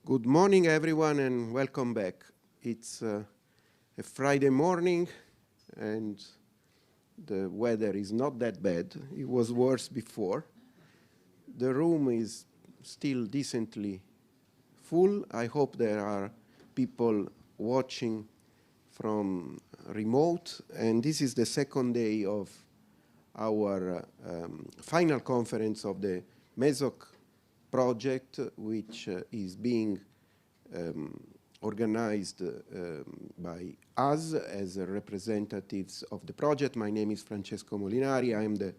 Good morning, everyone, and welcome back. It's a Friday morning, and the weather is not that bad. It was worse before. The room is still decently full. I hope there are people watching from remote, and this is the second day of our final conference of the MESOC project, which is being organized by us as representatives of the project. My name is Francesco Molinari. I am the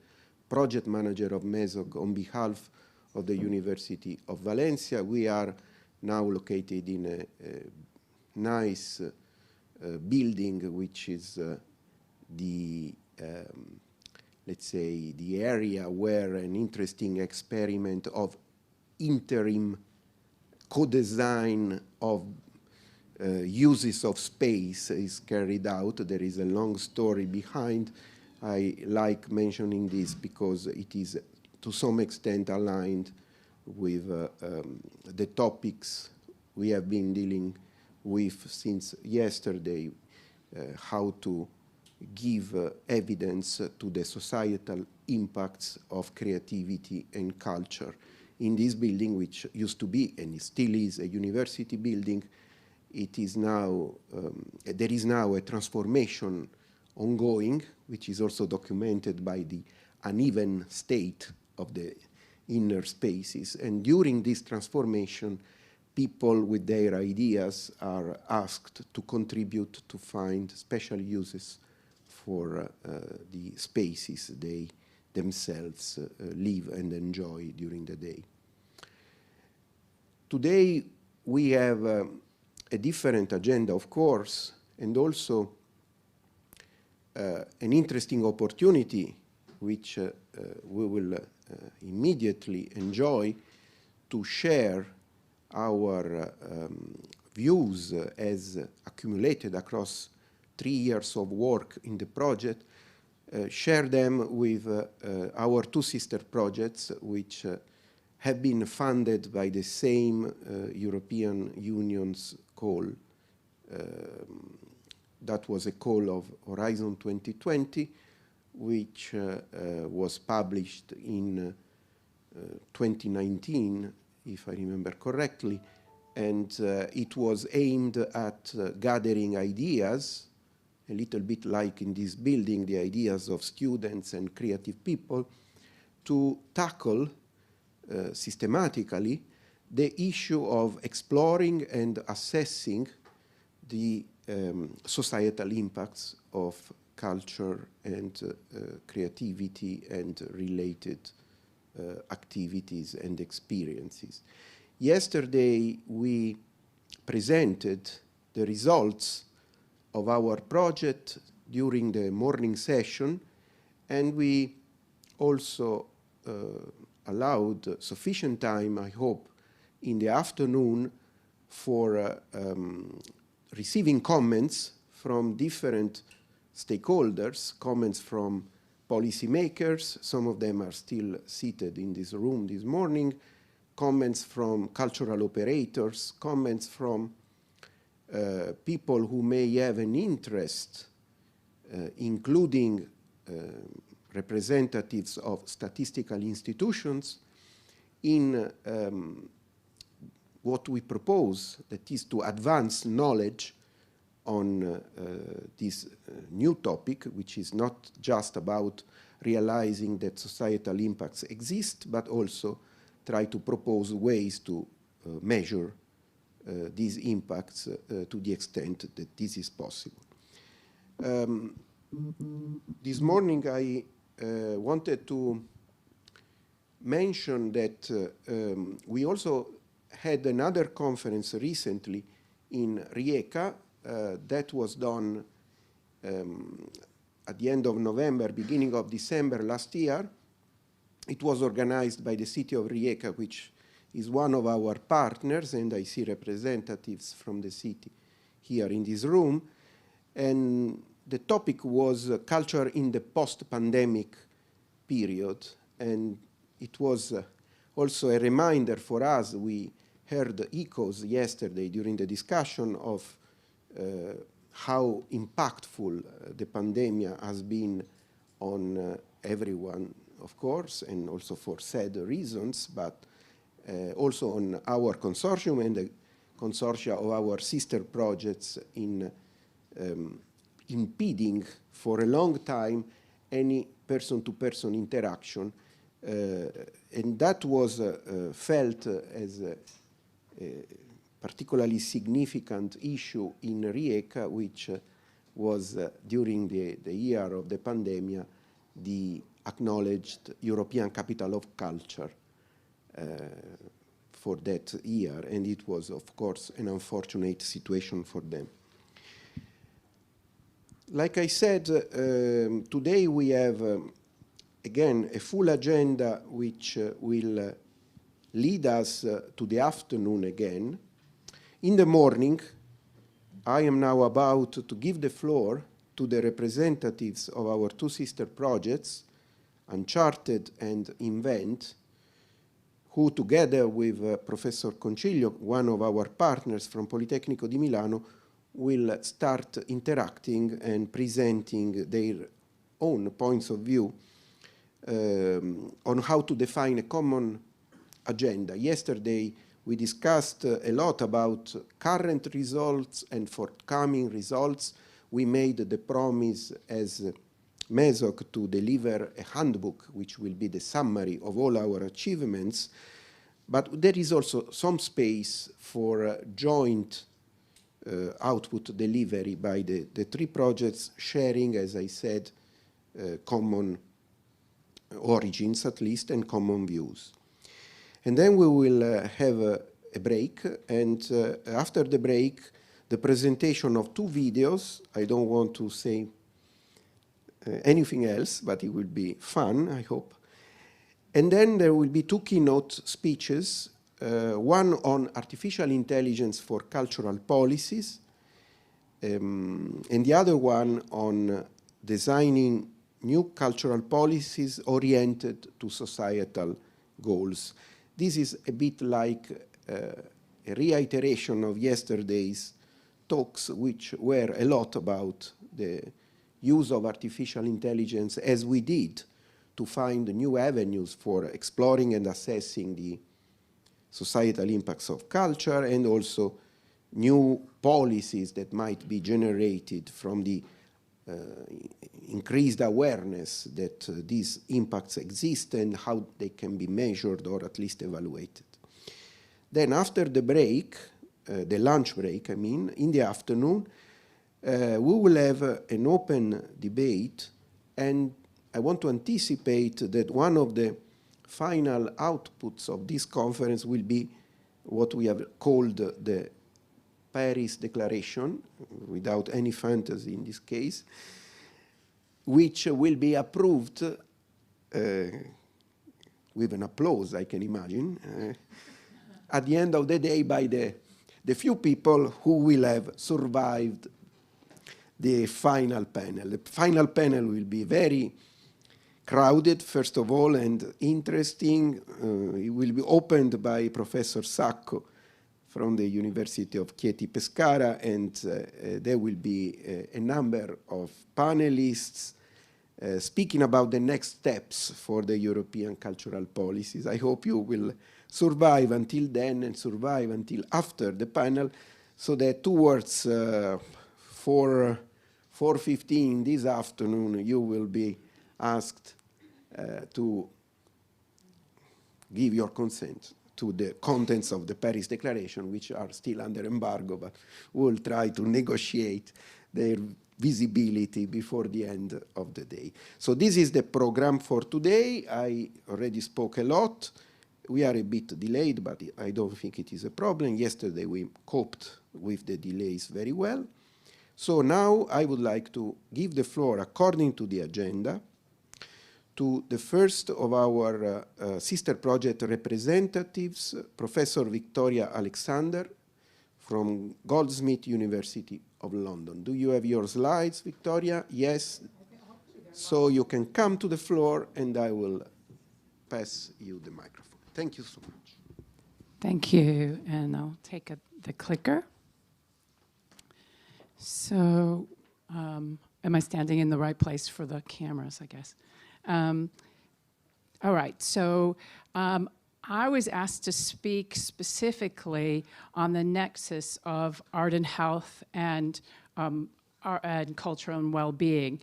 project manager of MESOC on behalf of the University of Valencia. We are now located in a nice building, which is let's say, the area where an interesting experiment of interim co-design of uses of space is carried out. There is a long story behind. I like mentioning this because it is to some extent aligned with the topics we have been dealing with since yesterday, how to give evidence to the societal impacts of creativity and culture. In this building, which used to be and still is a university building, it is now, there is now a transformation ongoing, which is also documented by the uneven state of the inner spaces. And during this transformation, people with their ideas are asked to contribute to find special uses for the spaces they themselves live and enjoy during the day. Today we have a different agenda, of course, and also an interesting opportunity which we will immediately enjoy to share our views as accumulated across 3 years of work in the project, share them with our two sister projects, which have been funded by the same European Union's call. That was a call of Horizon 2020, which was published in 2019, if I remember correctly, and it was aimed at gathering ideas, a little bit like in this building, the ideas of students and creative people, to tackle systematically the issue of exploring and assessing the societal impacts of culture and creativity and related activities and experiences. Yesterday, we presented the results of our project during the morning session, and we also allowed sufficient time, I hope, in the afternoon for receiving comments from different stakeholders, comments from policymakers. Some of them are still seated in this room this morning, comments from cultural operators, comments from people who may have an interest, including representatives of statistical institutions, in what we propose, that is to advance knowledge on this new topic, which is not just about realizing that societal impacts exist, but also try to propose ways to measure these impacts to the extent that this is possible. This morning I wanted to mention that we also had another conference recently in Rijeka that was done at the end of November, beginning of December last year. It was organized by the city of Rijeka, which is one of our partners, and I see representatives from the city here in this room. And the topic was culture in the post-pandemic period, and it was also a reminder for us. We heard echoes yesterday during the discussion of how impactful the pandemic has been on everyone, of course, and also for sad reasons, but also on our consortium and the consortia of our sister projects in impeding for a long time any person-to-person interaction. And that was felt as a particularly significant issue in Rijeka, which was during the year of the pandemic, the acknowledged European Capital of Culture for that year, and it was, of course, an unfortunate situation for them. Like I said, today we have, again, a full agenda which will lead us to the afternoon again. In the morning, I am now about to give the floor to the representatives of our two sister projects, Uncharted and Invent, who together with Professor Concilio, one of our partners from Politecnico di Milano, will start interacting and presenting their own points of view on how to define a common agenda. Yesterday, we discussed a lot about current results and forthcoming results. We made the promise as MESOC to deliver a handbook, which will be the summary of all our achievements. But there is also some space for joint output delivery by the three projects sharing, as I said, common origins at least and common views. And then we will have a break, and after the break, the presentation of two videos. I don't want to say anything else, but it will be fun, I hope. And then there will be two keynote speeches, one on artificial intelligence for cultural policies, and the other one on designing new cultural policies oriented to societal goals. This is a bit like a reiteration of yesterday's talks, which were a lot about the use of artificial intelligence, as we did, to find new avenues for exploring and assessing the societal impacts of culture, and also new policies that might be generated from the increased awareness that these impacts exist and how they can be measured or at least evaluated. Then after the break, the lunch break, I mean, in the afternoon, we will have an open debate, and I want to anticipate that one of the final outputs of this conference will be what we have called the Paris Declaration, without any fantasy in this case, which will be approved with an applause, I can imagine, at the end of the day by the few people who will have survived the final panel. The final panel will be very crowded, first of all, and interesting. It will be opened by Professor Sacco from the University of Chieti-Pescara, and there will be a number of panelists speaking about the next steps for the European cultural policies. I hope you will survive until then and survive until after the panel, so that towards 4:15 this afternoon you will be asked to give your consent to the contents of the Paris Declaration, which are still under embargo, but we'll try to negotiate their visibility before the end of the day. So this is the program for today. I already spoke a lot. We are a bit delayed, but I don't think it is a problem. Yesterday we coped with the delays very well. So now I would like to give the floor, according to the agenda, to the first of our sister project representatives, Professor Victoria Alexander from Goldsmiths University of London. Do you have your slides, Victoria? Yes. So you can come to the floor and I will pass you the microphone. Thank you so much. Thank you, and I'll take the clicker. So, am I standing in the right place for the cameras, I guess? All right, so I was asked to speak specifically on the nexus of art and health and culture and well-being.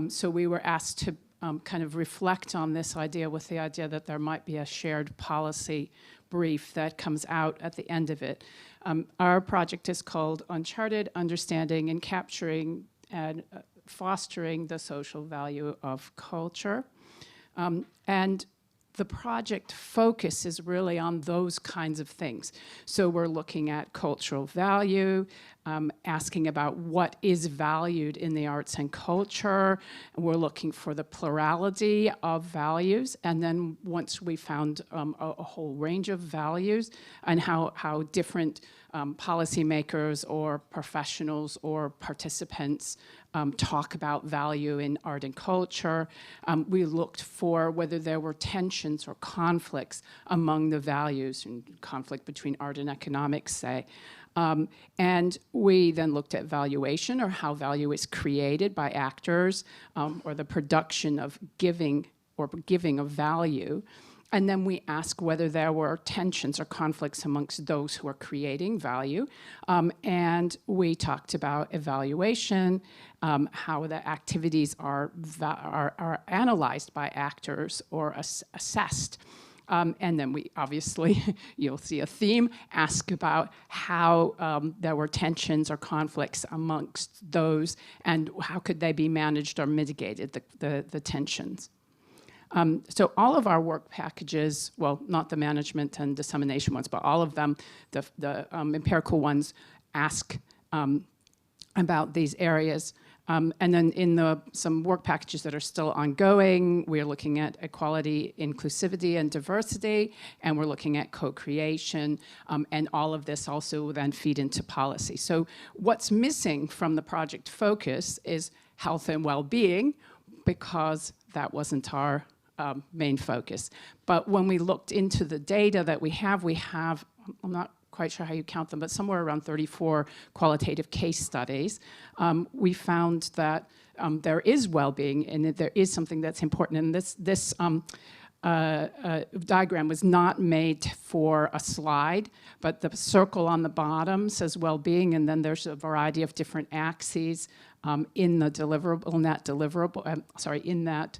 So we were asked to kind of reflect on this idea with the idea that there might be a shared policy brief that comes out at the end of it. Our project is called Uncharted: Understanding and Capturing and Fostering the Social Value of Culture. And the project focus is really on those kinds of things. So we're looking at cultural value, asking about what is valued in the arts and culture. We're looking for the plurality of values. And then once we found a whole range of values and how different policymakers or professionals or participants talk about value in art and culture. We looked for whether there were tensions or conflicts among the values, and conflict between art and economics, say. And we then looked at valuation, or how value is created by actors, or the production of giving of value. And then we asked whether there were tensions or conflicts amongst those who are creating value. And we talked about evaluation, how the activities are analyzed by actors or assessed. And then we obviously, you'll see a theme, ask about how there were tensions or conflicts amongst those and how could they be managed or mitigated, the tensions. So all of our work packages, well, not the management and dissemination ones, but all of them, the empirical ones, ask about these areas. And then in some work packages that are still ongoing, we're looking at equality, inclusivity, and diversity, and we're looking at co-creation, and all of this also will then feed into policy. So what's missing from the project focus is health and well-being, because that wasn't our main focus. But when we looked into the data that we have, I'm not quite sure how you count them, but somewhere around 34 qualitative case studies. We found that there is well-being and that there is something that's important. And this diagram was not made for a slide, but the circle on the bottom says well-being, and then there's a variety of different axes in the deliverable, in that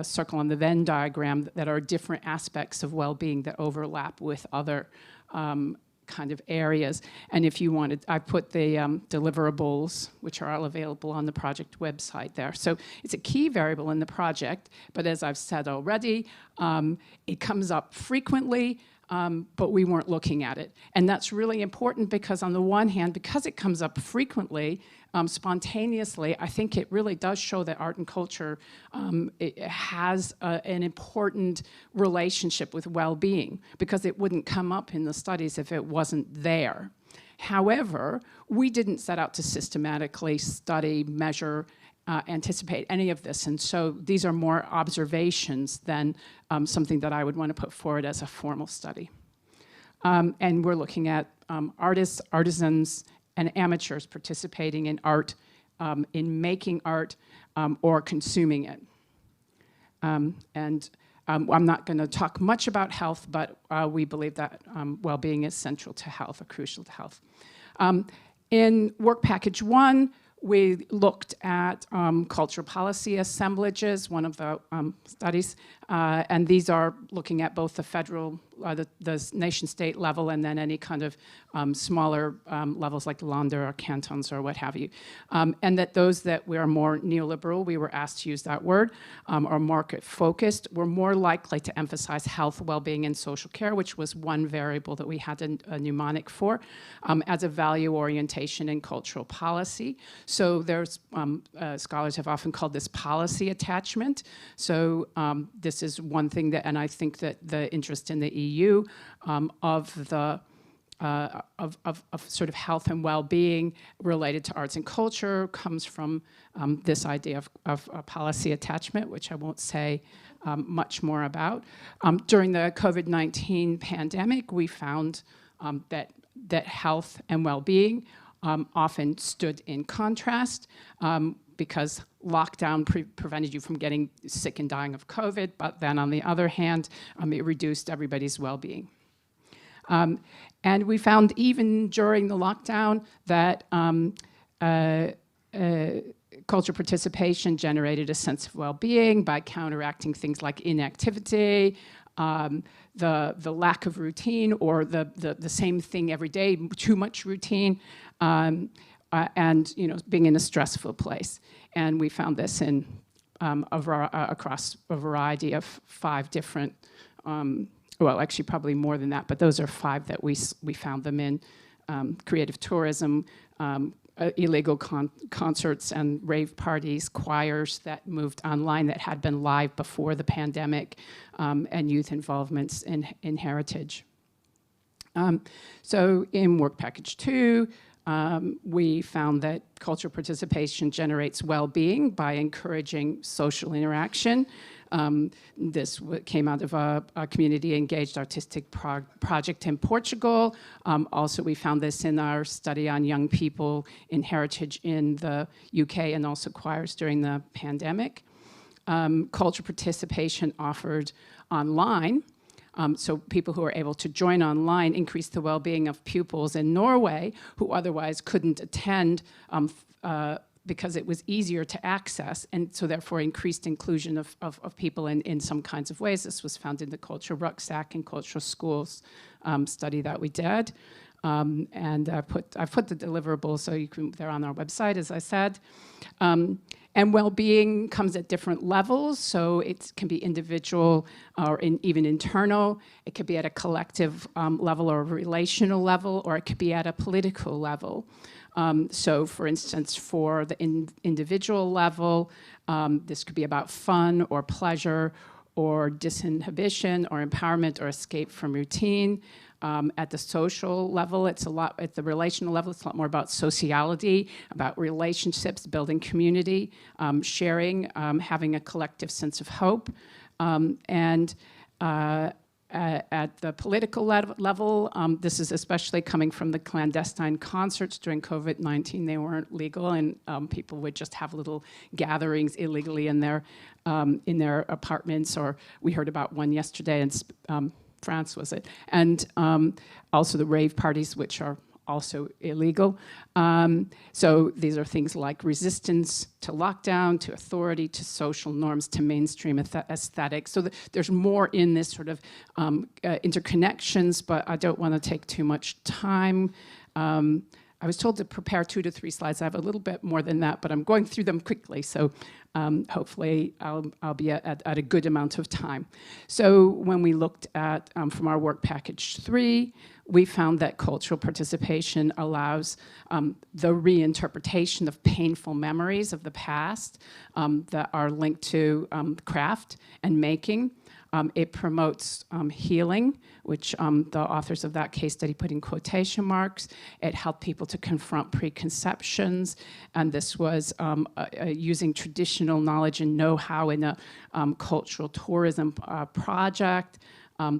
circle on the Venn diagram that are different aspects of well-being that overlap with other kind of areas. And if you wanted, I put the deliverables, which are all available on the project website there. So it's a key variable in the project, but as I've said already, it comes up frequently, but we weren't looking at it. And that's really important because on the one hand, because it comes up frequently, spontaneously, I think it really does show that art and culture it has an important relationship with well-being, because it wouldn't come up in the studies if it wasn't there. However, we didn't set out to systematically study, measure, anticipate any of this, and so these are more observations than something that I would want to put forward as a formal study. And we're looking at artists, artisans, and amateurs participating in art, in making art or consuming it. And I'm not going to talk much about health, but we believe that well-being is central to health, or crucial to health. In work package 1, we looked at cultural policy assemblages, one of the studies, and these are looking at both the federal, the nation-state level, and then any kind of smaller levels like Länder or cantons or what have you. And that those that were more neoliberal, we were asked to use that word, or market-focused, were more likely to emphasize health, well-being, and social care, which was one variable that we had a mnemonic for, as a value orientation in cultural policy. So there's, scholars have often called this policy attachment. So this is one thing that, and I think that the interest in the EU of the sort of health and well-being related to arts and culture comes from this idea of policy attachment, which I won't say much more about. During the COVID-19 pandemic, we found that health and well-being often stood in contrast because lockdown prevented you from getting sick and dying of COVID, but then on the other hand, it reduced everybody's well-being. And we found even during the lockdown that cultural participation generated a sense of well-being by counteracting things like inactivity, the lack of routine, or the same thing every day, too much routine, and being in a stressful place. And we found this in across a variety of 5 different, well, actually probably more than that, but those are 5 that we found them in: creative tourism, illegal concerts and rave parties, choirs that moved online that had been live before the pandemic, and youth involvements in heritage. So in work package 2, we found that cultural participation generates well-being by encouraging social interaction. This came out of a community-engaged artistic project in Portugal. Also, we found this in our study on young people in heritage in the UK, and also choirs during the pandemic. Cultural participation offered online, so people who are able to join online increased the well-being of pupils in Norway who otherwise couldn't attend because it was easier to access, and so therefore increased inclusion of people in some kinds of ways. This was found in the Cultural Rucksack and Cultural Schools study that we did. And I've put the deliverables, so they're on our website, as I said. And well-being comes at different levels, so it can be individual or even internal. It could be at a collective level or a relational level, or it could be at a political level. So for instance, for the individual level, this could be about fun or pleasure or disinhibition or empowerment or escape from routine. At the social level, at the relational level, it's a lot more about sociality, about relationships, building community, sharing, having a collective sense of hope. And at the political level, this is especially coming from the clandestine concerts during COVID-19. They weren't legal, and people would just have little gatherings illegally in their apartments, or we heard about one yesterday in France, was it? And also the rave parties, which are also illegal. So these are things like resistance to lockdown, to authority, to social norms, to mainstream aesthetics. So there's more in this sort of interconnections, but I don't want to take too much time. I was told to prepare 2 to 3 slides. I have a little bit more than that, but I'm going through them quickly, so hopefully I'll be at a good amount of time. So when we looked at, from our work package 3, we found that cultural participation allows the reinterpretation of painful memories of the past that are linked to craft and making. It promotes healing, which the authors of that case study put in quotation marks. It helped people to confront preconceptions, and this was using traditional knowledge and know-how in a cultural tourism project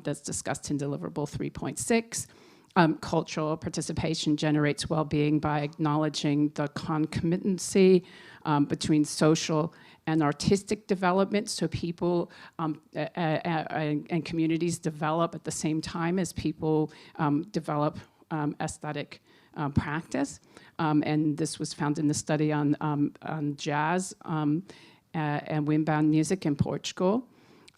that's discussed in deliverable 3.6. Cultural participation generates well-being by acknowledging the concomitancy between social and artistic development, so people and communities develop at the same time as people develop aesthetic practice. And this was found in the study on jazz and wind band music in Portugal.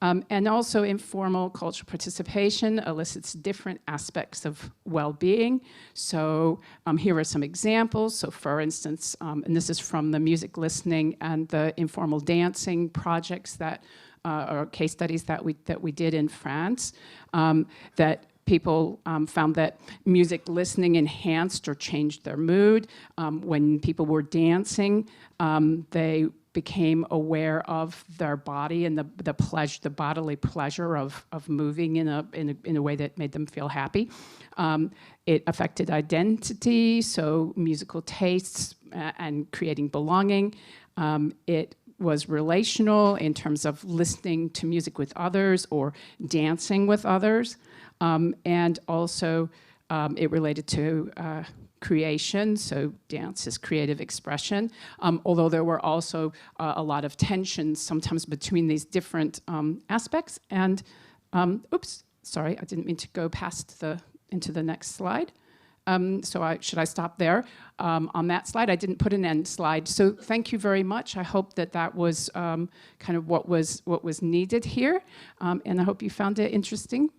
And also informal cultural participation elicits different aspects of well-being. So here are some examples. So for instance, and this is from the music listening and the informal dancing projects that, or case studies that we did in France, that people found that music listening enhanced or changed their mood. When people were dancing, they became aware of their body and the bodily pleasure of moving in a way that made them feel happy. It affected identity, so musical tastes and creating belonging. It was relational in terms of listening to music with others or dancing with others. And also it related to creation, so dance is creative expression, although there were also a lot of tensions sometimes between these different aspects. And, oops, sorry, I didn't mean to go past into the next slide. Should I stop there? On that slide, I didn't put an end slide. So thank you very much. I hope that was kind of what was needed here. And I hope you found it interesting.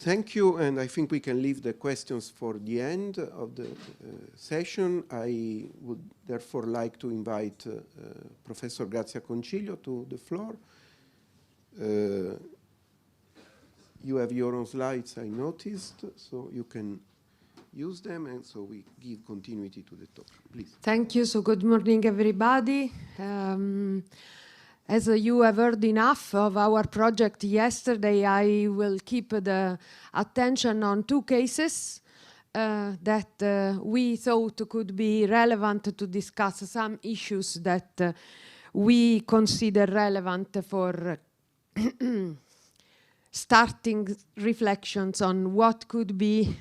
Thank you, and I think we can leave the questions for the end of the session. I would therefore like to invite Professor Grazia Concilio to the floor. You have your own slides, I noticed, so you can use them, and so we give continuity to the talk. Please. Thank you. So good morning, everybody. As you have heard enough of our project yesterday, I will keep the attention on two cases that we thought could be relevant to discuss some issues that we consider relevant for starting reflections on what could be,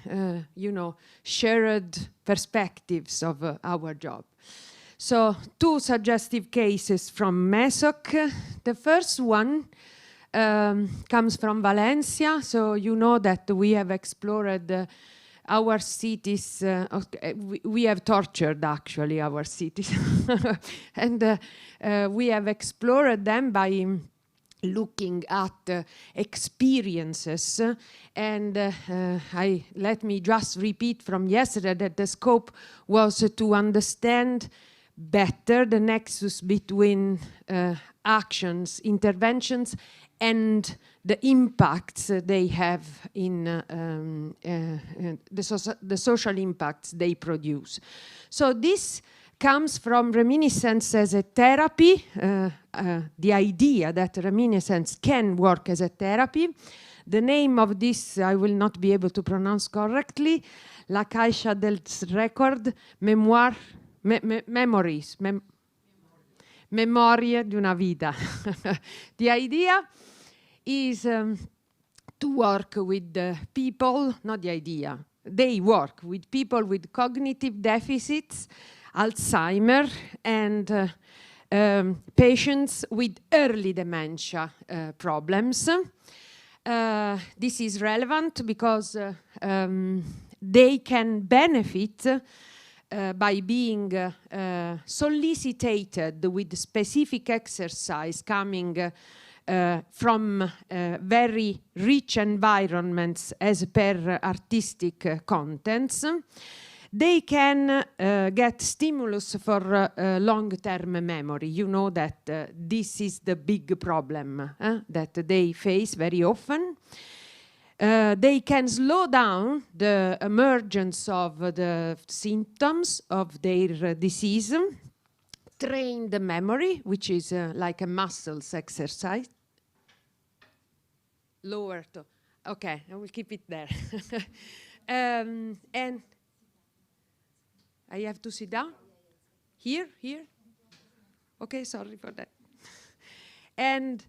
shared perspectives of our job. So, two suggestive cases from MESOC. The first one comes from Valencia. So you know that we have explored our cities. We have tortured, actually, our cities. And we have explored them by looking at experiences. And let me just repeat from yesterday that the scope was to understand better the nexus between actions, interventions, and the impacts they have in the social impacts they produce. So this comes from reminiscence as a therapy, the idea that reminiscence can work as a therapy. The name of this I will not be able to pronounce correctly, La Caixa del Record, Memories, Memorie di una vita. The idea is to work with people, not the idea, they work with people with cognitive deficits, Alzheimer, and patients with early dementia problems. This is relevant because they can benefit by being solicited with specific exercise coming from very rich environments as per artistic contents. They can get stimulus for long-term memory. You know that this is the big problem that they face very often. They can slow down the emergence of the symptoms of their disease, train the memory, which is like a muscles exercise. Lower to, okay, I will keep it there. And I have to sit down? Here? Okay, sorry for that. And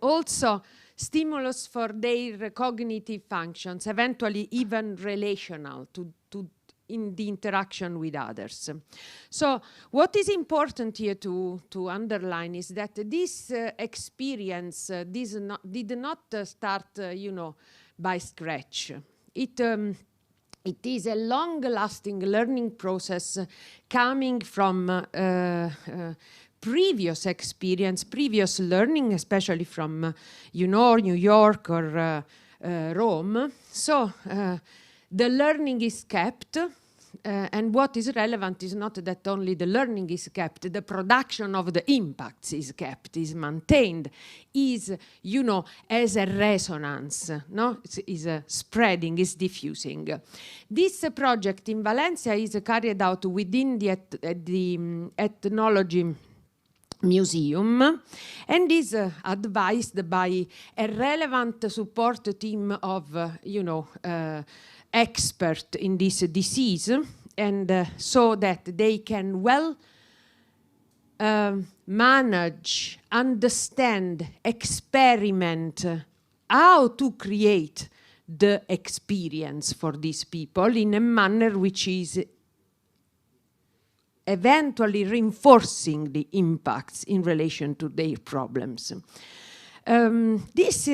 also stimulus for their cognitive functions, eventually even relational to in the interaction with others. So what is important here to underline is that this experience did not start, by scratch. It is a long-lasting learning process coming from previous experience, previous learning, especially from, New York or Rome. So the learning is kept, and what is relevant is not that only the learning is kept, the production of the impacts is kept, is maintained, is, you know, as a resonance, no? Is spreading, is diffusing. This project in Valencia is carried out within the Ethnology Museum and is advised by a relevant support team of, expert in this disease, and so that they can well manage, understand, experiment how to create the experience for these people in a manner which is eventually reinforcing the impacts in relation to their problems. This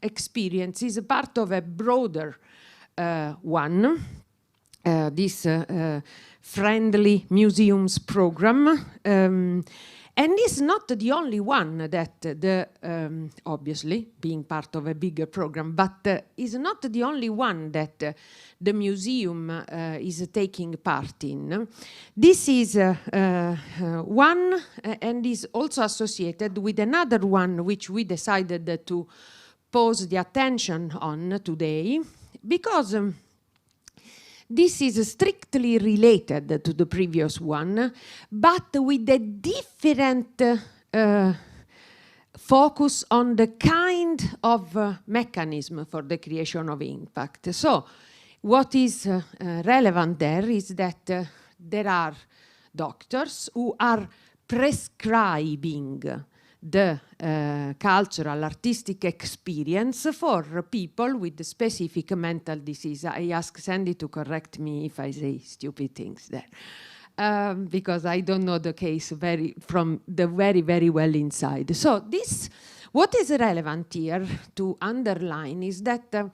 experience is a part of a broader one, this friendly museums program, and it's not the only one that obviously being part of a bigger program, but is not the only one that the museum is taking part in. This is one and is also associated with another one which we decided to pose the attention on today, because this is strictly related to the previous one, but with a different focus on the kind of mechanism for the creation of impact. So what is relevant there is that there are doctors who are prescribing the cultural, artistic experience for people with specific mental disease. I ask Sandy to correct me if I say stupid things there, because I don't know the case from the very well inside. So this, what is relevant here to underline is that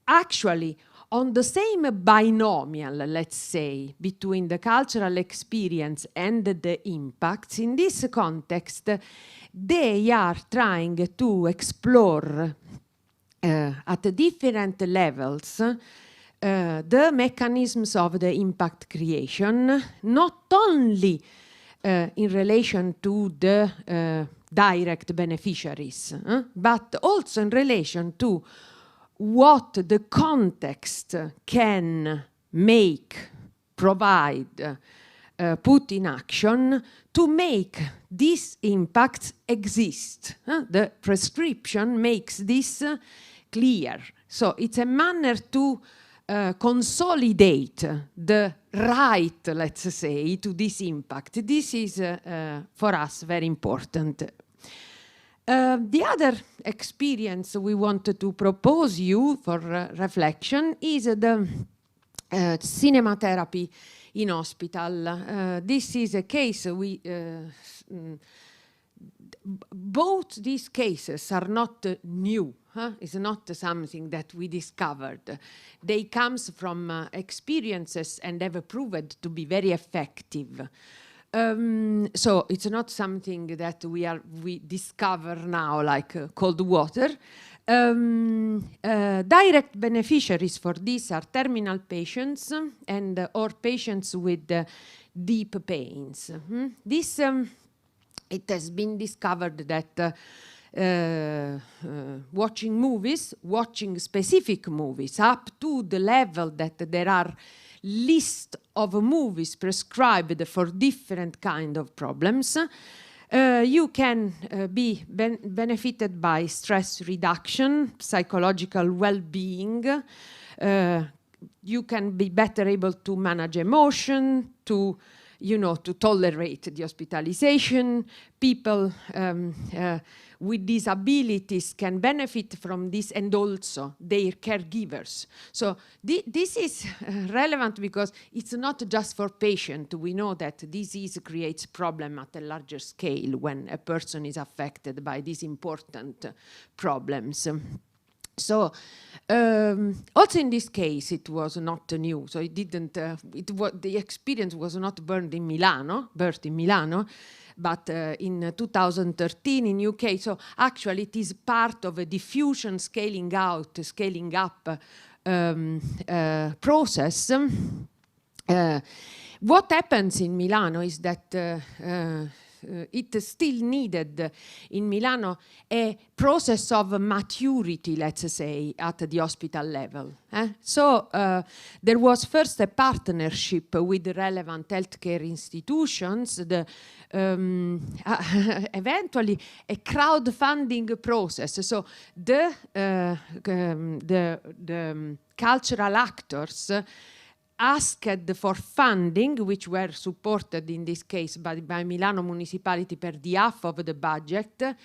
actually on the same binomial, let's say, between the cultural experience and the impacts, in this context, they are trying to explore at different levels the mechanisms of the impact creation, not only in relation to the direct beneficiaries, but also in relation to what the context can make, provide, put in action to make these impacts exist. The prescription makes this clear. So it's a manner to consolidate the right, let's say, to this impact. This is, for us, very important. The other experience we wanted to propose you for reflection is the cinema therapy in hospital. This is a case both these cases are not new. It's not something that we discovered. They come from experiences and have proved to be very effective. So it's not something that we discover now like cold water. Direct beneficiaries for this are terminal patients and or patients with deep pains. This it has been discovered that watching specific movies up to the level that there are list of movies prescribed for different kind of problems. You can be benefited by stress reduction, psychological well-being. You can be better able to manage emotion, to tolerate the hospitalization. People with disabilities can benefit from this, and also their caregivers. So this is relevant because it's not just for patient. We know that disease creates problem at a larger scale when a person is affected by these important problems. So also in this case, it was not new. So it didn't. The experience was not birthed in Milano, but in 2013 in UK. So actually, it is part of a diffusion, scaling out, scaling up process, what happens in Milano is that it still needed in Milano a process of maturity, let's say, at the hospital level. So there was first a partnership with the relevant healthcare institutions, eventually a crowdfunding process. So the cultural actors asked for funding, which were supported in this case by Milano municipality per the half of the budget,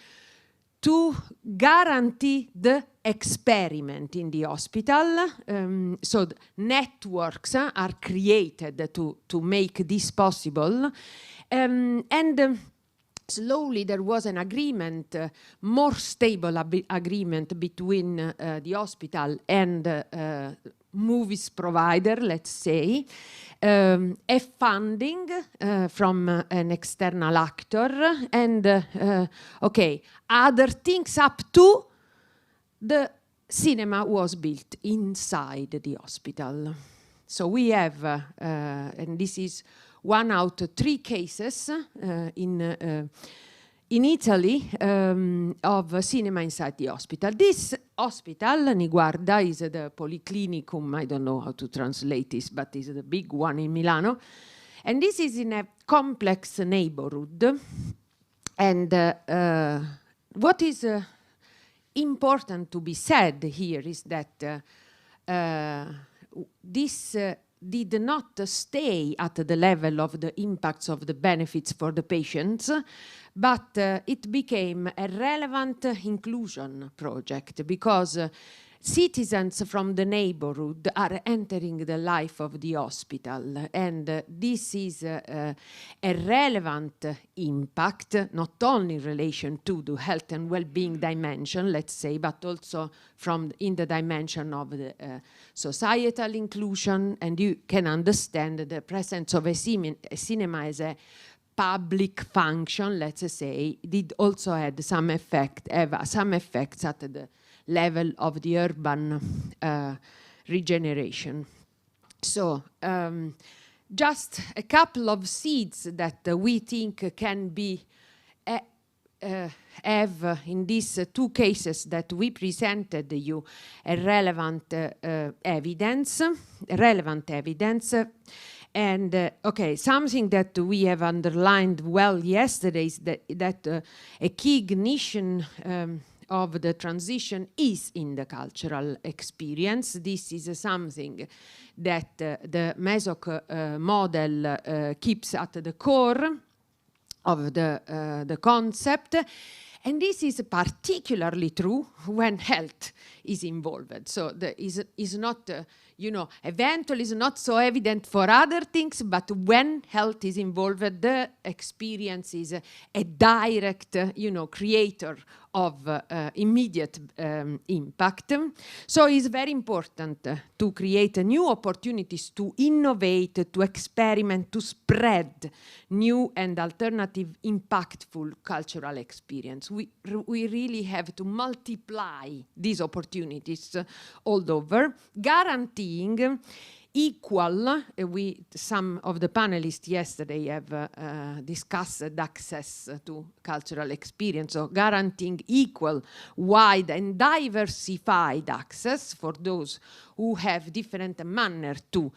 to guarantee the experiment in the hospital. So networks are created to make this possible. Slowly there was an agreement, more stable agreement between the hospital and movies provider, let's say, a funding from an external actor, and other things up to the cinema was built inside the hospital. So we have, and this is 1 out of 3 cases in Italy of cinema inside the hospital. This hospital, Niguarda, is the Policlinicum, I don't know how to translate this, but is the big one in Milano. And this is in a complex neighborhood. And what is important to be said here is that this did not stay at the level of the impacts of the benefits for the patients, but it became a relevant inclusion project because citizens from the neighborhood are entering the life of the hospital, and this is a relevant impact, not only in relation to the health and well-being dimension, let's say, but also in the dimension of the societal inclusion. And you can understand the presence of a cinema as a public function, let's say, did also have some effects at the level of the urban regeneration. So just a couple of seeds that we think can be have in these 2 cases that we presented you a relevant evidence. And something that we have underlined well yesterday is that a key ignition of the transition is in the cultural experience. This is something that the MESOC model keeps at the core of the concept. And this is particularly true when health is involved. So is not, eventually is not so evident for other things, but when health is involved, the experience is a direct, creator of immediate impact. So it's very important to create new opportunities to innovate, to experiment, to spread new and alternative, impactful cultural experience. We really have to multiply these opportunities all over, guaranteeing equal, some of the panelists yesterday have discussed access to cultural experience, so guaranteeing equal, wide and diversified access for those who have different manner to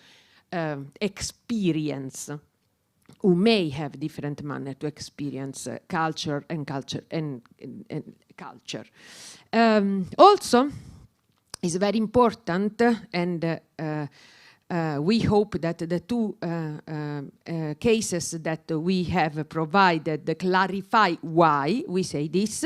experience, who may have different manner to experience culture. Also, it's very important, and we hope that the 2 cases that we have provided clarify why we say this.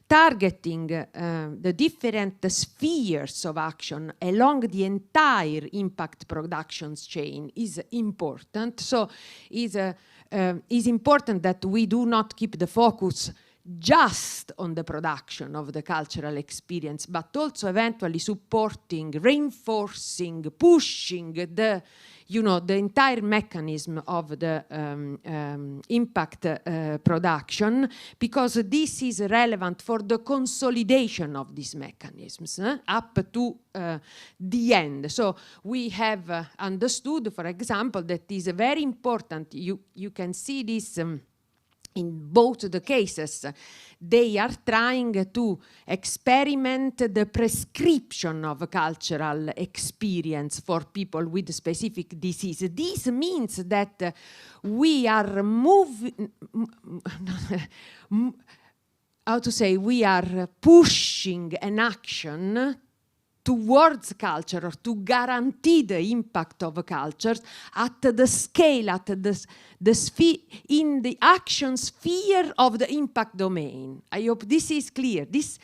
Targeting the different spheres of action along the entire impact productions chain is important. So it's important that we do not keep the focus just on the production of the cultural experience, but also eventually supporting, reinforcing, pushing the, you know, the entire mechanism of the impact production, because this is relevant for the consolidation of these mechanisms up to the end. So we have understood, for example, that is very important. You can see this in both the cases. They are trying to experiment the prescription of a cultural experience for people with specific disease. This means that we are moving, how to say, we are pushing an action towards culture, or to guarantee the impact of cultures at the scale, at the sphere, in the action sphere of the impact domain. I hope this is clear. This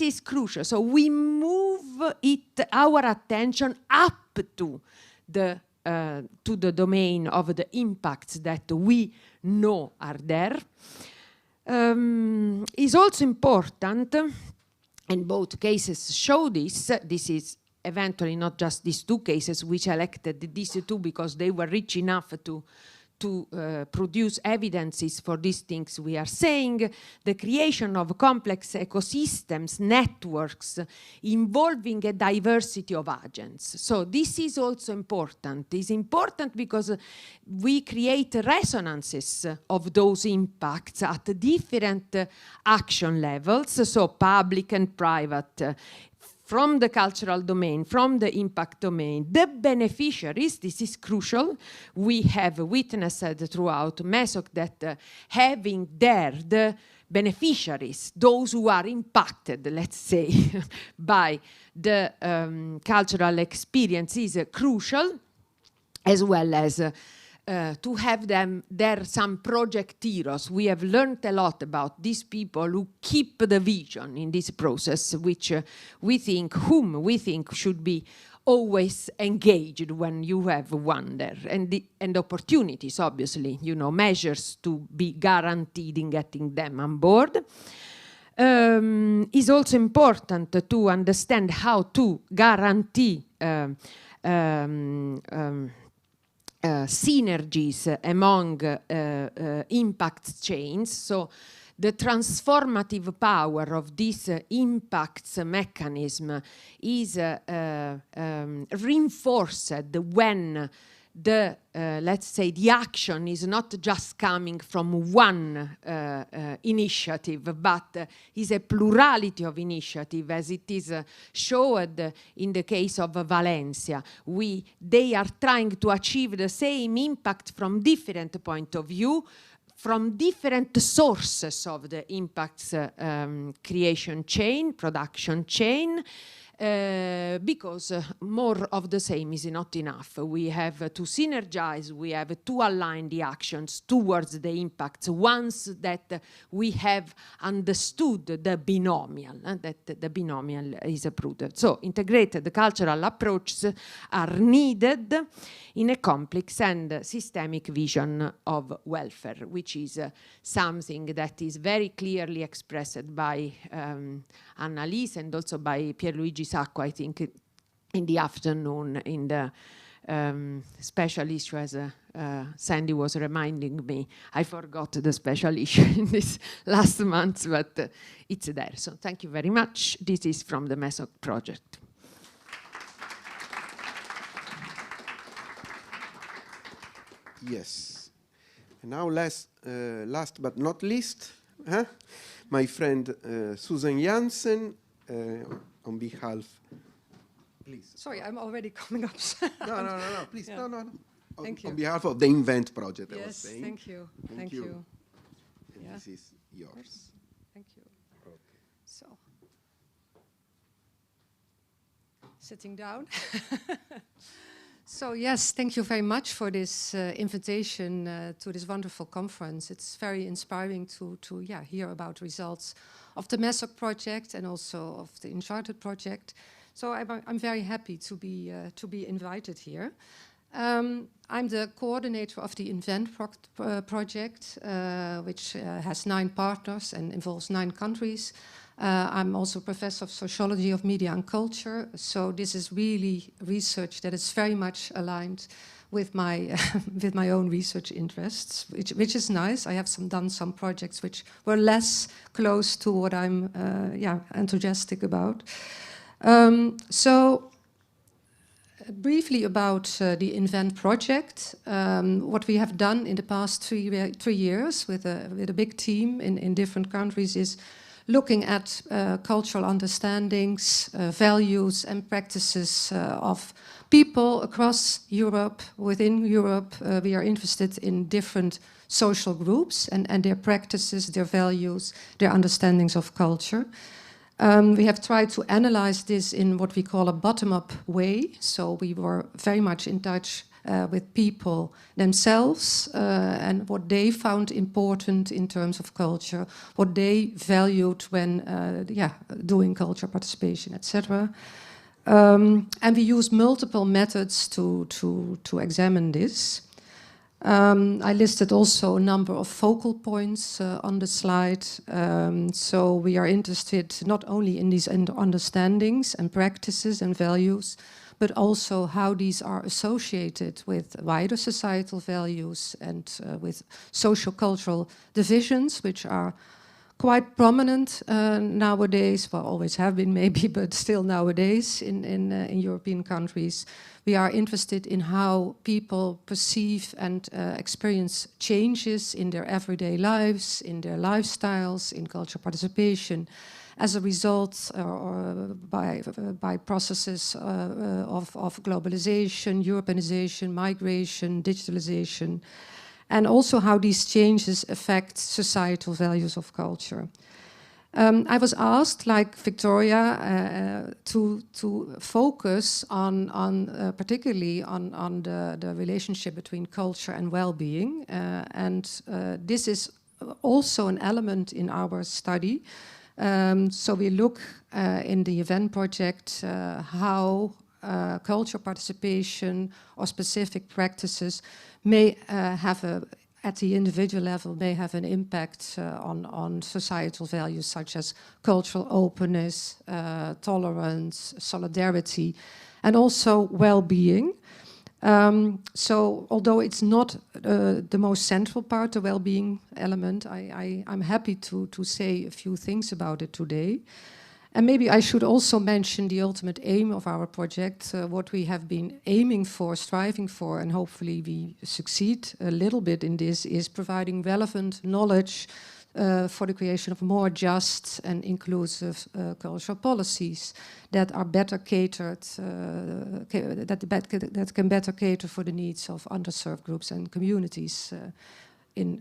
is crucial. So we move our attention up to the domain of the impacts that we know are there. Is also important, and both cases show this. This is eventually not just these two cases, which elected these two because they were rich enough to produce evidences for these things we are saying. The creation of complex ecosystems, networks, involving a diversity of agents. So this is also important. It's important because we create resonances of those impacts at different action levels, so public and private, from the cultural domain, from the impact domain. The beneficiaries, this is crucial. We have witnessed throughout MESOC that having there the beneficiaries, those who are impacted, let's say, by the cultural experience is crucial, as well as to have them there, some project heroes. We have learned a lot about these people who keep the vision in this process, which whom we think should be always engaged when you have one there, and opportunities, obviously, you know, measures to be guaranteed in getting them on board. It's also important to understand how to guarantee synergies among impact chains. So the transformative power of this impacts mechanism is reinforced when the, let's say, the action is not just coming from one initiative, but is a plurality of initiative, as it is showed in the case of Valencia. They are trying to achieve the same impact from different point of view, from different sources of the impacts creation chain, production chain, because more of the same is not enough. We have to synergize, we have to align the actions towards the impacts once that we have understood the binomial, that the binomial is approved. So integrated cultural approaches are needed in a complex and systemic vision of welfare, which is something that is very clearly expressed by Annalise and also by Pierluigi Sacco, I think, in the afternoon in the special issue, as Sandy was reminding me. I forgot the special issue in this last month, but it's there. So thank you very much. This is from the MESOC project. Yes. And now last but not least, my friend Susan Jansen, on behalf. Please. Sorry, I'm already coming up. No, please, yeah. No. Thank you. On behalf of the Invent project, yes, I was saying. Thank you. Thank you. And Yeah. this is yours. Thank you. Okay. So, sitting down. So yes, thank you very much for this invitation to this wonderful conference. It's very inspiring to hear about results of the MESOC project and also of the Uncharted project. So I'm very happy to be invited here. I'm the coordinator of the Invent project, which has 9 partners and involves 9 countries. I'm also professor of sociology of media and culture, so this is really research that is very much aligned with my with my own research interests, which is nice. I have done some projects which were less close to what I'm enthusiastic about. So briefly about the Invent project, what we have done in the past 3 years with a big team in different countries is looking at cultural understandings, values and practices of people across Europe. Within Europe, we are interested in different social groups and their practices, their values, their understandings of culture. We have tried to analyze this in what we call a bottom-up way. So we were very much in touch with people themselves and what they found important in terms of culture, what they valued when doing culture participation, etc. And we use multiple methods to examine this. I listed also a number of focal points on the slide. So we are interested not only in these understandings and practices and values, but also how these are associated with wider societal values and with socio-cultural divisions, which are quite prominent nowadays, well, always have been maybe, but still nowadays in European countries. We are interested in how people perceive and experience changes in their everyday lives, in their lifestyles, in cultural participation, as a result or by processes of globalization, Europeanization, migration, digitalization, and also how these changes affect societal values of culture. I was asked, like Victoria, to focus on particularly on the relationship between culture and well-being, and this is also an element in our study. So we look in the Event project how cultural participation or specific practices may have at the individual level, may have an impact on societal values such as cultural openness, tolerance, solidarity, and also well-being. So although it's not the most central part, the well-being element, I'm happy to say a few things about it today. And maybe I should also mention the ultimate aim of our project, what we have been aiming for, striving for, and hopefully we succeed a little bit in this, is providing relevant knowledge for the creation of more just and inclusive cultural policies that are better catered, that can better cater for the needs of underserved groups and communities in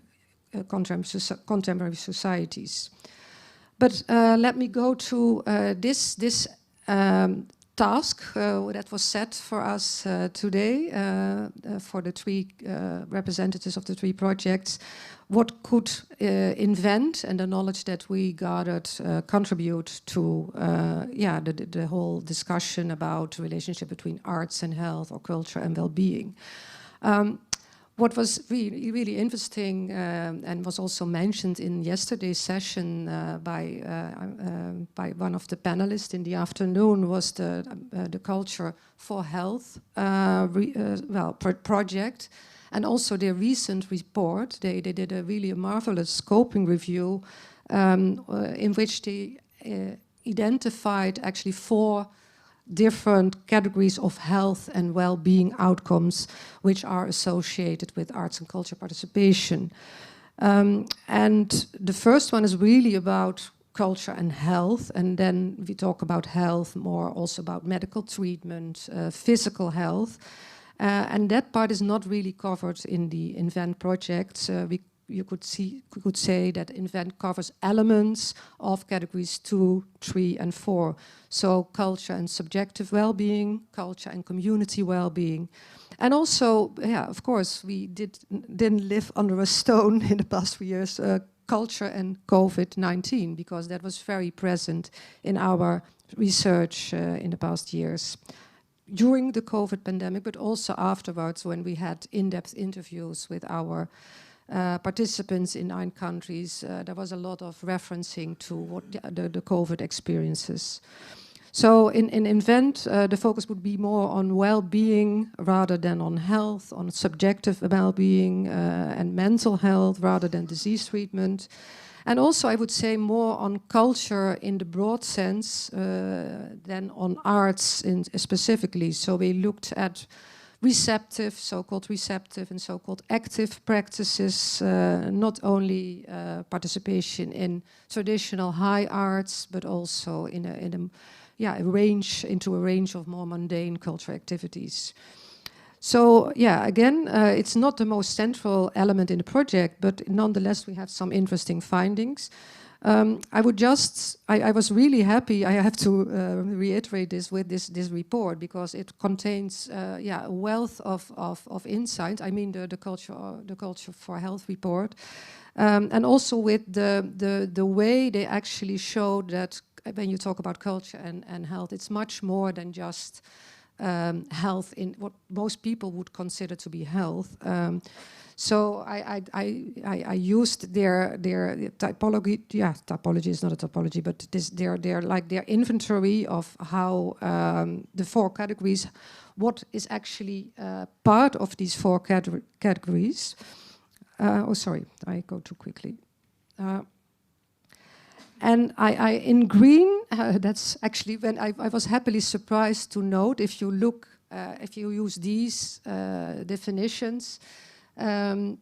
contemporary societies. But let me go to this task that was set for us today for the 3 representatives of the 3 projects. What could Invent and the knowledge that we gathered contribute to the whole discussion about the relationship between arts and health or culture and well-being? What was really interesting and was also mentioned in yesterday's session by one of the panelists in the afternoon was the Culture for Health project, and also their recent report. They did a really marvelous scoping review in which they identified actually 4 different categories of health and well-being outcomes which are associated with arts and culture participation. And the first one is really about culture and health, and then we talk about health more also about medical treatment, physical health, and that part is not really covered in the Invent project. You could say that Invent covers elements of categories 2, 3, and 4. So culture and subjective well-being, culture and community well-being. And also, of course, we didn't live under a stone in the past few years, culture and COVID-19, because that was very present in our research in the past years. during the COVID pandemic, but also afterwards when we had in-depth interviews with our participants in 9 countries. There was a lot of referencing to what the COVID experiences. So in Invent, the focus would be more on well-being rather than on health, on subjective well-being and mental health rather than disease treatment. And also, I would say more on culture in the broad sense than on arts specifically. So we looked at receptive, so-called receptive and so-called active practices, not only participation in traditional high arts, but also in a range of more mundane cultural activities. So yeah, again, it's not the most central element in the project, but nonetheless we have some interesting findings. I was really happy, I have to reiterate this with this report, because it contains a wealth of insight. I mean the Culture for Health report. And also with the way they actually showed that when you talk about culture and health, it's much more than just health in what most people would consider to be health. So I used their typology. Yeah, typology is not a typology, but their inventory of how the 4 categories, what is actually part of these 4 categories. Oh, sorry, I go too quickly. And I in green, that's actually when I was happily surprised to note, if you look, if you use these definitions and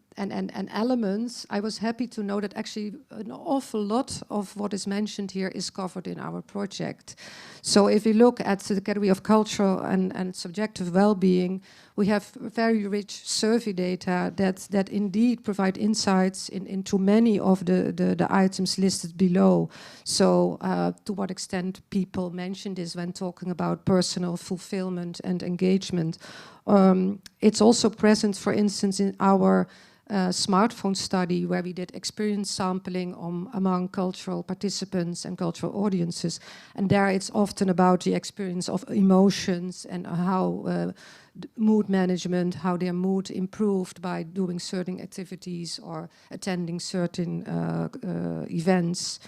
elements, I was happy to know that actually an awful lot of what is mentioned here is covered in our project. So if you look at the category of cultural and subjective well-being, we have very rich survey data that indeed provide insights into many of the items listed below. So to what extent people mention this when talking about personal fulfillment and engagement. It's also present, for instance, in our smartphone study, where we did experience sampling among cultural participants and cultural audiences. And there it's often about the experience of emotions and how mood management, how their mood improved by doing certain activities or attending certain events.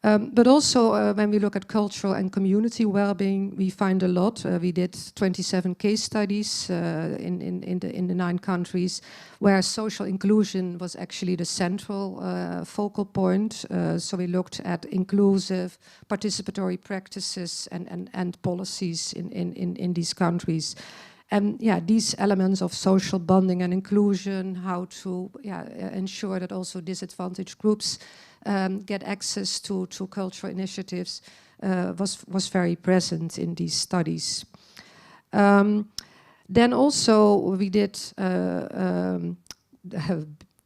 But also when we look at cultural and community well-being, we find a lot. We did 27 case studies in the 9 countries where social inclusion was actually the central focal point. So we looked at inclusive participatory practices and policies in these countries. And yeah, these elements of social bonding and inclusion, how to ensure that also disadvantaged groups get access to cultural initiatives was very present in these studies. Then also we did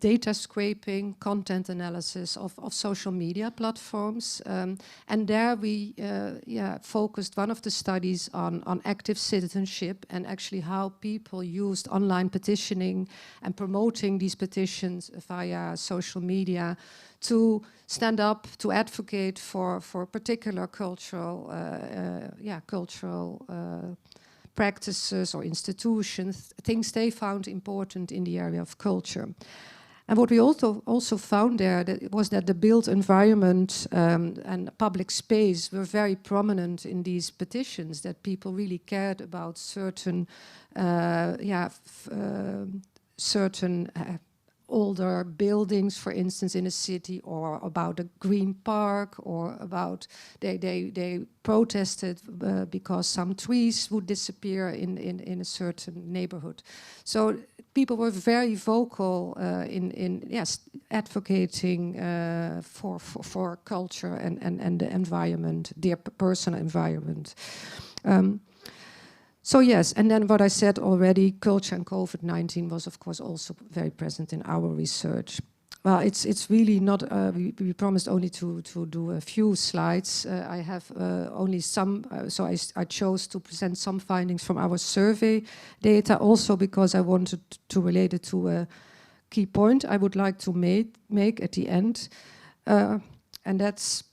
data scraping, content analysis of social media platforms. And there we focused one of the studies on active citizenship and actually how people used online petitioning and promoting these petitions via social media to stand up, to advocate for particular cultural practices or institutions, things they found important in the area of culture. And what we also found there was that the built environment and public space were very prominent in these petitions, that people really cared about certain older buildings, for instance, in a city, or about a green park, or about they protested because some trees would disappear in a certain neighborhood. So people were very vocal in advocating for culture and the environment, their personal environment. So yes, and then what I said already, culture and COVID-19 was of course also very present in our research. Well, it's really not, we promised only to do a few slides. I have only some, so I chose to present some findings from our survey data, also because I wanted to relate it to a key point I would like to make at the end. And that's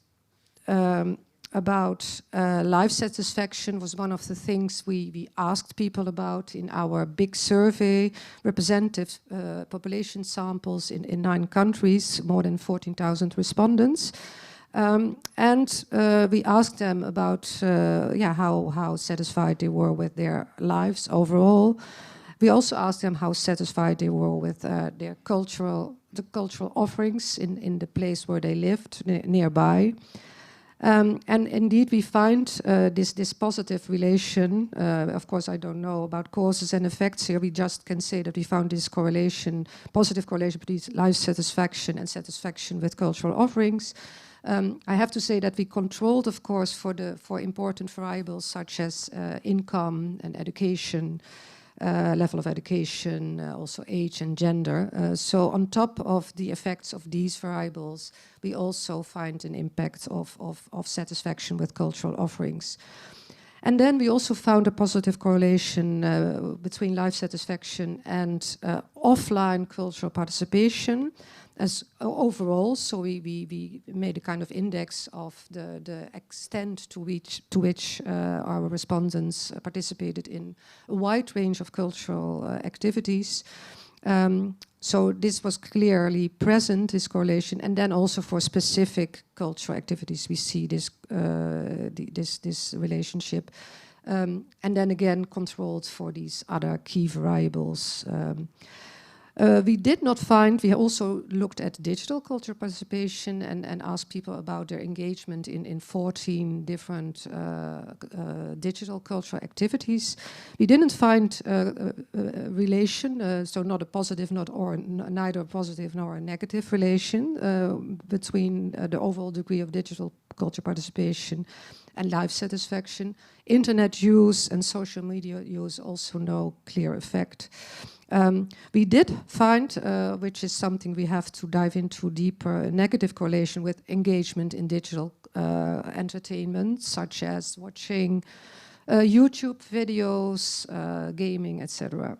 about life satisfaction was one of the things we asked people about in our big survey, representative population samples in 9 countries, more than 14,000 respondents. And we asked them about how satisfied they were with their lives overall. We also asked them how satisfied they were with the cultural offerings in the place where they lived nearby. And indeed, we find this positive relation. Of course, I don't know about causes and effects here. We just can say that we found this correlation, positive correlation between life satisfaction and satisfaction with cultural offerings. I have to say that we controlled, of course, for important variables such as income and education, level of education, also age and gender. So on top of the effects of these variables, we also find an impact of satisfaction with cultural offerings. And then we also found a positive correlation between life satisfaction and offline cultural participation as overall. So we made a kind of index of the extent to which our respondents participated in a wide range of cultural activities. So this was clearly present, this correlation, and then also for specific cultural activities we see this this relationship, and then again controlled for these other key variables. We did not find, we also looked at digital cultural participation and asked people about their engagement in 14 different digital cultural activities. We didn't find a relation, so not a positive, neither a positive nor a negative relation between the overall degree of digital cultural participation and life satisfaction. Internet use and social media use also no clear effect. We did find, which is something we have to dive into deeper, a negative correlation with engagement in digital entertainment, such as watching YouTube videos, gaming, etc.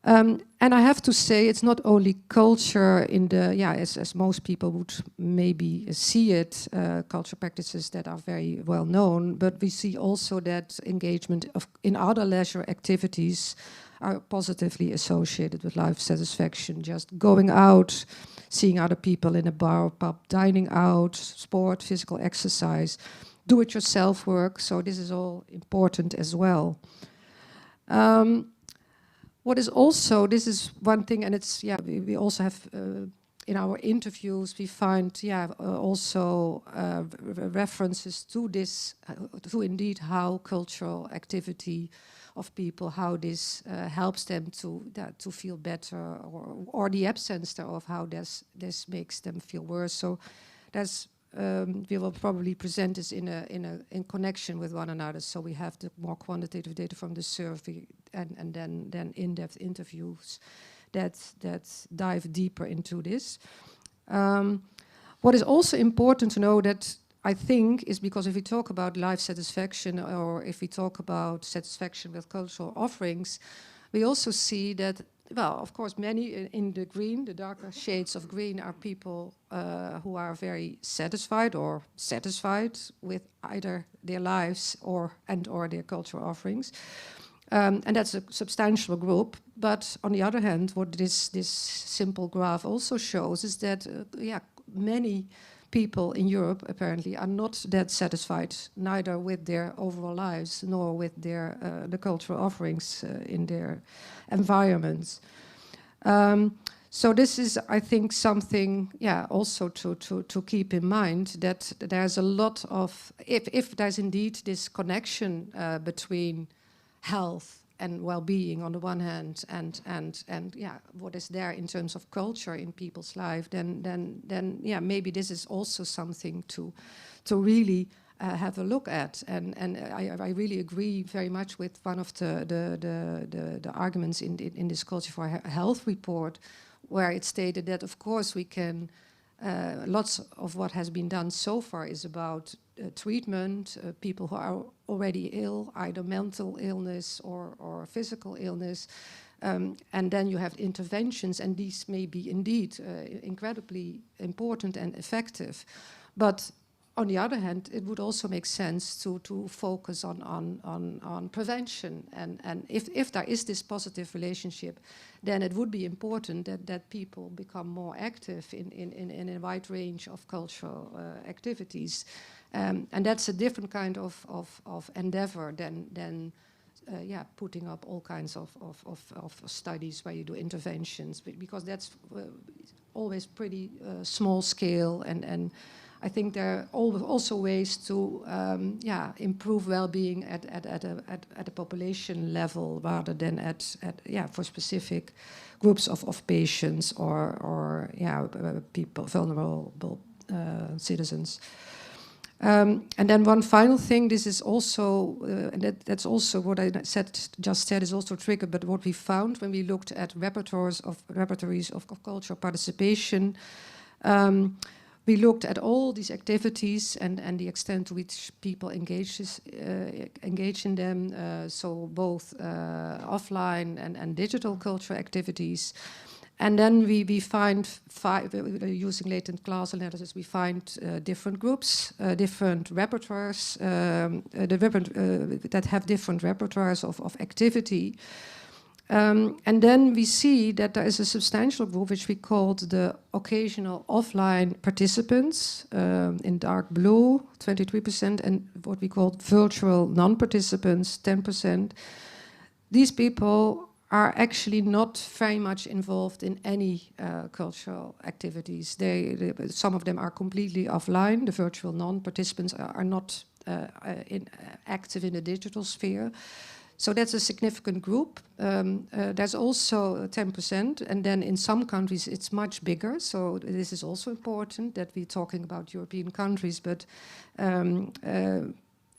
And I have to say, it's not only culture in the, as most people would maybe see it, cultural practices that are very well known, but we see also that engagement in other leisure activities are positively associated with life satisfaction. Just going out, seeing other people in a bar or pub, dining out, sport, physical exercise, do-it-yourself work. So this is all important as well. What is also, this is one thing, and it's, we also have, in our interviews, we find, also references to this, to indeed how cultural activity of people, how this helps them to feel better, or the absence thereof, how this makes them feel worse. So there's, we will probably present this in connection with one another. So we have the more quantitative data from the survey, and then in-depth interviews that dive deeper into this. What is also important to know that I think is because if we talk about life satisfaction, or if we talk about satisfaction with cultural offerings, we also see that, well, of course, many in the green, the darker shades of green, are people who are very satisfied with either their lives or their cultural offerings. And that's a substantial group. But on the other hand, what this simple graph also shows is that, many people in Europe apparently are not that satisfied, neither with their overall lives nor with their the cultural offerings in their environments. So this is, I think, something, also to keep in mind, that there's a lot of, if there's indeed this connection between health and well-being on the one hand, and what is there in terms of culture in people's life, then maybe this is also something to really have a look at. And I really agree very much with one of the arguments in this Culture for Health report, where it stated that, of course, we can, lots of what has been done so far is about treatment, people who are already ill, either mental illness or physical illness, and then you have interventions, and these may be indeed incredibly important and effective. But on the other hand, it would also make sense to focus on prevention. And if there is this positive relationship, then it would be important that people become more active in a wide range of cultural activities. And that's a different kind of endeavor than putting up all kinds of studies where you do interventions, because that's always pretty small scale, and I think there are also ways to improve well-being at a population level rather than for specific groups of patients or people, vulnerable citizens. And then one final thing, this is also, and that's also what I just said is also triggered, but what we found when we looked at repertories of cultural participation, we looked at all these activities and the extent to which people engage in them, so both offline and digital cultural activities. And then we find, using latent class analysis, we find different groups, different repertoires, that have different repertoires of activity. And then we see that there is a substantial group which we called the occasional offline participants, in dark blue, 23%, and what we called virtual non-participants, 10%. These people are actually not very much involved in any cultural activities. Some of them are completely offline. The virtual non-participants are not active in the digital sphere. So that's a significant group. There's also 10%, and then in some countries it's much bigger. So this is also important that we're talking about European countries, but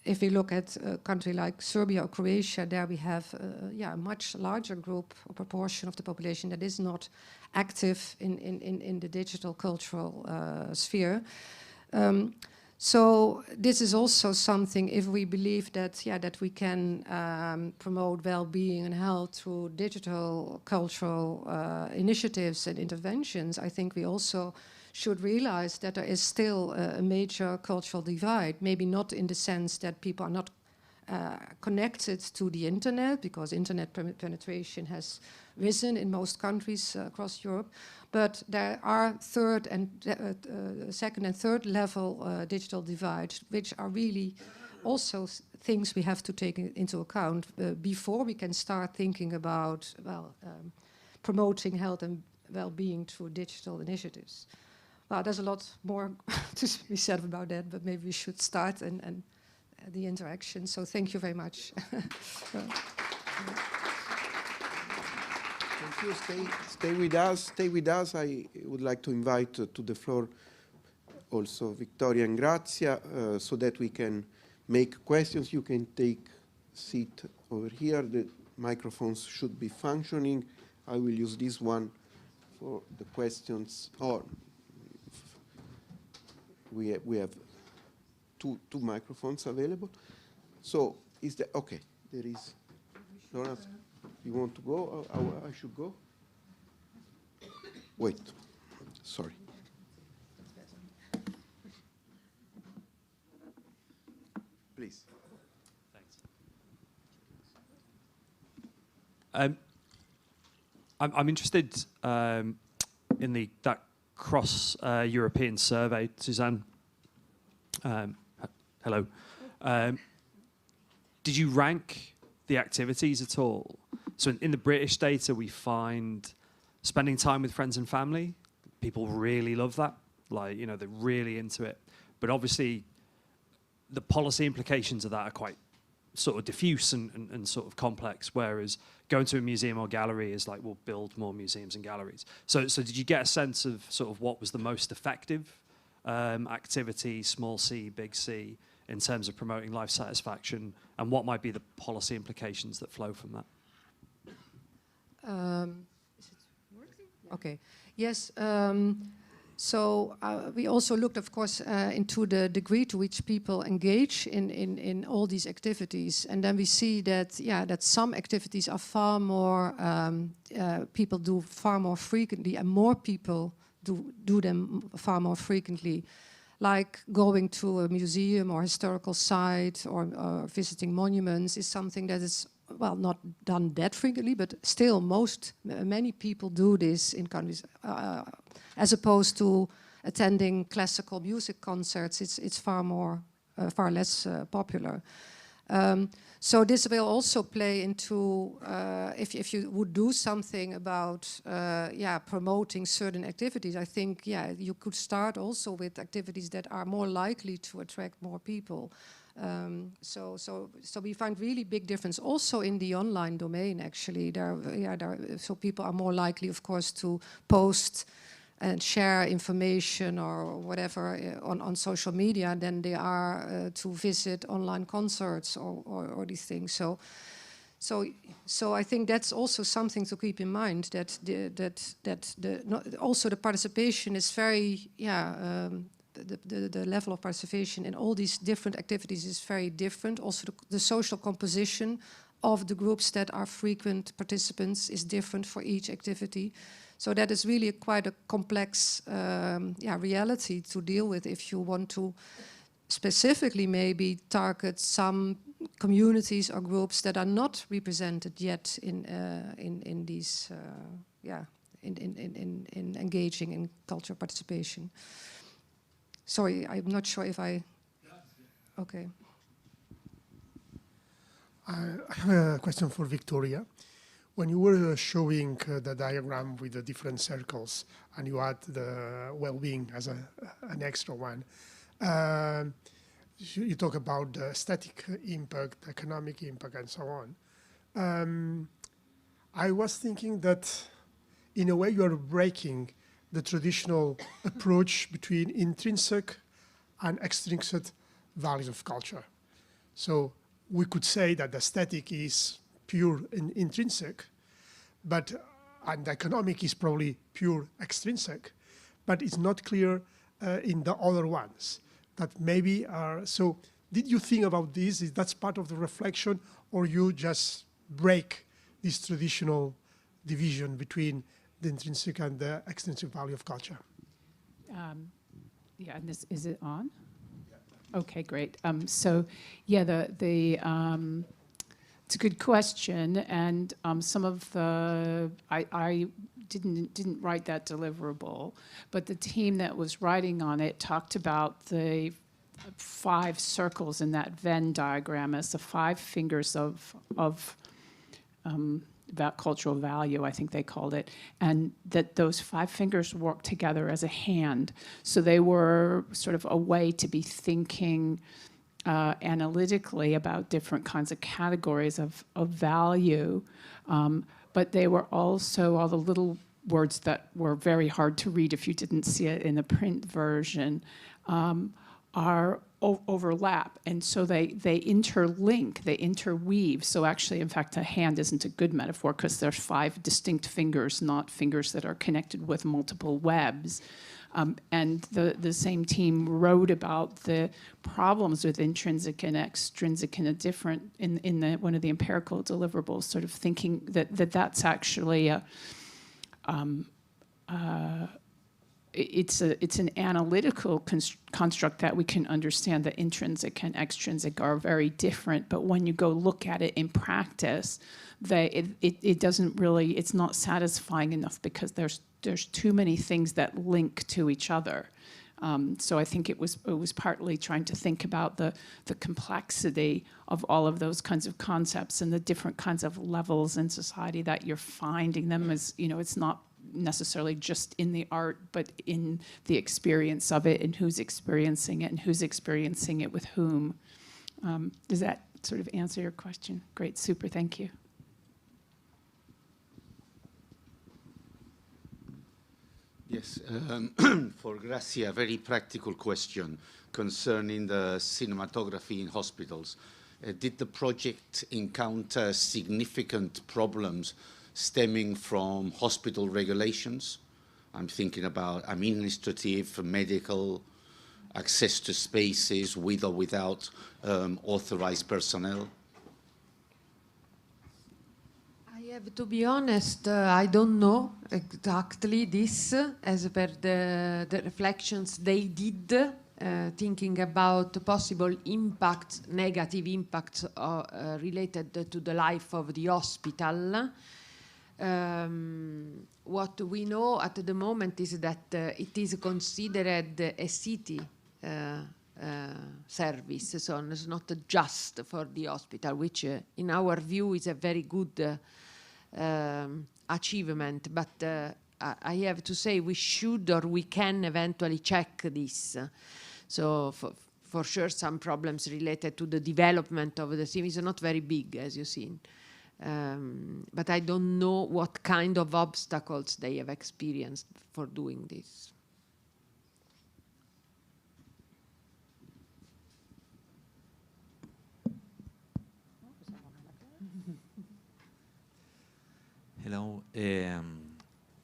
if we look at a country like Serbia or Croatia, there we have a much larger group or proportion of the population that is not active in the digital cultural sphere. So this is also something, if we believe that that we can promote well-being and health through digital cultural initiatives and interventions, I think we also should realize that there is still a major cultural divide, maybe not in the sense that people are not connected to the internet, because internet penetration has risen in most countries across Europe, but there are second and third level digital divides, which are really also things we have to take into account before we can start thinking about promoting health and well-being through digital initiatives. Well, there's a lot more to be said about that, but maybe we should start and the interaction. So thank you very much. Thank you. Stay with us. Stay with us. I would like to invite to the floor also Victoria and Grazia, so that we can make questions. You can take seat over here. The microphones should be functioning. I will use this one for the questions. We have two microphones available. So is that okay? There is. Laurence, you want to go? I should go? Wait. Sorry. Please. Thanks. I'm interested in that cross-European survey, Suzanne. Hello. Did you rank the activities at all? So in the British data, we find spending time with friends and family. People really love that. Like, they're really into it. But obviously, the policy implications of that are quite sort of diffuse and sort of complex, whereas going to a museum or gallery is like, we'll build more museums and galleries. So did you get a sense of sort of what was the most effective activity, small c, big C, in terms of promoting life satisfaction, and what might be the policy implications that flow from that? Is it working? Okay. Yes. So we also looked, of course, into the degree to which people engage in all these activities, and then we see that that some activities are far more people do far more frequently, and more people do them far more frequently. like going to a museum or historical site or visiting monuments is something that is, well, not done that frequently, but still many people do this in countries, as opposed to attending classical music concerts. It's far less popular. So this will also play into if you would do something about promoting certain activities. I think you could start also with activities that are more likely to attract more people. So we find really big difference also in the online domain. Actually, so people are more likely, of course, to post and share information or whatever on social media than they are to visit online concerts or these things. So I think that's also something to keep in mind, that also the participation is very the level of participation in all these different activities is very different. Also the social composition of the groups that are frequent participants is different for each activity. So that is really quite a complex reality to deal with if you want to specifically maybe target some communities or groups that are not represented yet in these in engaging in cultural participation. Sorry, I'm not sure if I. Okay. I have a question for Victoria. When you were showing the diagram with the different circles and you had the well-being as an extra one, you talk about the aesthetic impact, economic impact, and so on. I was thinking that in a way you are breaking the traditional approach between intrinsic and extrinsic values of culture. So we could say that the aesthetic is pure and intrinsic, and the economic is probably pure extrinsic, but it's not clear in the other ones that maybe are. So did you think about this? Is that part of the reflection, or you just break this traditional division between the intrinsic and the extrinsic value of culture? Yeah, and is it on? Yeah. Okay, great. So yeah, it's a good question, and some of the I didn't write that deliverable, but the team that was writing on it talked about the 5 circles in that Venn diagram as the 5 fingers of that cultural value, I think they called it, and that those 5 fingers work together as a hand. So they were sort of a way to be thinking analytically about different kinds of categories of value, but they were also all the little words that were very hard to read if you didn't see it in the print version are overlap, and so they interlink, they interweave. So actually, in fact, a hand isn't a good metaphor because there's 5 distinct fingers, not fingers that are connected with multiple webs. And the same team wrote about the problems with intrinsic and extrinsic in a different in one of the empirical deliverables, sort of thinking that's actually it's an analytical construct that we can understand that intrinsic and extrinsic are very different, but when you go look at it in practice, it doesn't really, it's not satisfying enough because there's too many things that link to each other. So I think it was partly trying to think about the complexity of all of those kinds of concepts and the different kinds of levels in society that you're finding them as, it's not necessarily just in the art, but in the experience of it and who's experiencing it and who's experiencing it with whom. Does that sort of answer your question? Great, super, thank you. Yes, for Gracia, a very practical question concerning the cinematography in hospitals. Did the project encounter significant problems stemming from hospital regulations? I'm thinking about administrative, medical, access to spaces with or without authorized personnel. To be honest, I don't know exactly this as per the reflections they did thinking about possible impacts, negative impacts related to the life of the hospital. What we know at the moment is that it is considered a city service, so it's not just for the hospital, which in our view is a very good achievement, but I have to say we should or we can eventually check this. So for sure some problems related to the development of the city is not very big, as you've seen. But I don't know what kind of obstacles they have experienced for doing this. Hello,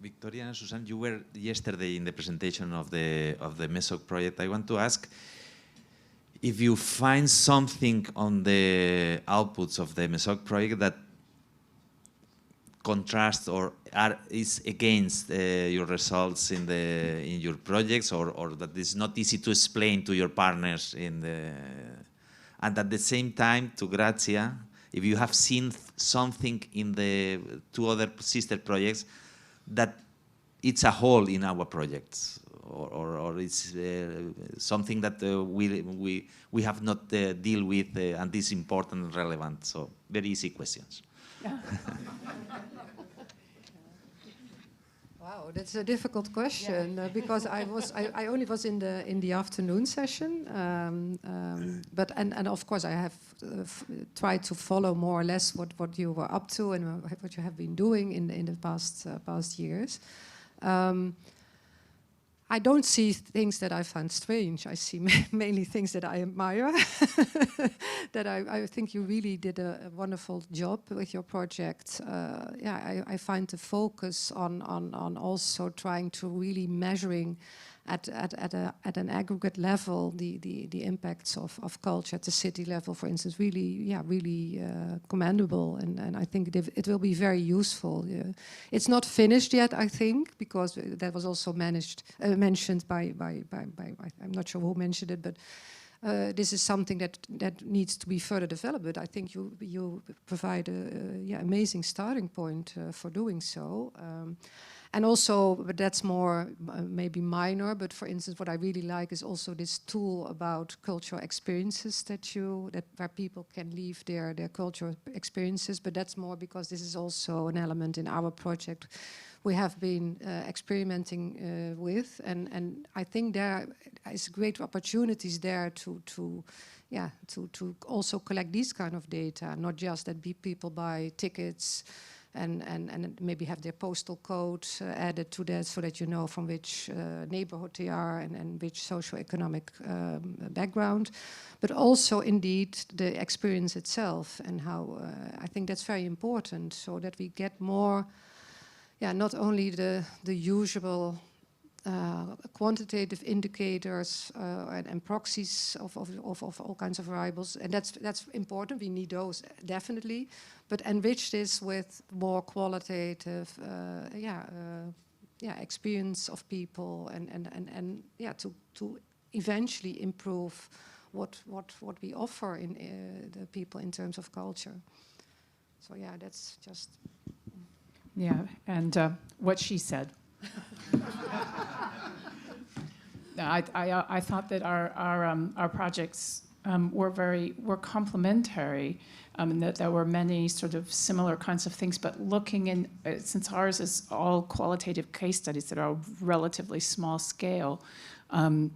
Victoria and Susan. You were yesterday in the presentation of the MESOC project. I want to ask if you find something on the outputs of the MESOC project that contrasts or is against your results in your projects, or that is not easy to explain to your partners and at the same time to Grazia, if you have seen something in the two other sister projects that it's a hole in our projects, or it's something that we have not deal with and is important and relevant. So very easy questions. Yeah. Wow, that's a difficult question because I only was in the afternoon session, but of course I have tried to follow more or less what you were up to and what you have been doing in the past years. I don't see things that I find strange. I see mainly things that I admire. That I think you really did a wonderful job with your project. I find the focus on also trying to really measuring at an aggregate level the impacts of culture at the city level, for instance, really commendable, and I think it will be very useful. It's not finished yet, I think, because that was also mentioned by I'm not sure who mentioned it, but this is something that needs to be further developed. But I think you provide a amazing starting point for doing so. And also, but that's more maybe minor, but for instance, what I really like is also this tool about cultural experiences where people can leave their cultural experiences, but that's more because this is also an element in our project we have been experimenting with, and I think there is great opportunities there to also collect these kind of data, not just that people buy tickets and maybe have their postal code added to that so that you know from which neighborhood they are and which socioeconomic background, but also indeed the experience itself and how I think that's very important so that we get more, not only the usual quantitative indicators and proxies of all kinds of variables, and that's important. We need those definitely, but enrich this with more qualitative, experience of people, and to eventually improve what we offer in the people in terms of culture. So that's just. Yeah, and what she said. I thought that our projects were complementary, and that there were many sort of similar kinds of things. But looking in, since ours is all qualitative case studies that are relatively small scale,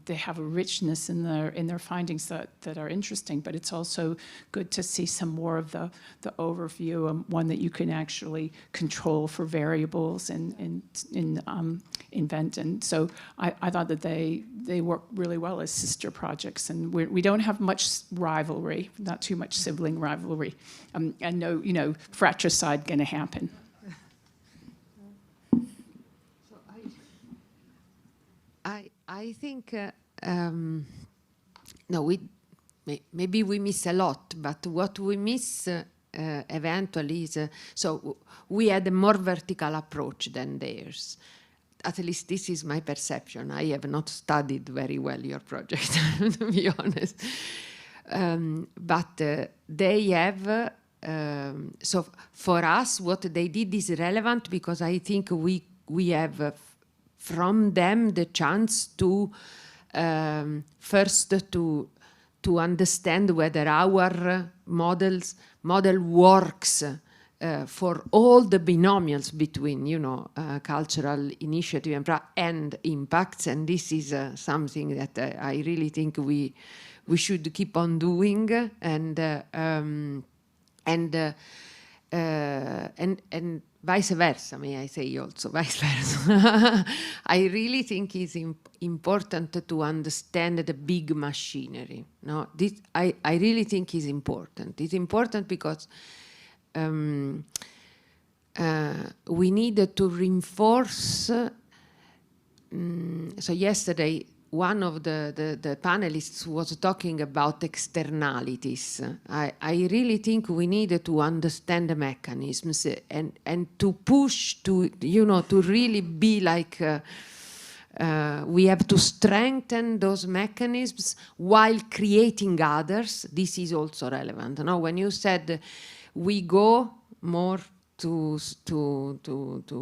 they have a richness in their findings that are interesting. But it's also good to see some more of the overview, one that you can actually control for variables and invent. And so I thought that they work really well as sister projects, and we don't have much rivalry, not too much sibling rivalry, and no fratricide going to happen. I think maybe we miss a lot, but what we miss eventually is so we had a more vertical approach than theirs. at least this is my perception. I have not studied very well your project, to be honest. But they have, so for us, what they did is relevant because I think we have from them the chance to first to understand whether our model works for all the binomials between, you know, cultural initiative and impacts, and this is something that I really think we should keep on doing, and vice versa, may I say also, vice versa. I really think it's important to understand the big machinery. No, this I really think is important. It's important because we need to reinforce. So yesterday, one of the panelists was talking about externalities. I really think we need to understand the mechanisms and to push to, you know, to really be like, we have to strengthen those mechanisms while creating others. This is also relevant. No? When you said we go more to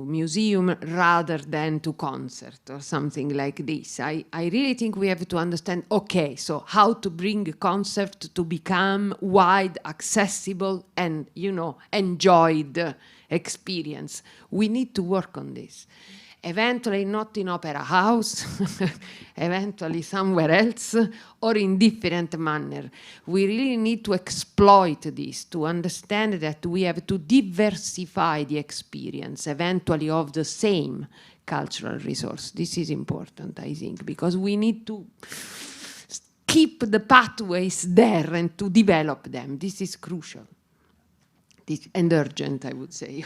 museum rather than to concert or something like this. I really think we have to understand, okay, so how to bring a concert to become wide, accessible, and, you know, enjoyed experience. We need to work on this. Eventually not in opera house, eventually somewhere else, or in different manner. We really need to exploit this, to understand that we have to diversify the experience, eventually of the same cultural resource. This is important, I think, because we need to keep the pathways there and to develop them. This is crucial. And urgent, I would say.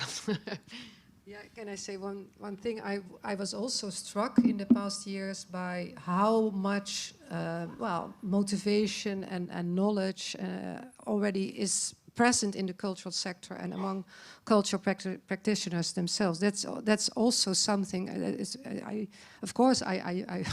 Yeah, can I say one thing? I was also struck in the past years by how much, well, motivation and knowledge already is present in the cultural sector and among cultural practitioners themselves. That's also something. Of course, I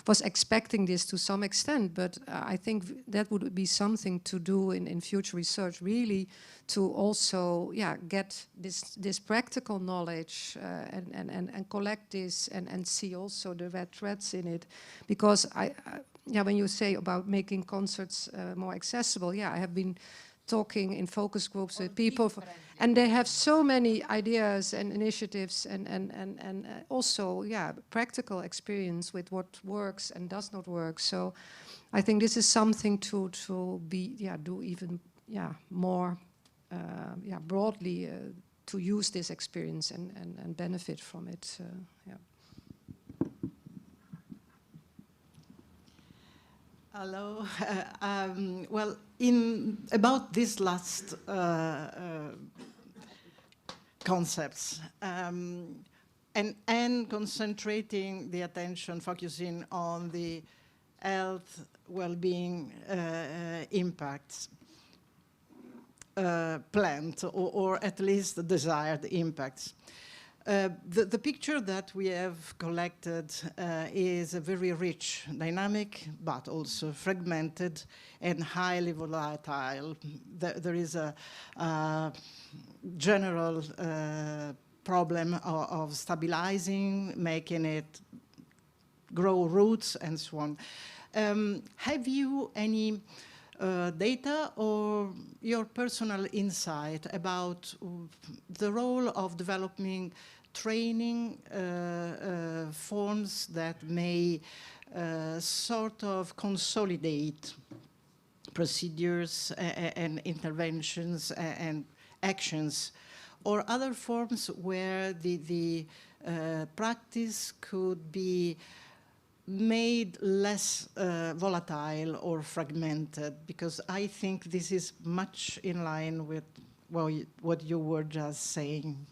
was expecting this to some extent, but I think that would be something to do in future research, really, to also, yeah, get this practical knowledge and collect this and see also the red threads in it, because yeah, when you say about making concerts more accessible, yeah, I have been talking in focus groups with people, and they have so many ideas and initiatives and also, yeah, practical experience with what works and does not work. So I think this is something to be, yeah, do even, yeah, more, yeah, broadly to use this experience and benefit from it. Yeah. Hello. Well, about this last concepts and concentrating the attention, focusing on the health, well-being impacts planned, or at least the desired impacts. The picture that we have collected is a very rich, dynamic, but also fragmented and highly volatile. There is a general problem of stabilizing, making it grow roots, and so on. Have you any data or your personal insight about the role of developing training forms that may sort of consolidate procedures and interventions and actions, or other forms where the practice could be made less volatile or fragmented, because I think this is much in line with, well, what you were just saying.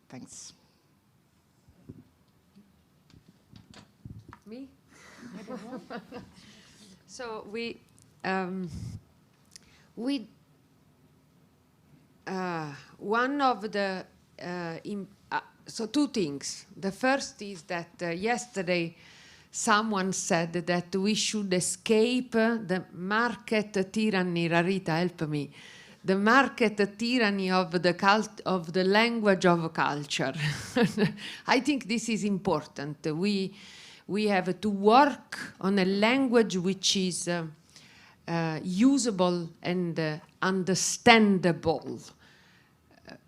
Thanks. Me? I don't know. So one of the so two things. The first is that yesterday someone said that we should escape the market tyranny. Rarita, help me. The market tyranny of the language of culture. I think this is important. We have to work on a language which is usable and understandable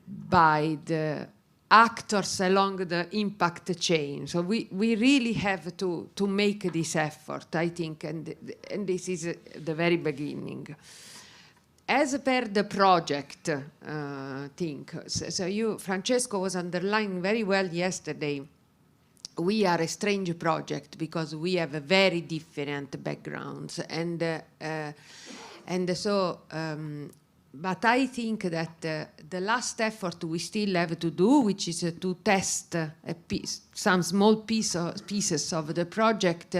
by the actors along the impact chain. So we really have to make this effort, I think, and this is the very beginning. As per the project thing, so you, Francesco, was underlining very well yesterday, we are a strange project because we have a very different backgrounds, and so but I think that the last effort we still have to do, which is to test some small pieces of the project,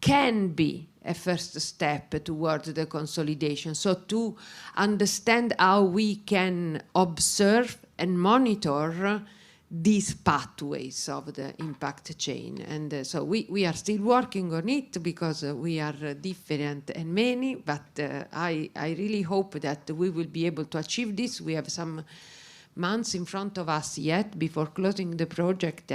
can be a first step towards the consolidation. So to understand how we can observe and monitor these pathways of the impact chain. And so we are still working on it because we are different and many, but I really hope that we will be able to achieve this. We have some months in front of us yet before closing the project,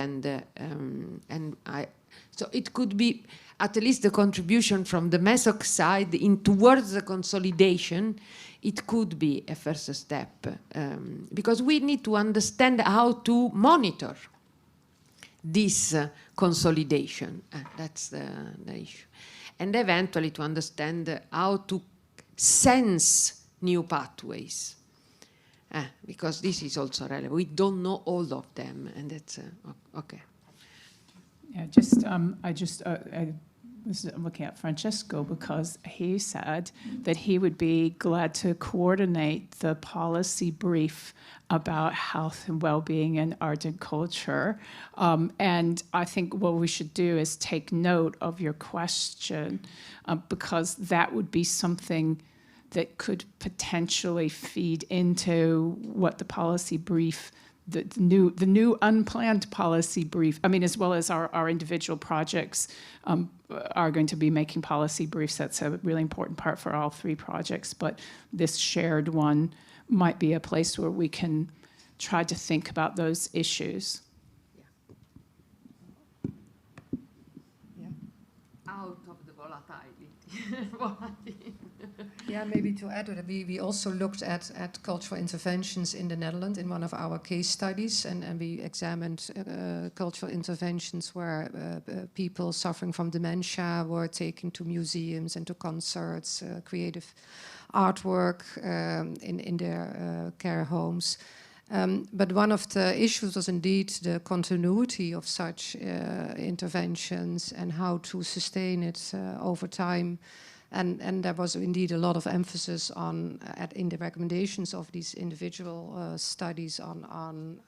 so it could be at least the contribution from the MESOC side towards the consolidation. It could be a first step because we need to understand how to monitor this consolidation. That's the issue. And eventually to understand how to sense new pathways. Because this is also relevant. We don't know all of them, and that's okay. Yeah, I was looking at Francesco because he said that he would be glad to coordinate the policy brief about health and well-being and art and culture. And I think what we should do is take note of your question because that would be something that could potentially feed into what the policy brief, the new unplanned policy brief, I mean, as well as our individual projects are going to be making policy briefs. That's a really important part for all three projects, but this shared one might be a place where we can try to think about those issues. Yeah. Out of the volatility. Yeah, maybe to add to that, we also looked at cultural interventions in the Netherlands in one of our case studies, and we examined cultural interventions where people suffering from dementia were taken to museums and to concerts, creative artwork in their care homes. But one of the issues was indeed the continuity of such interventions and how to sustain it over time. And there was indeed a lot of emphasis on, in the recommendations of these individual studies on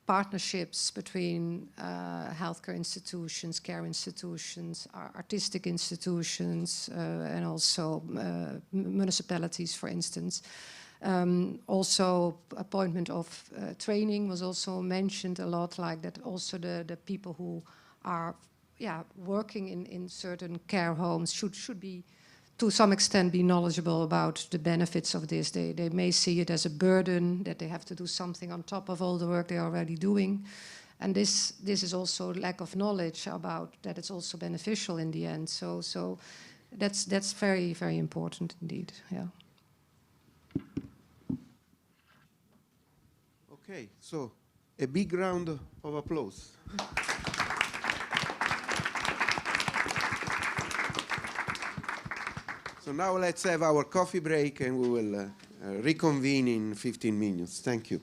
partnerships between healthcare institutions, care institutions, artistic institutions, and also municipalities, for instance. Also, appointment of training was also mentioned a lot, like that also the people who are working in certain care homes should be, to some extent, be knowledgeable about the benefits of this. They may see it as a burden, that they have to do something on top of all the work they're already doing. And this is also lack of knowledge about that it's also beneficial in the end. So that's very, very important indeed, yeah. Okay, so a big round of applause. So now let's have our coffee break and we will reconvene in 15 minutes. Thank you.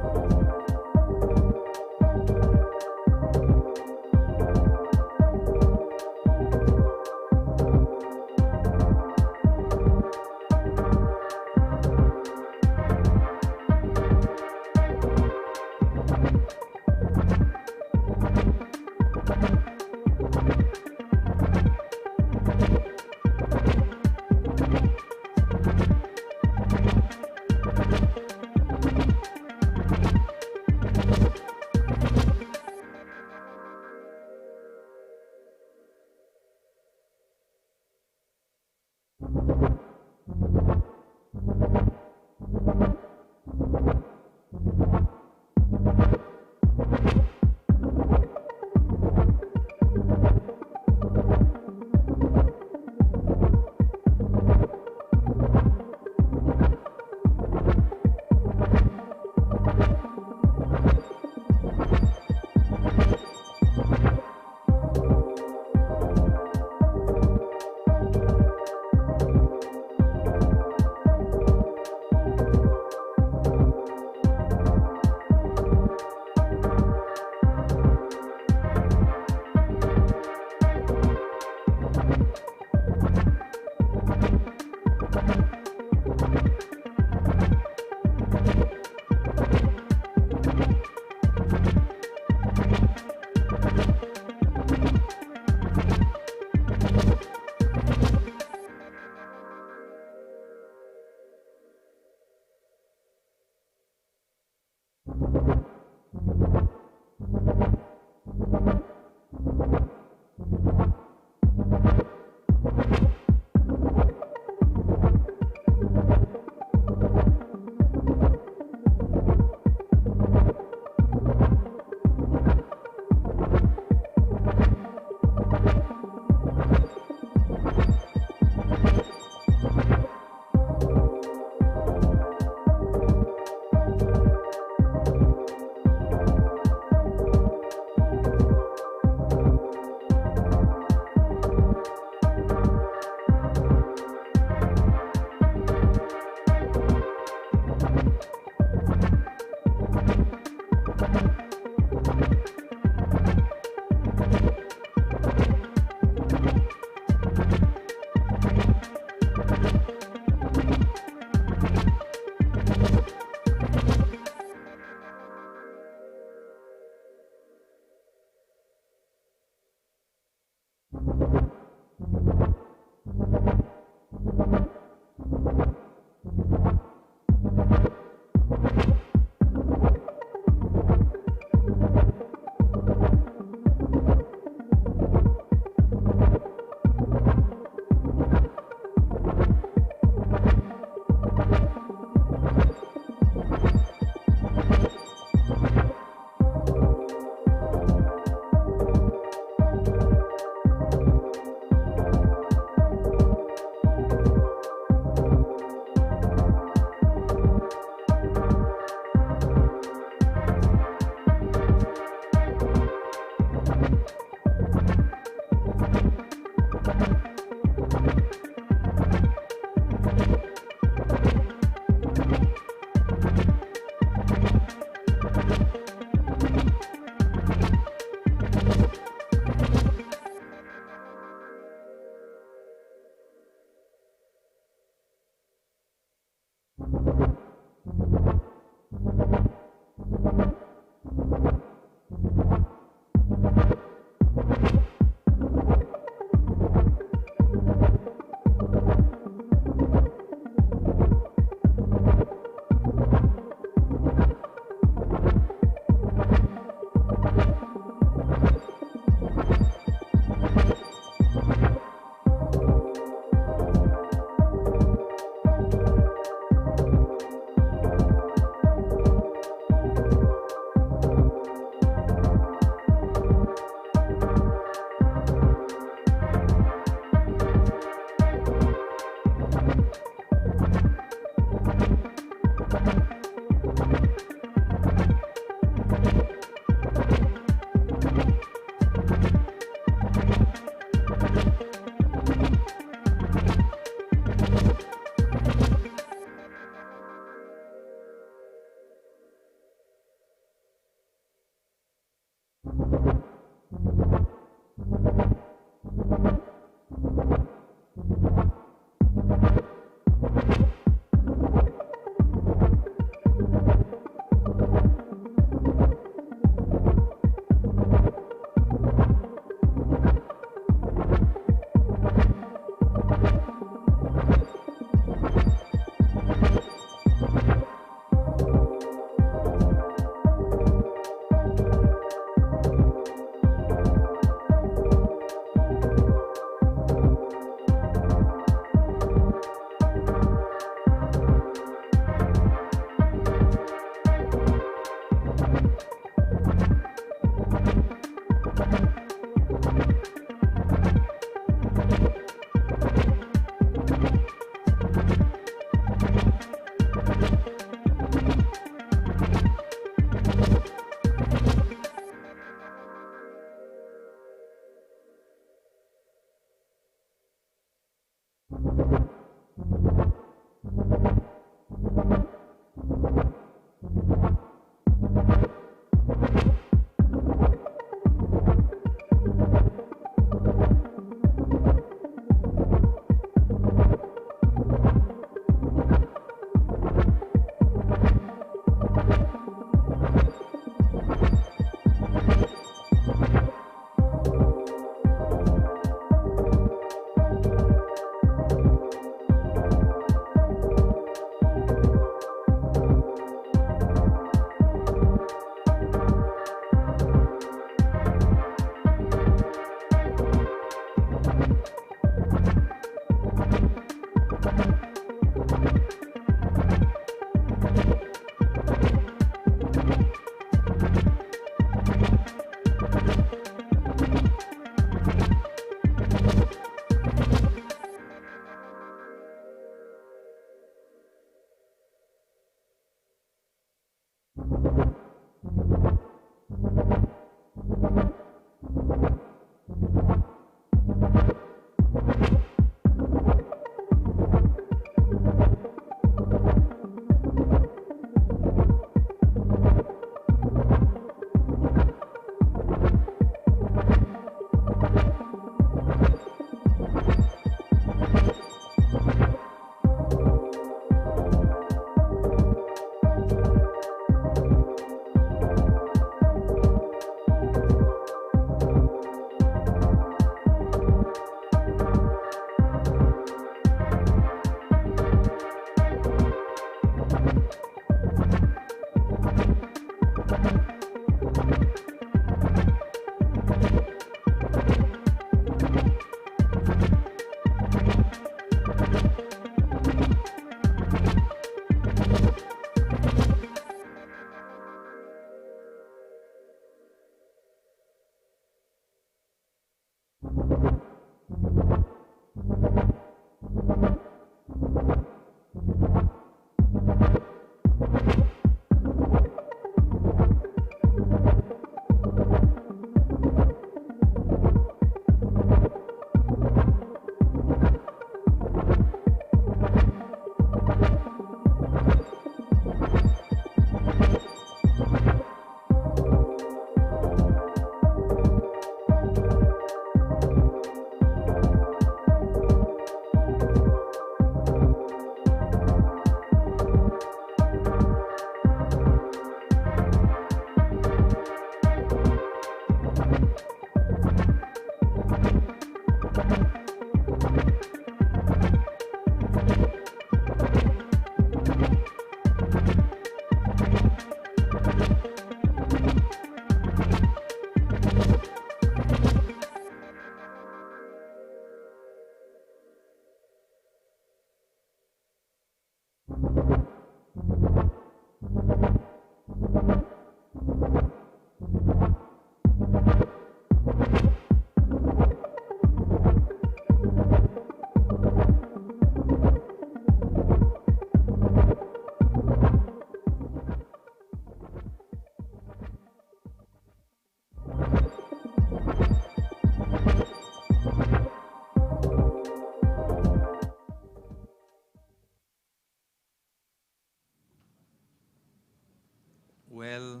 Well,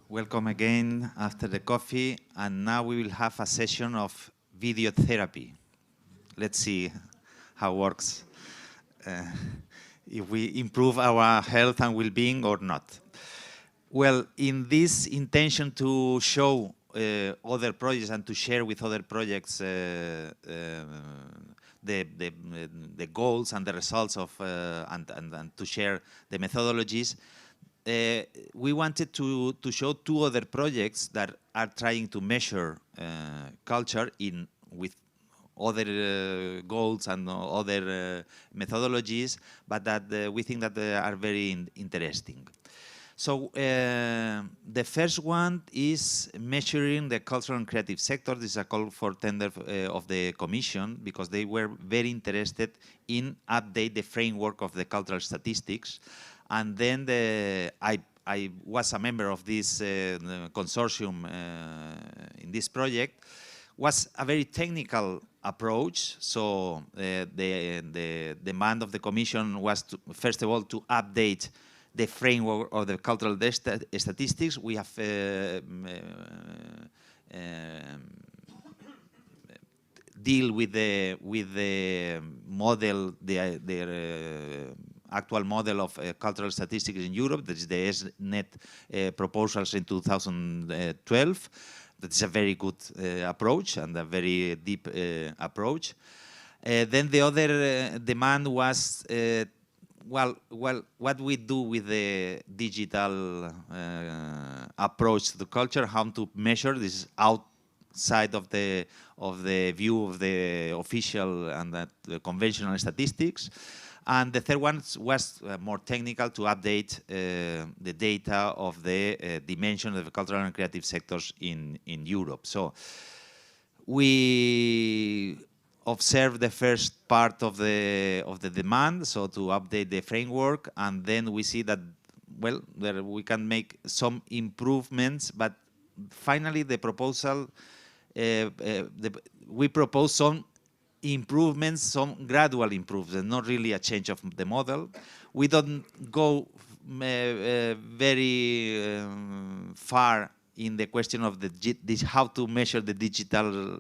welcome again after the coffee, and now we will have a session of video therapy. Let's see how it works, if we improve our health and well-being or not. Well, in this intention to show other projects and to share with other projects the goals and the results of and to share the methodologies, we wanted to show two other projects that are trying to measure culture with other goals and other methodologies, but that we think that they are very interesting. So the first one is measuring the cultural and creative sector. This is a call for tender of the Commission, because they were very interested in update the framework of the cultural statistics. And then I was a member of this consortium in this project. Was a very technical approach. So the demand of the Commission was, first of all, to update the framework of the cultural statistics. We have deal with the model, the actual model of cultural statistics in Europe. That is the SNET proposals in 2012. That is a very good approach and a very deep approach. Then the other demand was, well, what we do with the digital approach to the culture, how to measure this outside of the view of the official and the conventional statistics. And the third one was more technical, to update the data of the dimension of the cultural and creative sectors in Europe. So we observed the first part of the demand, so to update the framework, and then we see that, well, there we can make some improvements, but finally the proposal, we propose some improvements, some gradual improvements, not really a change of the model. We don't go very far in the question of how to measure the digital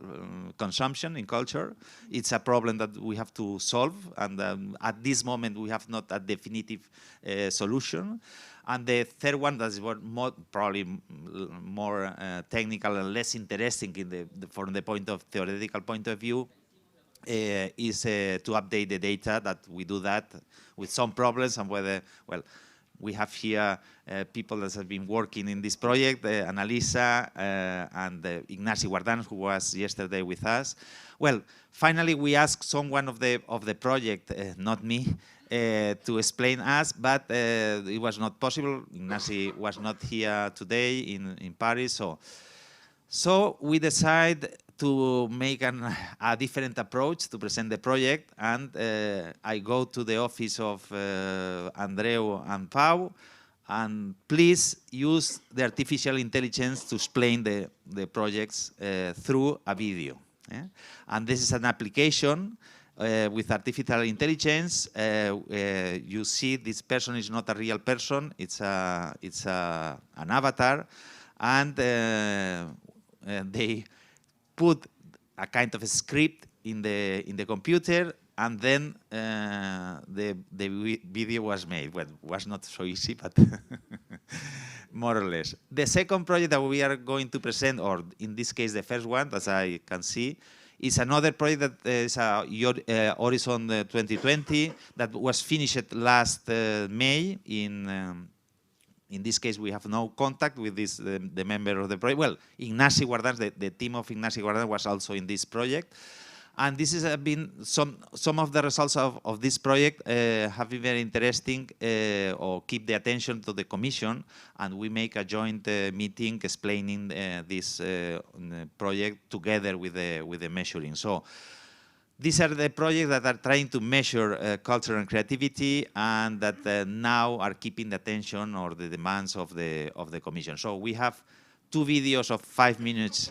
consumption in culture. It's a problem that we have to solve, and at this moment we have not a definitive solution. And the third one, that's probably more technical and less interesting from the theoretical point of view, is to update the data. That we do that with some problems, and whether, well, we have here people that have been working in this project, Annalisa and Ignasi Guardan, who was yesterday with us. Well, finally we asked someone of the project, not me, to explain us, but it was not possible. Ignasi was not here today in Paris, so we decided to make a different approach to present the project, and I go to the office of Andreu and Pau, and please use the artificial intelligence to explain the projects through a video. Yeah? And this is an application with artificial intelligence. You see this person is not a real person, it's an avatar, and they put a kind of a script in the computer, and then the video was made. Well, it was not so easy, but more or less. The second project that we are going to present, or in this case the first one, as I can see, is another project that is Horizon 2020 that was finished last May in this case, we have no contact with the member of the project. Well, Ignasi Guardan, the team of Ignasi Guardan was also in this project. And this has been, some of the results of this project have been very interesting, or keep the attention to the Commission, and we make a joint meeting explaining this project together with the measuring. So these are the projects that are trying to measure culture and creativity, and that now are keeping the attention or the demands of the Commission. So we have two videos of 5 minutes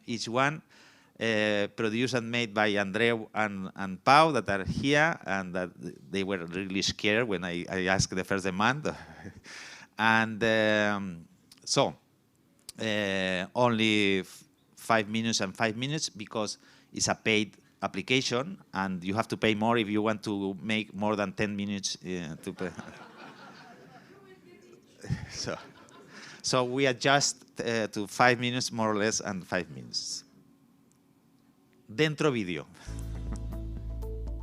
each one, produced and made by Andreu and Pau, that are here, and that they were really scared when I asked the first demand. And only 5 minutes and 5 minutes, because it's a paid application and you have to pay more if you want to make more than 10 minutes to pay. So we adjust to 5 minutes more or less and 5 minutes. Dentro video.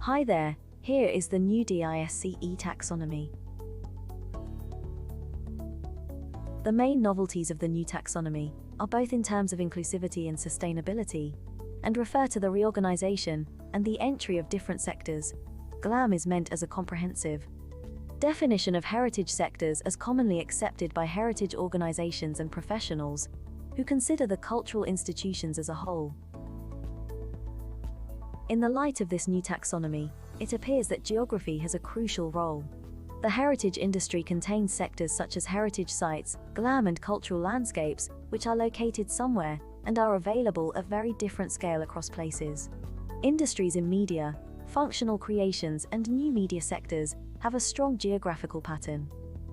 Hi there, here is the new DISCE taxonomy. The main novelties of the new taxonomy are both in terms of inclusivity and sustainability, and refer to the reorganization and the entry of different sectors. GLAM is meant as a comprehensive definition of heritage sectors as commonly accepted by heritage organizations and professionals who consider the cultural institutions as a whole. In the light of this new taxonomy, it appears that geography has a crucial role. The heritage industry contains sectors such as heritage sites, GLAM and cultural landscapes, which are located somewhere and are available at very different scale across places. Industries in media, functional creations and new media sectors have a strong geographical pattern.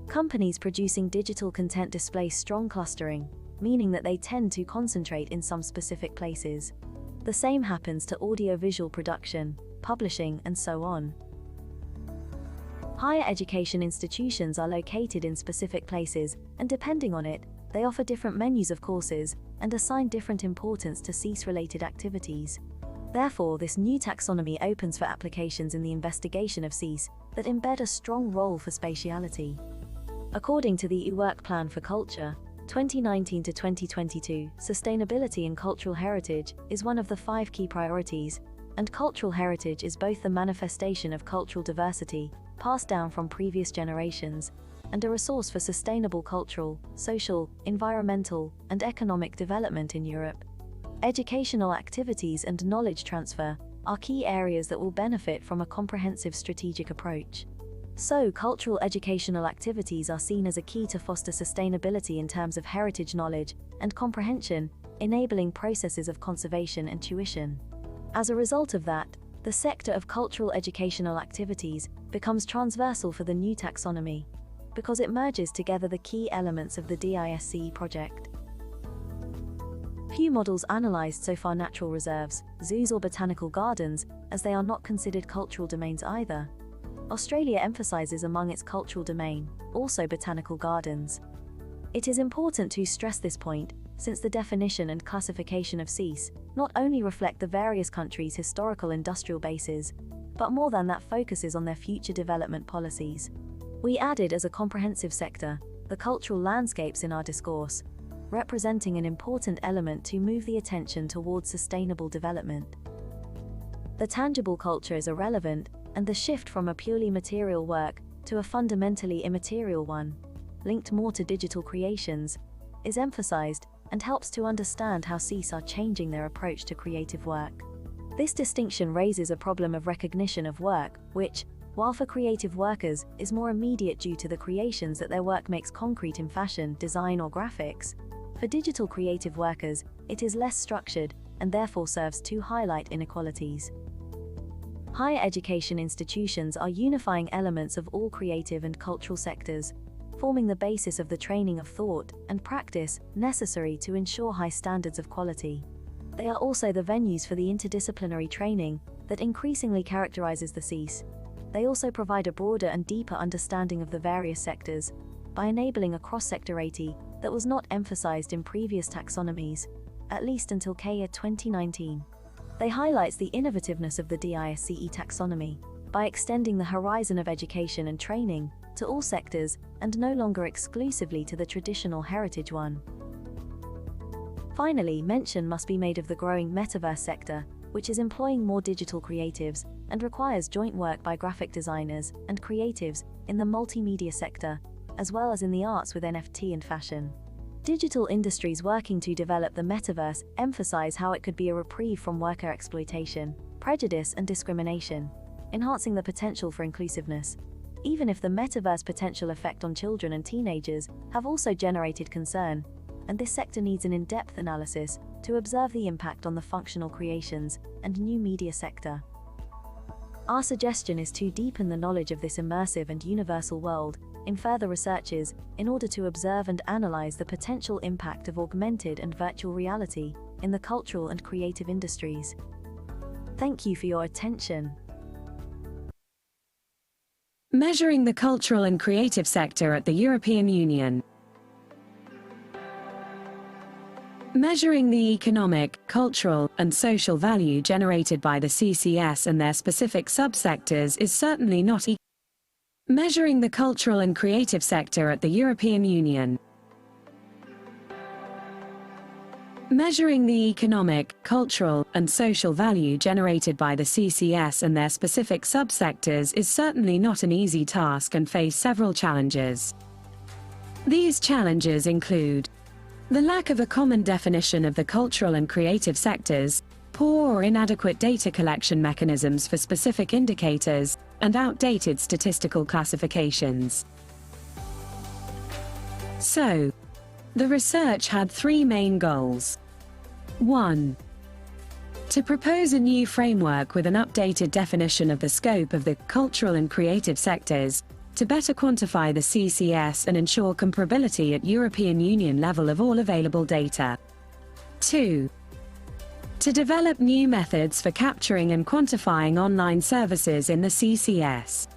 Companies producing digital content display strong clustering, meaning that they tend to concentrate in some specific places. The same happens to audiovisual production, publishing, and so on. Higher education institutions are located in specific places, and depending on it, they offer different menus of courses and assign different importance to CESE-related activities. Therefore, this new taxonomy opens for applications in the investigation of CESE that embed a strong role for spatiality. According to the EU Work Plan for Culture, 2019 to 2022, sustainability and cultural heritage is one of the 5 key priorities, and cultural heritage is both the manifestation of cultural diversity passed down from previous generations and a resource for sustainable cultural, social, environmental, and economic development in Europe. Educational activities and knowledge transfer are key areas that will benefit from a comprehensive strategic approach. So, cultural educational activities are seen as a key to foster sustainability in terms of heritage knowledge and comprehension, enabling processes of conservation and tuition. As a result of that, the sector of cultural educational activities becomes transversal for the new taxonomy, because it merges together the key elements of the DISCE project. Few models analysed so far natural reserves, zoos or botanical gardens, as they are not considered cultural domains either. Australia emphasises among its cultural domain, also botanical gardens. It is important to stress this point, since the definition and classification of CESE not only reflect the various countries' historical industrial bases, but more than that focuses on their future development policies. We added as a comprehensive sector, the cultural landscapes in our discourse, representing an important element to move the attention towards sustainable development. The tangible culture is irrelevant, and the shift from a purely material work to a fundamentally immaterial one, linked more to digital creations, is emphasized and helps to understand how CESE are changing their approach to creative work. This distinction raises a problem of recognition of work, which, while for creative workers, is more immediate due to the creations that their work makes concrete in fashion, design or graphics, for digital creative workers, it is less structured and therefore serves to highlight inequalities. Higher education institutions are unifying elements of all creative and cultural sectors, forming the basis of the training of thought and practice necessary to ensure high standards of quality. They are also the venues for the interdisciplinary training that increasingly characterizes the CESE. They also provide a broader and deeper understanding of the various sectors by enabling a cross-sectorality that was not emphasized in previous taxonomies, at least until CEA 2019. They highlights the innovativeness of the DISCE taxonomy by extending the horizon of education and training to all sectors and no longer exclusively to the traditional heritage one. Finally, mention must be made of the growing metaverse sector, which is employing more digital creatives and requires joint work by graphic designers and creatives in the multimedia sector, as well as in the arts with NFT and fashion. Digital industries working to develop the metaverse emphasize how it could be a reprieve from worker exploitation, prejudice and discrimination, enhancing the potential for inclusiveness. Even if the metaverse potential effect on children and teenagers have also generated concern, and this sector needs an in-depth analysis to observe the impact on the functional creations and new media sector. Our suggestion is to deepen the knowledge of this immersive and universal world in further researches in order to observe and analyze the potential impact of augmented and virtual reality in the cultural and creative industries. Thank you for your attention. Measuring the cultural and creative sector at the European Union. Measuring the economic, cultural, and social value generated by the CCS and their specific subsectors is certainly not Measuring the cultural and creative sector at the European Union. Measuring the economic, cultural, and social value generated by the CCS and their specific subsectors is certainly not an easy task and face several challenges. These challenges include the lack of a common definition of the cultural and creative sectors, poor or inadequate data collection mechanisms for specific indicators, and outdated statistical classifications. So, the research had three main goals. 1. To propose a new framework with an updated definition of the scope of the cultural and creative sectors, to better quantify the CCS and ensure comparability at European Union level of all available data. 2. To develop new methods for capturing and quantifying online services in the CCS.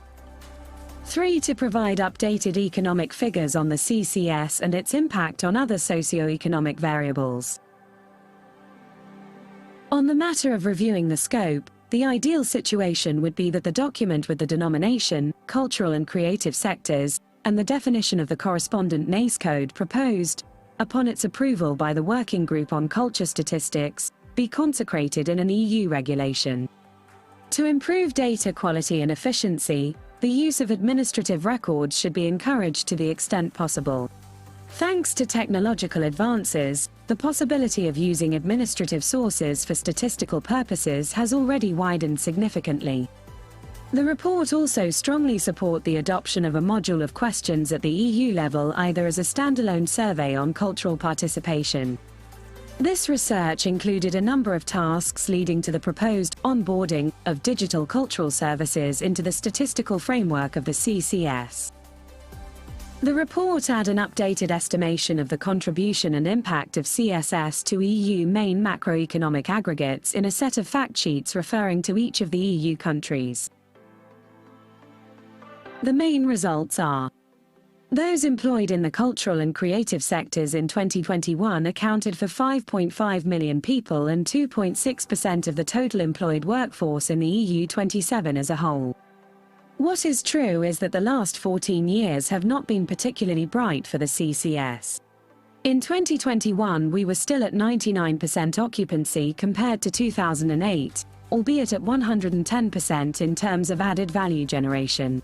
3. To provide updated economic figures on the CCS and its impact on other socio-economic variables. On the matter of reviewing the scope, the ideal situation would be that the document with the denomination, cultural and creative sectors, and the definition of the correspondent NACE code proposed, upon its approval by the Working Group on Culture Statistics, be consecrated in an EU regulation. To improve data quality and efficiency, the use of administrative records should be encouraged to the extent possible. Thanks to technological advances, the possibility of using administrative sources for statistical purposes has already widened significantly. The report also strongly supports the adoption of a module of questions at the EU level either as a standalone survey on cultural participation. This research included a number of tasks leading to the proposed onboarding of digital cultural services into the statistical framework of the CCS. The report had an updated estimation of the contribution and impact of CSS to EU main macroeconomic aggregates in a set of fact sheets referring to each of the EU countries. The main results are: those employed in the cultural and creative sectors in 2021 accounted for 5.5 million people and 2.6% of the total employed workforce in the EU 27 as a whole. What is true is that the last 14 years have not been particularly bright for the CCS. In 2021 we were still at 99% occupancy compared to 2008, albeit at 110% in terms of added value generation.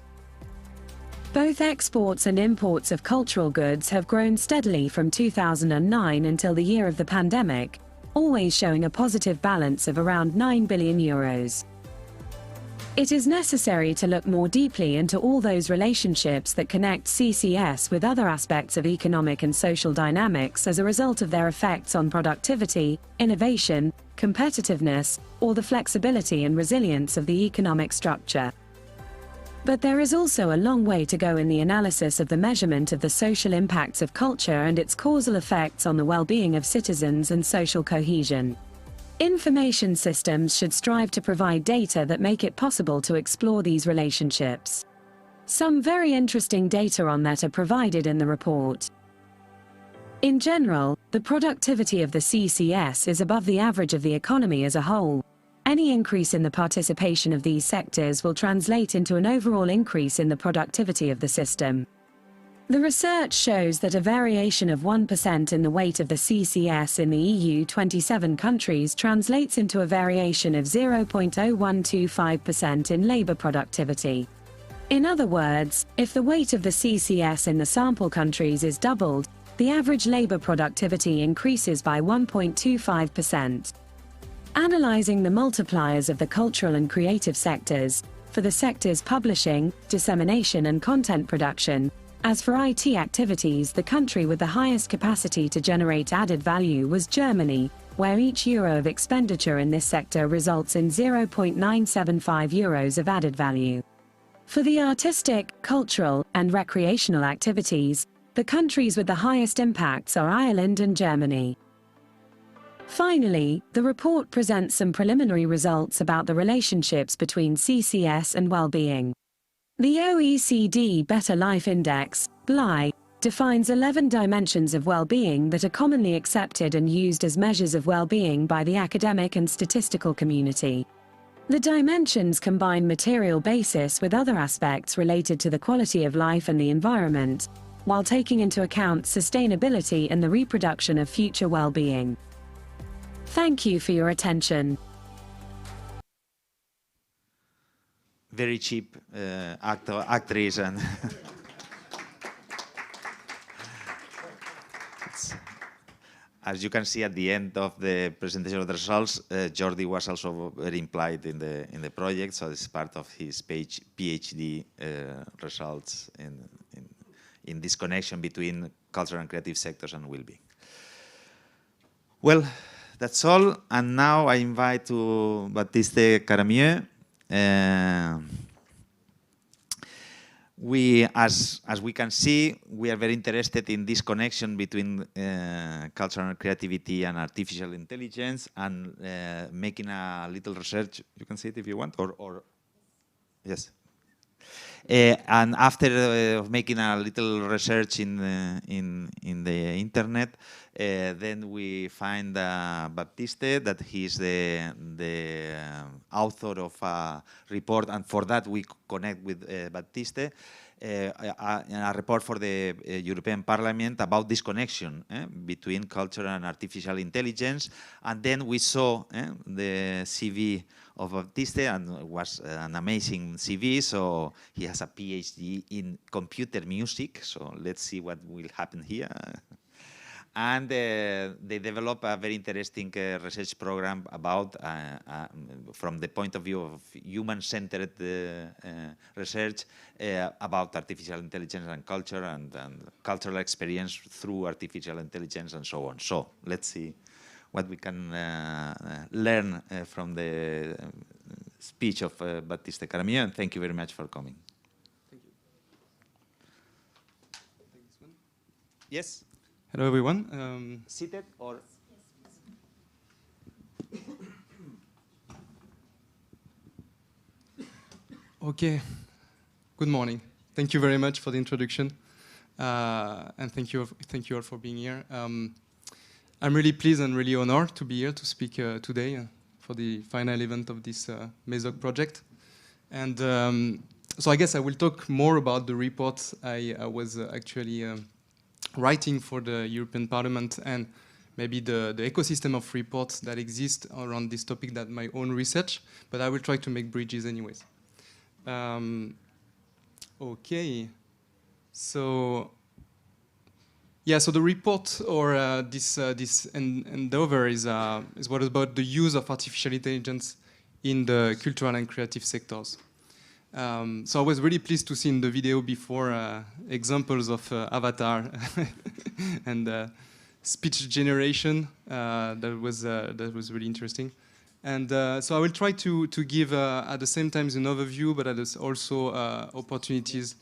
Both exports and imports of cultural goods have grown steadily from 2009 until the year of the pandemic, always showing a positive balance of around €9 billion. It is necessary to look more deeply into all those relationships that connect CCS with other aspects of economic and social dynamics as a result of their effects on productivity, innovation, competitiveness, or the flexibility and resilience of the economic structure. But there is also a long way to go in the analysis of the measurement of the social impacts of culture and its causal effects on the well-being of citizens and social cohesion. Information systems should strive to provide data that make it possible to explore these relationships. Some very interesting data on that are provided in the report. In general, the productivity of the CCS is above the average of the economy as a whole. Any increase in the participation of these sectors will translate into an overall increase in the productivity of the system. The research shows that a variation of 1% in the weight of the CCS in the EU 27 countries translates into a variation of 0.0125% in labour productivity. In other words, if the weight of the CCS in the sample countries is doubled, the average labour productivity increases by 1.25%. Analysing the multipliers of the cultural and creative sectors, for the sectors publishing, dissemination and content production, as for IT activities, the country with the highest capacity to generate added value was Germany, where each euro of expenditure in this sector results in 0.975 euros of added value. For the artistic, cultural, and recreational activities, the countries with the highest impacts are Ireland and Germany. Finally, the report presents some preliminary results about the relationships between CCS and well-being. The OECD Better Life Index, BLI, defines 11 dimensions of well-being that are commonly accepted and used as measures of well-being by the academic and statistical community. The dimensions combine material basis with other aspects related to the quality of life and the environment, while taking into account sustainability and the reproduction of future well-being. Thank you for your attention. Very cheap actress and as you can see at the end of the presentation of the results, Jordi was also very implied in the project, so it's part of his PhD results in this connection between cultural and creative sectors and well-being. Well, that's all, and now I invite to Baptiste Caramiaux. As we can see, we are very interested in this connection between cultural creativity and artificial intelligence, and making a little research. You can see it if you want, or yes. And after making a little research in the internet, then we find Baptiste, that he's the author of a report, and for that we connect with Baptiste, a report for the European Parliament about this connection between culture and artificial intelligence. And then we saw the CV of Baptiste, and it was an amazing CV. So he has a PhD in computer music. So let's see what will happen here. And they develop a very interesting research program about, from the point of view of human-centered research, about artificial intelligence and culture, and cultural experience through artificial intelligence and so on. So let's see what we can learn from the speech of Baptiste Caramiaux, and thank you very much for coming. Thank you. Yes? Hello, everyone. Seated or? Okay. Good morning. Thank you very much for the introduction, and thank you all for being here. I'm really pleased and really honored to be here to speak today for the final event of this MESOC project. And so I guess I will talk more about the report I was actually writing for the European Parliament, and maybe the ecosystem of reports that exist around this topic than my own research, but I will try to make bridges anyways. Okay, so yeah, so the report, or this endeavor is what about the use of artificial intelligence in the cultural and creative sectors. So I was really pleased to see in the video before examples of avatar and speech generation. That was really interesting. And so I will try to give at the same time an overview, but also opportunities,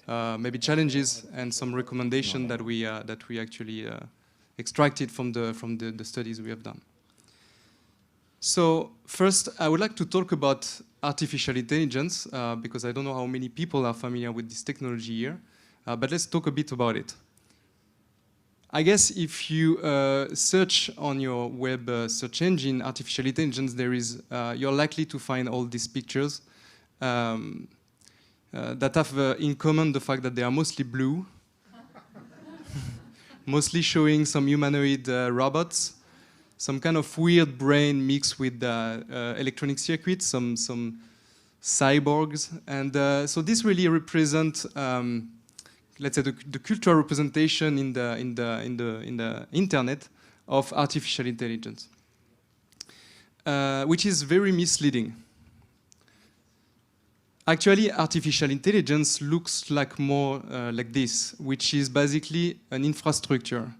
maybe challenges, and some recommendations that we actually extracted from the studies we have done. So first, I would like to talk about artificial intelligence, because I don't know how many people are familiar with this technology here, but let's talk a bit about it. I guess if you search on your web search engine artificial intelligence, you're likely to find all these pictures that have in common the fact that they are mostly blue, mostly showing some humanoid robots, some kind of weird brain mixed with electronic circuits, some cyborgs, and so this really represents, let's say, the cultural representation in the internet of artificial intelligence, which is very misleading. Actually, artificial intelligence looks like more like this, which is basically an infrastructure.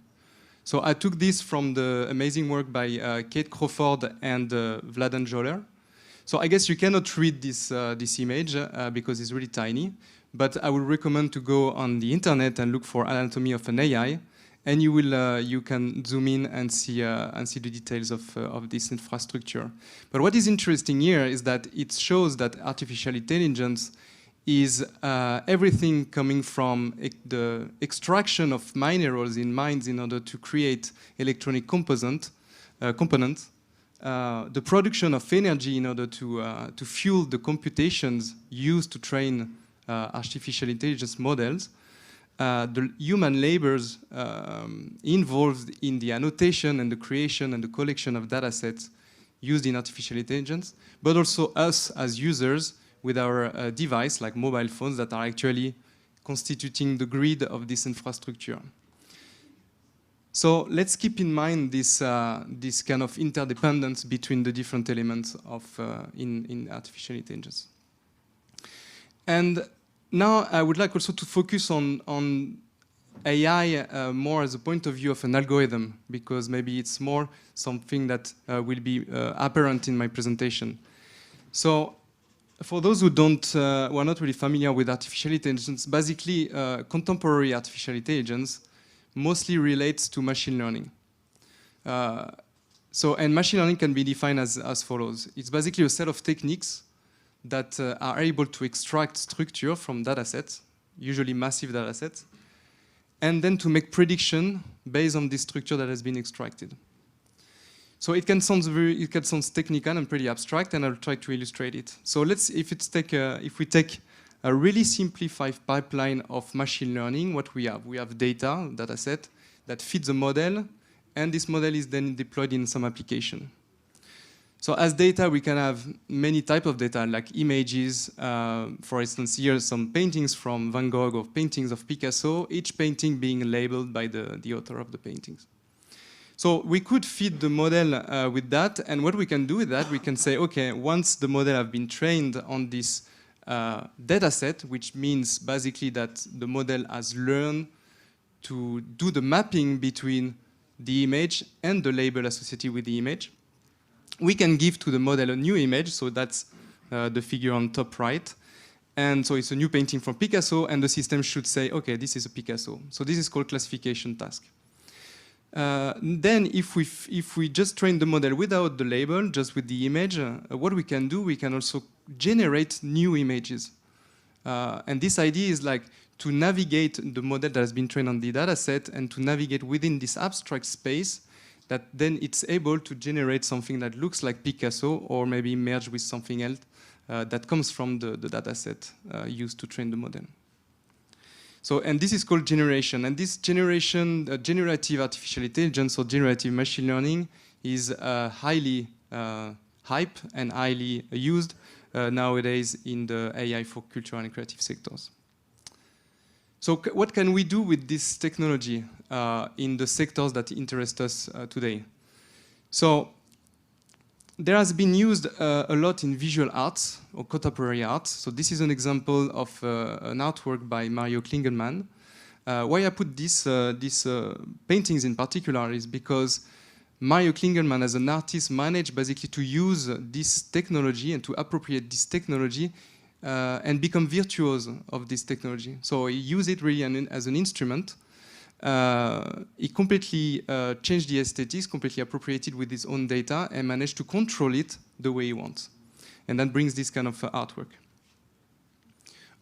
So I took this from the amazing work by Kate Crawford and Vladan Joller. So I guess you cannot read this, this image because it's really tiny, but I would recommend to go on the internet and look for anatomy of an AI, and you will you can zoom in and see the details of this infrastructure. But what is interesting here is that it shows that artificial intelligence is everything coming from the extraction of minerals in mines in order to create electronic components, the production of energy in order to fuel the computations used to train artificial intelligence models, the human labors involved in the annotation and the creation and the collection of data sets used in artificial intelligence, but also us as users with our device, like mobile phones, that are actually constituting the grid of this infrastructure. So let's keep in mind this, this kind of interdependence between the different elements of, in artificial intelligence. And now I would like also to focus on AI more as a point of view of an algorithm, because maybe it's more something that will be apparent in my presentation. So for those who are not really familiar with artificial intelligence, basically contemporary artificial intelligence mostly relates to machine learning. And machine learning can be defined as follows. It's basically a set of techniques that are able to extract structure from data sets, usually massive data sets, and then to make prediction based on this structure that has been extracted. So it can sound technical and pretty abstract, and I'll try to illustrate it. So if we take a really simplified pipeline of machine learning, what we have data set that feeds a model, and this model is then deployed in some application. So as data, we can have many types of data, like images. For instance, here are some paintings from Van Gogh or paintings of Picasso, each painting being labeled by the author of the paintings. So we could feed the model with that, and what we can do with that, we can say, okay, once the model have been trained on this data set, which means basically that the model has learned to do the mapping between the image and the label associated with the image, we can give to the model a new image, so that's the figure on top right. And so it's a new painting from Picasso, and the system should say, okay, this is a Picasso. So this is called classification task. Then if we just train the model without the label, just with the image, what we can do, we can also generate new images. And this idea is like to navigate the model that has been trained on the data set and to navigate within this abstract space that then it's able to generate something that looks like Picasso or maybe merge with something else that comes from the data set used to train the model. So, and this is called generation. And this generation, generative artificial intelligence or generative machine learning is highly hype and highly used nowadays in the AI for cultural and creative sectors. So what can we do with this technology in the sectors that interest us today? So there has been used a lot in visual arts or contemporary arts. So this is an example of an artwork by Mario Klingelmann. Why I put these paintings in particular is because Mario Klingelmann, as an artist, managed basically to use this technology and to appropriate this technology and become virtuoso of this technology. So he used it really as an instrument. He completely changed the aesthetics, completely appropriated with his own data, and managed to control it the way he wants. And that brings this kind of artwork.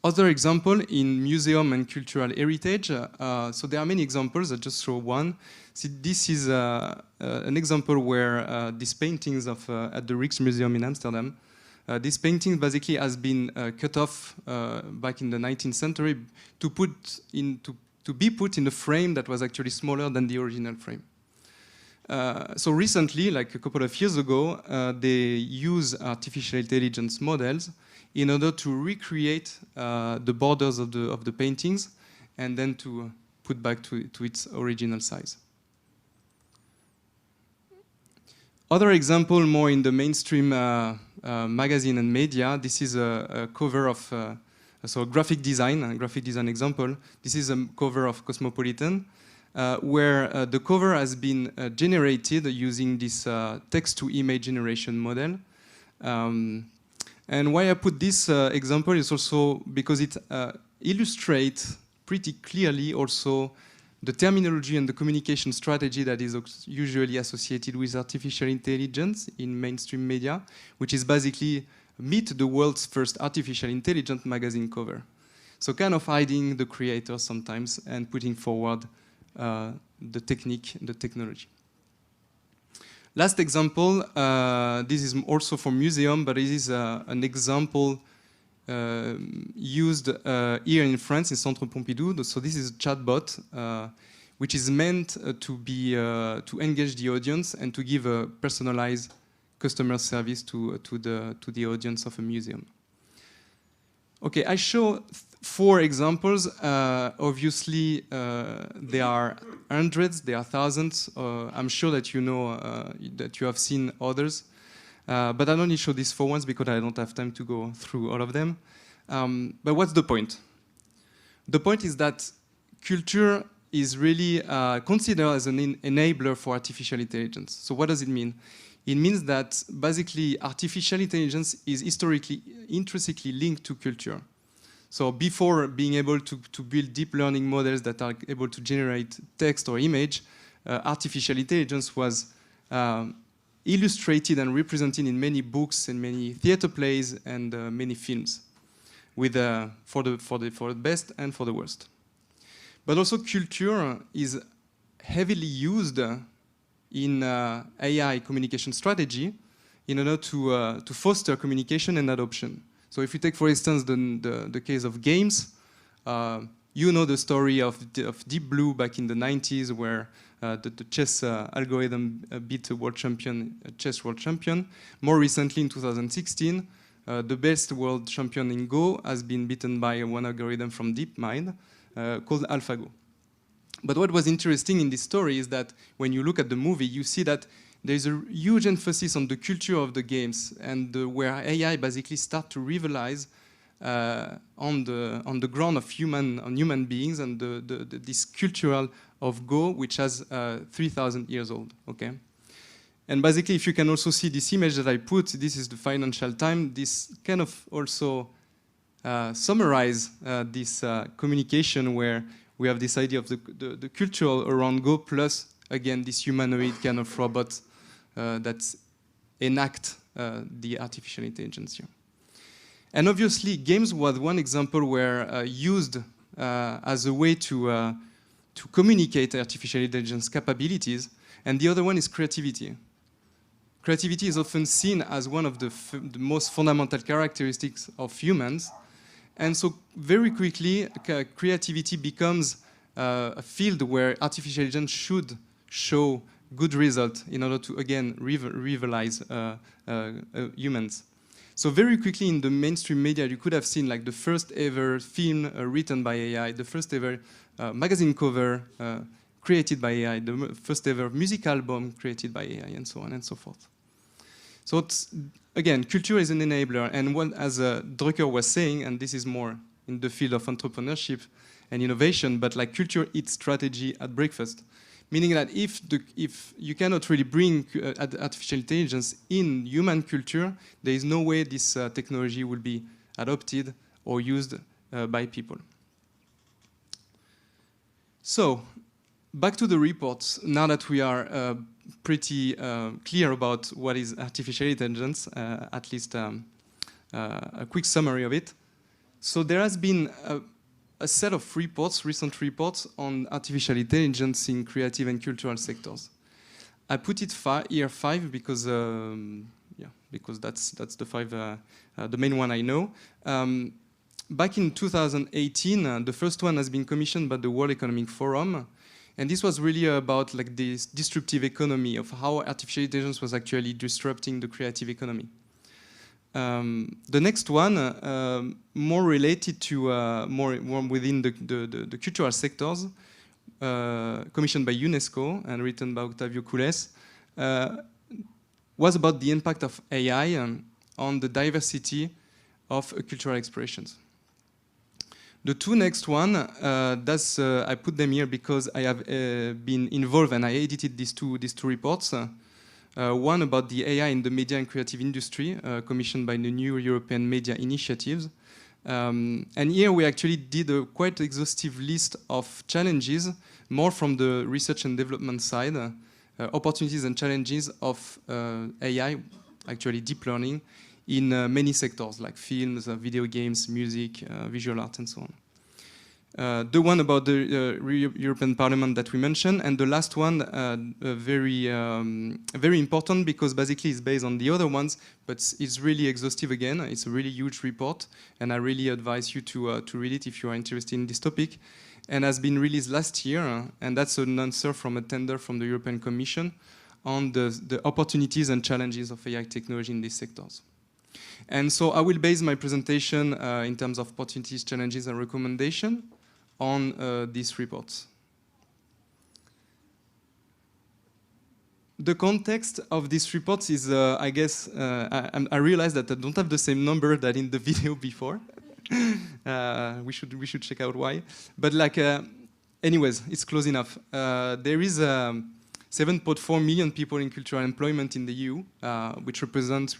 Other example in museum and cultural heritage. So there are many examples. I just show one. See, this is an example where these paintings of at the Rijksmuseum in Amsterdam. This painting basically has been cut off back in the 19th century to be put in a frame that was actually smaller than the original frame. So recently, like a couple of years ago, they use artificial intelligence models in order to recreate the borders of the paintings and then to put back to its original size. Other example, more in the mainstream magazine and media, this is a cover of so graphic design example. This is a cover of Cosmopolitan. where the cover has been generated using this text-to-image generation model. And why I put this example is also because it illustrates pretty clearly also the terminology and the communication strategy that is usually associated with artificial intelligence in mainstream media, which is basically meet the world's first artificial intelligence magazine cover. So kind of hiding the creator sometimes and putting forward the technique, the technology. Last example, this is also for museum, but it is an example used here in France, in Centre Pompidou. So this is a chatbot, which is meant to engage the audience and to give a personalized customer service to the audience of a museum. Okay, I show 4 examples. Obviously, there are hundreds, there are thousands. I'm sure that you know that you have seen others. But I only show these 4 ones because I don't have time to go through all of them. But what's the point? The point is that culture is really considered as an enabler for artificial intelligence. So what does it mean? It means that basically artificial intelligence is historically intrinsically linked to culture. So before being able to build deep learning models that are able to generate text or image, artificial intelligence was illustrated and represented in many books and many theater plays and many films, with for the best and for the worst. But also culture is heavily used in AI communication strategy in order to foster communication and adoption. So if you take, for instance, the case of games, you know the story of Deep Blue back in the 90s, where the chess algorithm beat a chess world champion. More recently, in 2016, the best world champion in Go has been beaten by one algorithm from DeepMind called AlphaGo. But what was interesting in this story is that when you look at the movie, you see that there's a huge emphasis on the culture of the games, and where AI basically start to rivalize on the ground of human beings and this cultural of Go, which has 3,000 years old. Okay, and basically, if you can also see this image that I put, this is the Financial Times. This kind of also summarize this communication where we have this idea of the cultural around Go, plus again this humanoid kind of robot that enact the artificial intelligence here. And obviously, games was one example where used as a way to communicate artificial intelligence capabilities, and the other one is creativity. Creativity is often seen as one of the most fundamental characteristics of humans, and so very quickly, creativity becomes a field where artificial intelligence should show good results in order to, again, rivalize humans. So very quickly in the mainstream media, you could have seen like the first ever film written by AI, the first ever magazine cover created by AI, the first ever music album created by AI, and so on and so forth. So it's, again, culture is an enabler, and as Drucker was saying, and this is more in the field of entrepreneurship and innovation, but like culture eats strategy at breakfast. Meaning that if you cannot really bring artificial intelligence in human culture, there is no way this technology will be adopted or used by people. So, back to the reports. Now that we are pretty clear about what is artificial intelligence, at least a quick summary of it. So there has been a set of reports, recent reports, on artificial intelligence in creative and cultural sectors. I put it here 5 because, because that's the 5, the main one I know. Back in 2018, the first one has been commissioned by the World Economic Forum, and this was really about like this disruptive economy of how artificial intelligence was actually disrupting the creative economy. The next one, more related to more within the cultural sectors, commissioned by UNESCO and written by Octavio Cules, was about the impact of AI on the diversity of cultural expressions. The two next one, I put them here because I have been involved and I edited these two reports. One about the AI in the media and creative industry, commissioned by the new European Media Initiatives. And here we actually did a quite exhaustive list of challenges, more from the research and development side, opportunities and challenges of AI, actually deep learning, in many sectors like films, video games, music, visual art, and so on. The one about the European Parliament that we mentioned, and the last one, very important because basically it's based on the other ones, but it's really exhaustive again. It's a really huge report, and I really advise you to read it if you are interested in this topic. And has been released last year, and that's an answer from a tender from the European Commission on the opportunities and challenges of AI technology in these sectors. And so I will base my presentation in terms of opportunities, challenges, and recommendation on these reports. The context of these reports is, I guess, I realized that I don't have the same number that in the video before. We should check out why. But like, anyways, it's close enough. There is 7.4 million people in cultural employment in the EU, which amounts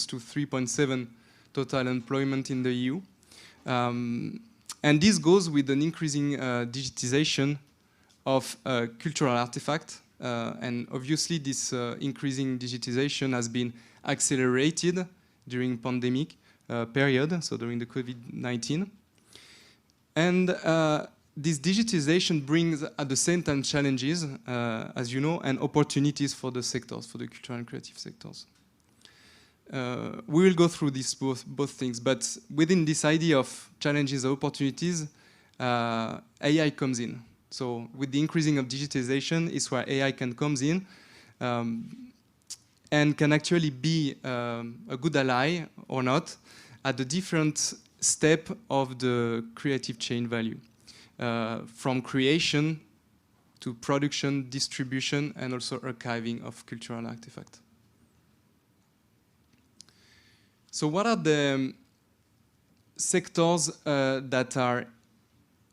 to 3.7 total employment in the EU. And this goes with an increasing digitization of cultural artifacts. And obviously this increasing digitization has been accelerated during pandemic period, so during the COVID-19. And this digitization brings at the same time challenges, as you know, and opportunities for the sectors, for the cultural and creative sectors. We will go through these both things, but within this idea of challenges and opportunities, AI comes in. So with the increasing of digitization is where AI comes in and can actually be a good ally or not at the different step of the creative chain value. From creation to production, distribution, and also archiving of cultural artifacts. So what are the sectors that are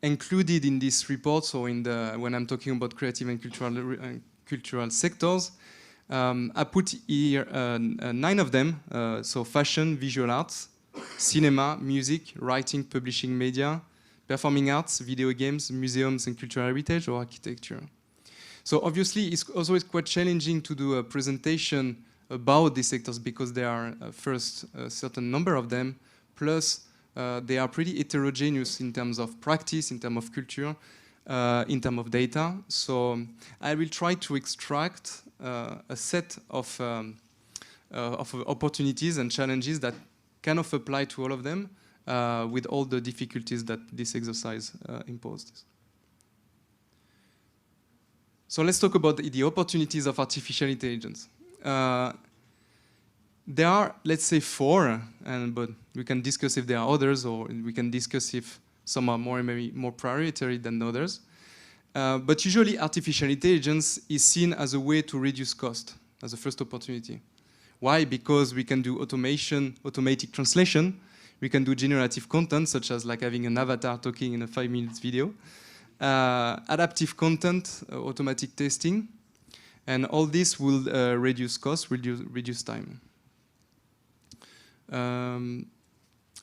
included in this report? So when I'm talking about creative and cultural sectors, I put here 9 of them. So fashion, visual arts, cinema, music, writing, publishing media, performing arts, video games, museums and cultural heritage, or architecture. So obviously it's also quite challenging to do a presentation about these sectors because there are first a certain number of them, plus they are pretty heterogeneous in terms of practice, in terms of culture, in terms of data. So I will try to extract a set of opportunities and challenges that kind of apply to all of them with all the difficulties that this exercise imposed. So let's talk about the opportunities of artificial intelligence. There are, let's say, 4, but we can discuss if there are others, or we can discuss if some are maybe more priority than others. But usually artificial intelligence is seen as a way to reduce cost, as a first opportunity. Why? Because we can do automation, automatic translation. We can do generative content, such as like having an avatar talking in a 5-minute video. Adaptive content, automatic testing. And all this will reduce costs, reduce time.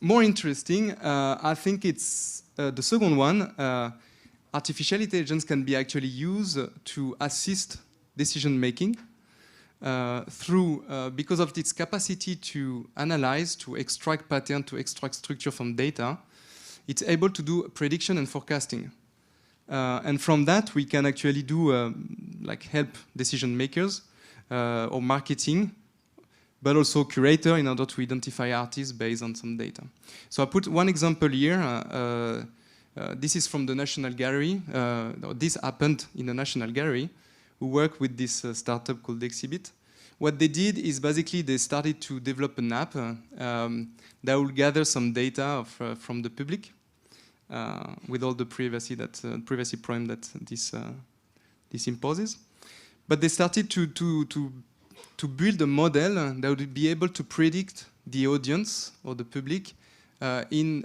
More interesting, I think it's the second one. Artificial intelligence can be actually used to assist decision making because of its capacity to analyze, to extract pattern, to extract structure from data. It's able to do prediction and forecasting. And from that, we can actually do like help decision makers or marketing, but also curator in order to identify artists based on some data. So I put one example here. This is from the National Gallery. This happened in the National Gallery, who worked with this startup called Exhibit. What they did is basically they started to develop an app that will gather some data from the public with all the privacy problem that this imposes. But they started to build a model that would be able to predict the audience or the public in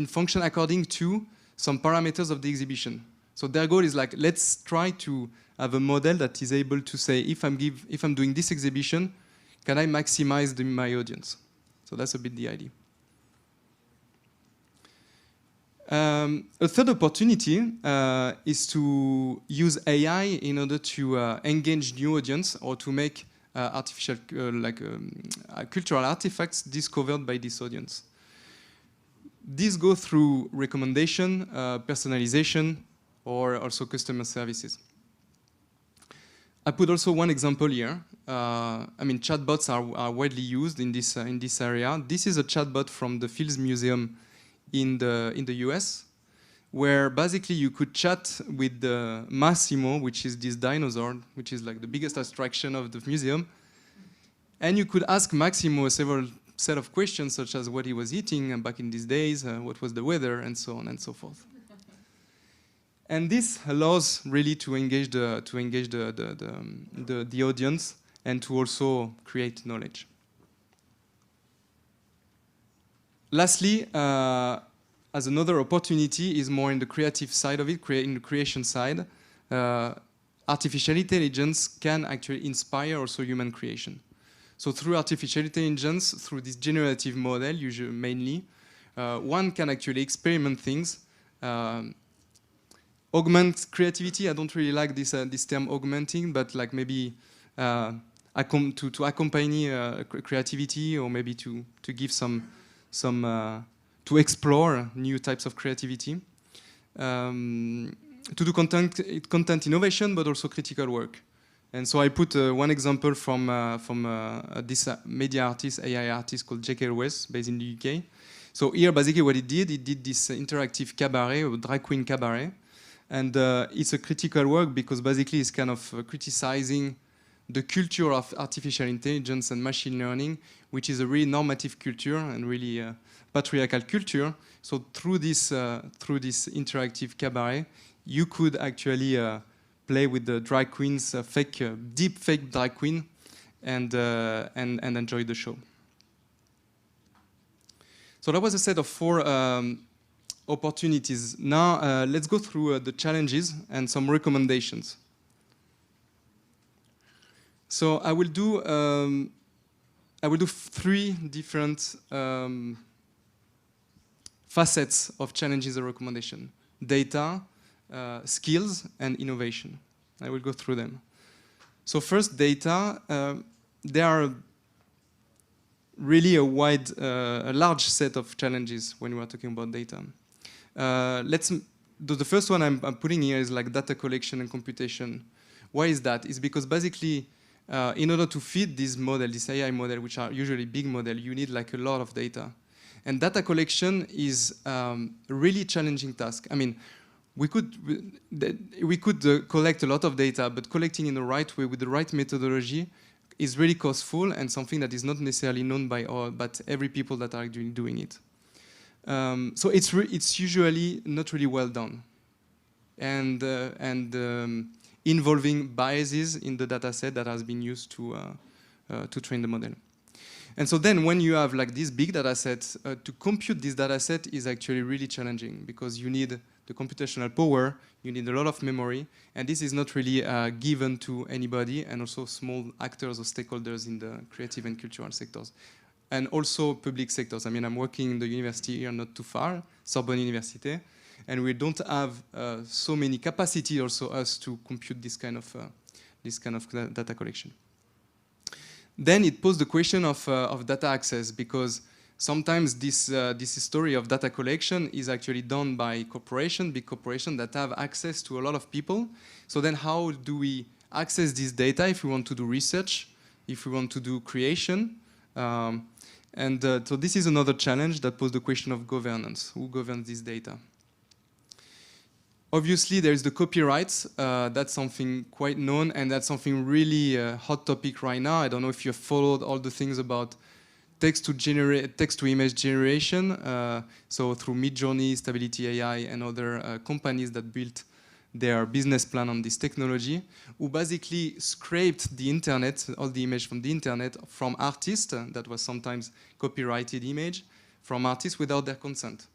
function according to some parameters of the exhibition. So their goal is like, let's try to have a model that is able to say, if I'm doing this exhibition, can I maximize my audience? So that's a bit the idea. A third opportunity is to use AI in order to engage new audience or to make artificial cultural artifacts discovered by this audience. These go through recommendation, personalization, or also customer services. I put also one example here. I mean, chatbots are widely used in this area. This is a chatbot from the Fields Museum in the US, where basically you could chat with the Massimo, which is this dinosaur, which is like the biggest attraction of the museum, and you could ask Massimo several set of questions, such as what he was eating back in these days, what was the weather, and so on and so forth. And this allows really to engage the audience and to also create knowledge. Lastly, as another opportunity is more in the creative side of it, in the creation side. Artificial intelligence can actually inspire also human creation. So through artificial intelligence, through this generative model, usually mainly, one can actually experiment things, augment creativity. I don't really like this term augmenting, but like maybe to accompany creativity, or maybe to give to explore new types of creativity, to do content innovation, but also critical work. And so I put one example from this media artist, AI artist called J.K. West, based in the UK. So here, basically what he did this interactive cabaret, or drag queen cabaret. And it's a critical work because basically it's kind of criticizing the culture of artificial intelligence and machine learning, which is a really normative culture and really patriarchal culture. So through this interactive cabaret, you could actually play with the drag queens, deep fake drag queen, and enjoy the show. So that was a set of 4 opportunities. Now let's go through the challenges and some recommendations. So I will do 3 different facets of challenges and recommendation: data, skills, and innovation. I will go through them. So first, data. There are really a large set of challenges when we are talking about data. The first one I'm putting here is like data collection and computation. Why is that? It's because basically, in order to feed this model, this AI model, which are usually big model, you need like a lot of data. And data collection is a really challenging task. I mean, we could collect a lot of data, but collecting in the right way with the right methodology is really costful and something that is not necessarily known by all, but every people that are doing it. So it's usually not really well done, and involving biases in the data set that has been used to train the model. And so then when you have like this big data set, to compute this data set is actually really challenging because you need the computational power, you need a lot of memory, and this is not really given to anybody, and also small actors or stakeholders in the creative and cultural sectors. And also public sectors. I mean, I'm working in the university here not too far, Sorbonne Université, and we don't have so many capacity also us to compute this kind of data collection. Then it posed the question of data access, because sometimes this story of data collection is actually done by big corporations that have access to a lot of people. So then how do we access this data if we want to do research, if we want to do creation? So this is another challenge that poses the question of governance. Who governs this data? Obviously, there is the copyright. That's something quite known, and that's something really hot topic right now. I don't know if you have followed all the things about text-to-image generation. So through Midjourney, Stability AI, and other companies that built their business plan on this technology, who basically scraped the internet, all the image from the internet, from artists, that was sometimes copyrighted image, from artists without their consent.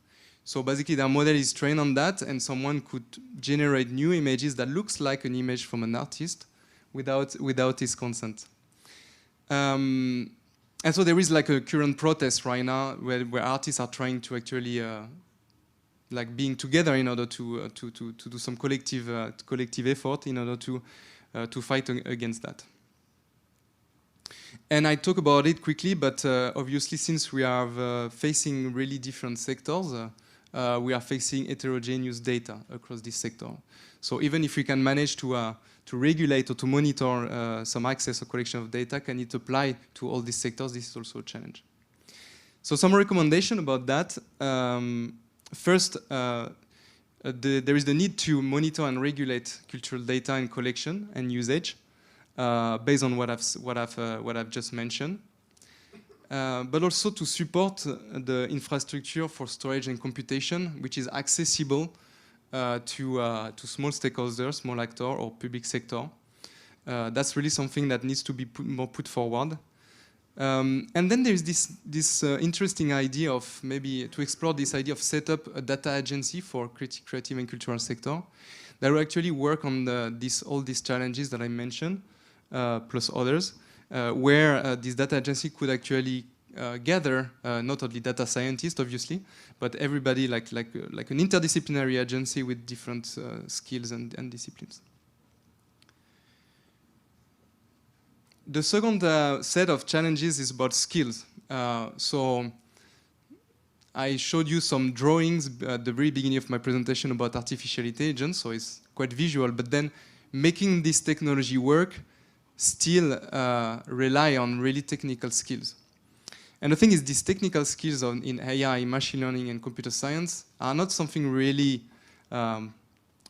So basically their model is trained on that, and someone could generate new images that looks like an image from an artist without his consent. And so there is like a current protest right now where artists are trying to actually like being together in order to do some collective effort in order to fight against that. And I talk about it quickly, but obviously since we are facing really different sectors, we are facing heterogeneous data across this sector. So even if we can manage to regulate or to monitor some access or collection of data, can it apply to all these sectors? This is also a challenge. So some recommendation about that. First, there is the need to monitor and regulate cultural data and collection and usage based on what I've just mentioned. But also to support the infrastructure for storage and computation, which is accessible to small stakeholders, small actor or public sector. That's really something that needs to be more put forward. And then there's this interesting idea of maybe to explore this idea of set up a data agency for creative and cultural sector that will actually work on all these challenges that I mentioned, plus others, where this data agency could actually gather not only data scientists, obviously, but everybody like an interdisciplinary agency with different skills and disciplines. The second set of challenges is about skills. So I showed you some drawings at the very beginning of my presentation about artificial intelligence, so it's quite visual, but then making this technology work still rely on really technical skills. And the thing is, these technical skills in AI, machine learning, and computer science are not something really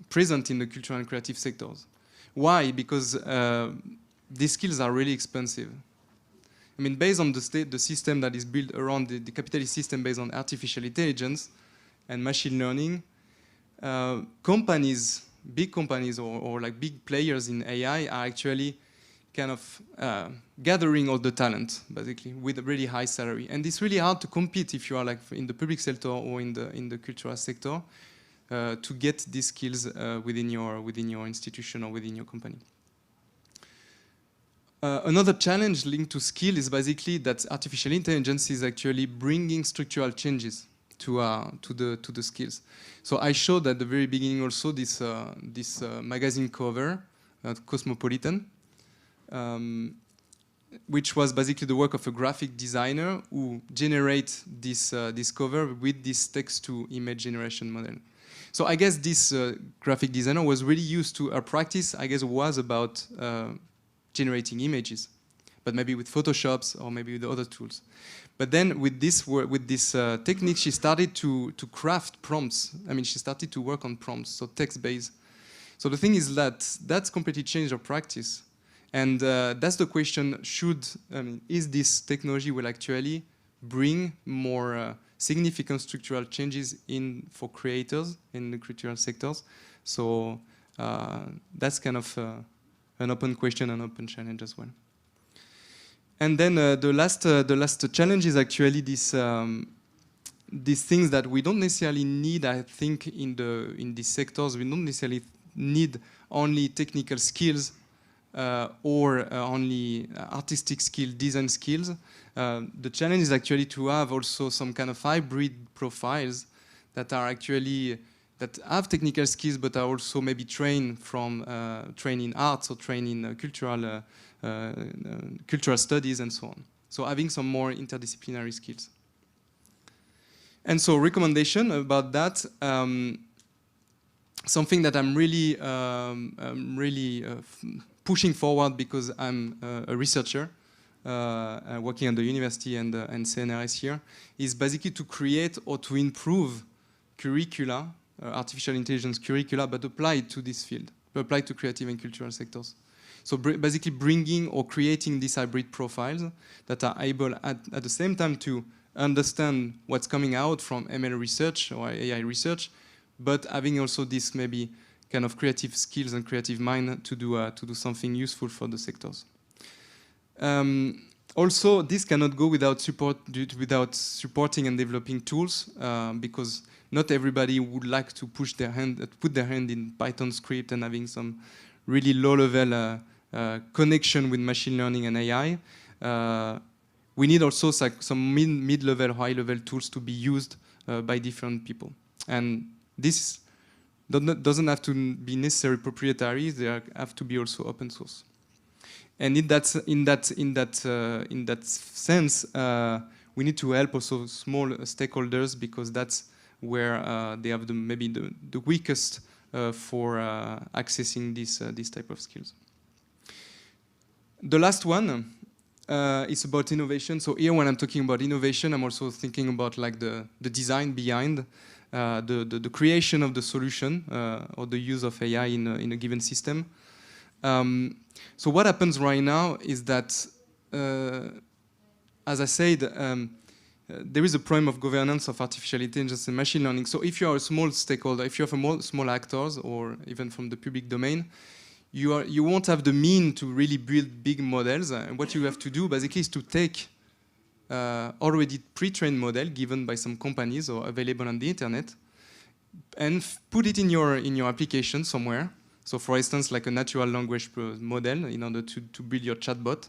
present in the cultural and creative sectors. Why? Because these skills are really expensive. I mean, based on the system that is built around the capitalist system based on artificial intelligence and machine learning, companies, big companies or like big players in AI are actually kind of gathering all the talent, basically, with a really high salary. And it's really hard to compete if you are like in the public sector or in the cultural sector to get these skills within your institution or within your company. Another challenge linked to skill is basically that artificial intelligence is actually bringing structural changes to the skills. So I showed at the very beginning also this magazine cover, Cosmopolitan, which was basically the work of a graphic designer who generates this cover with this text-to-image generation model. So I guess this graphic designer was really used to her practice. I guess was about generating images, but maybe with Photoshops or maybe with other tools. But then with this technique, she started to craft prompts. I mean, she started to work on prompts, so text-based. So the thing is that's completely changed her practice. And that's the question, is this technology will actually bring more significant structural changes for creators in the cultural sectors? So that's kind of an open question, an open challenge as well. And then the last challenge is actually these things that we don't necessarily need. I think in these sectors we don't necessarily need only technical skills or only artistic skill, design skills. The challenge is actually to have also some kind of hybrid profiles that are actually that have technical skills, but are also maybe trained in arts or trained in cultural studies and so on. So having some more interdisciplinary skills. And so recommendation about that, something that I'm really pushing forward because I'm a researcher working at the university and CNRS here, is basically to create or to improve curricula, artificial intelligence curricula, but applied to this field, applied to creative and cultural sectors. So basically bringing or creating these hybrid profiles that are able at the same time to understand what's coming out from ML research or AI research, but having also this maybe kind of creative skills and creative mind to do something useful for the sectors. And Also, this cannot go without supporting and developing tools, because not everybody would like to put their hand in Python script and having some really low-level connection with machine learning and AI. We need also some mid-level, high-level tools to be used by different people. And this doesn't have to be necessarily proprietary. They have to be also open source. And in that sense, we need to help also small stakeholders, because that's where they have maybe the weakest for accessing this type of skills. The last one is about innovation. So here, when I'm talking about innovation, I'm also thinking about like the design behind the creation of the solution or the use of AI in a given system. So what happens right now is that, as I said, there is a problem of governance of artificial intelligence and machine learning. So if you are a small stakeholder, if you have small actors, or even from the public domain, you won't have the mean to really build big models. And what you have to do basically is to take already pre-trained model given by some companies or available on the internet, and put it in your application somewhere. So for instance, like a natural language model in order to build your chatbot.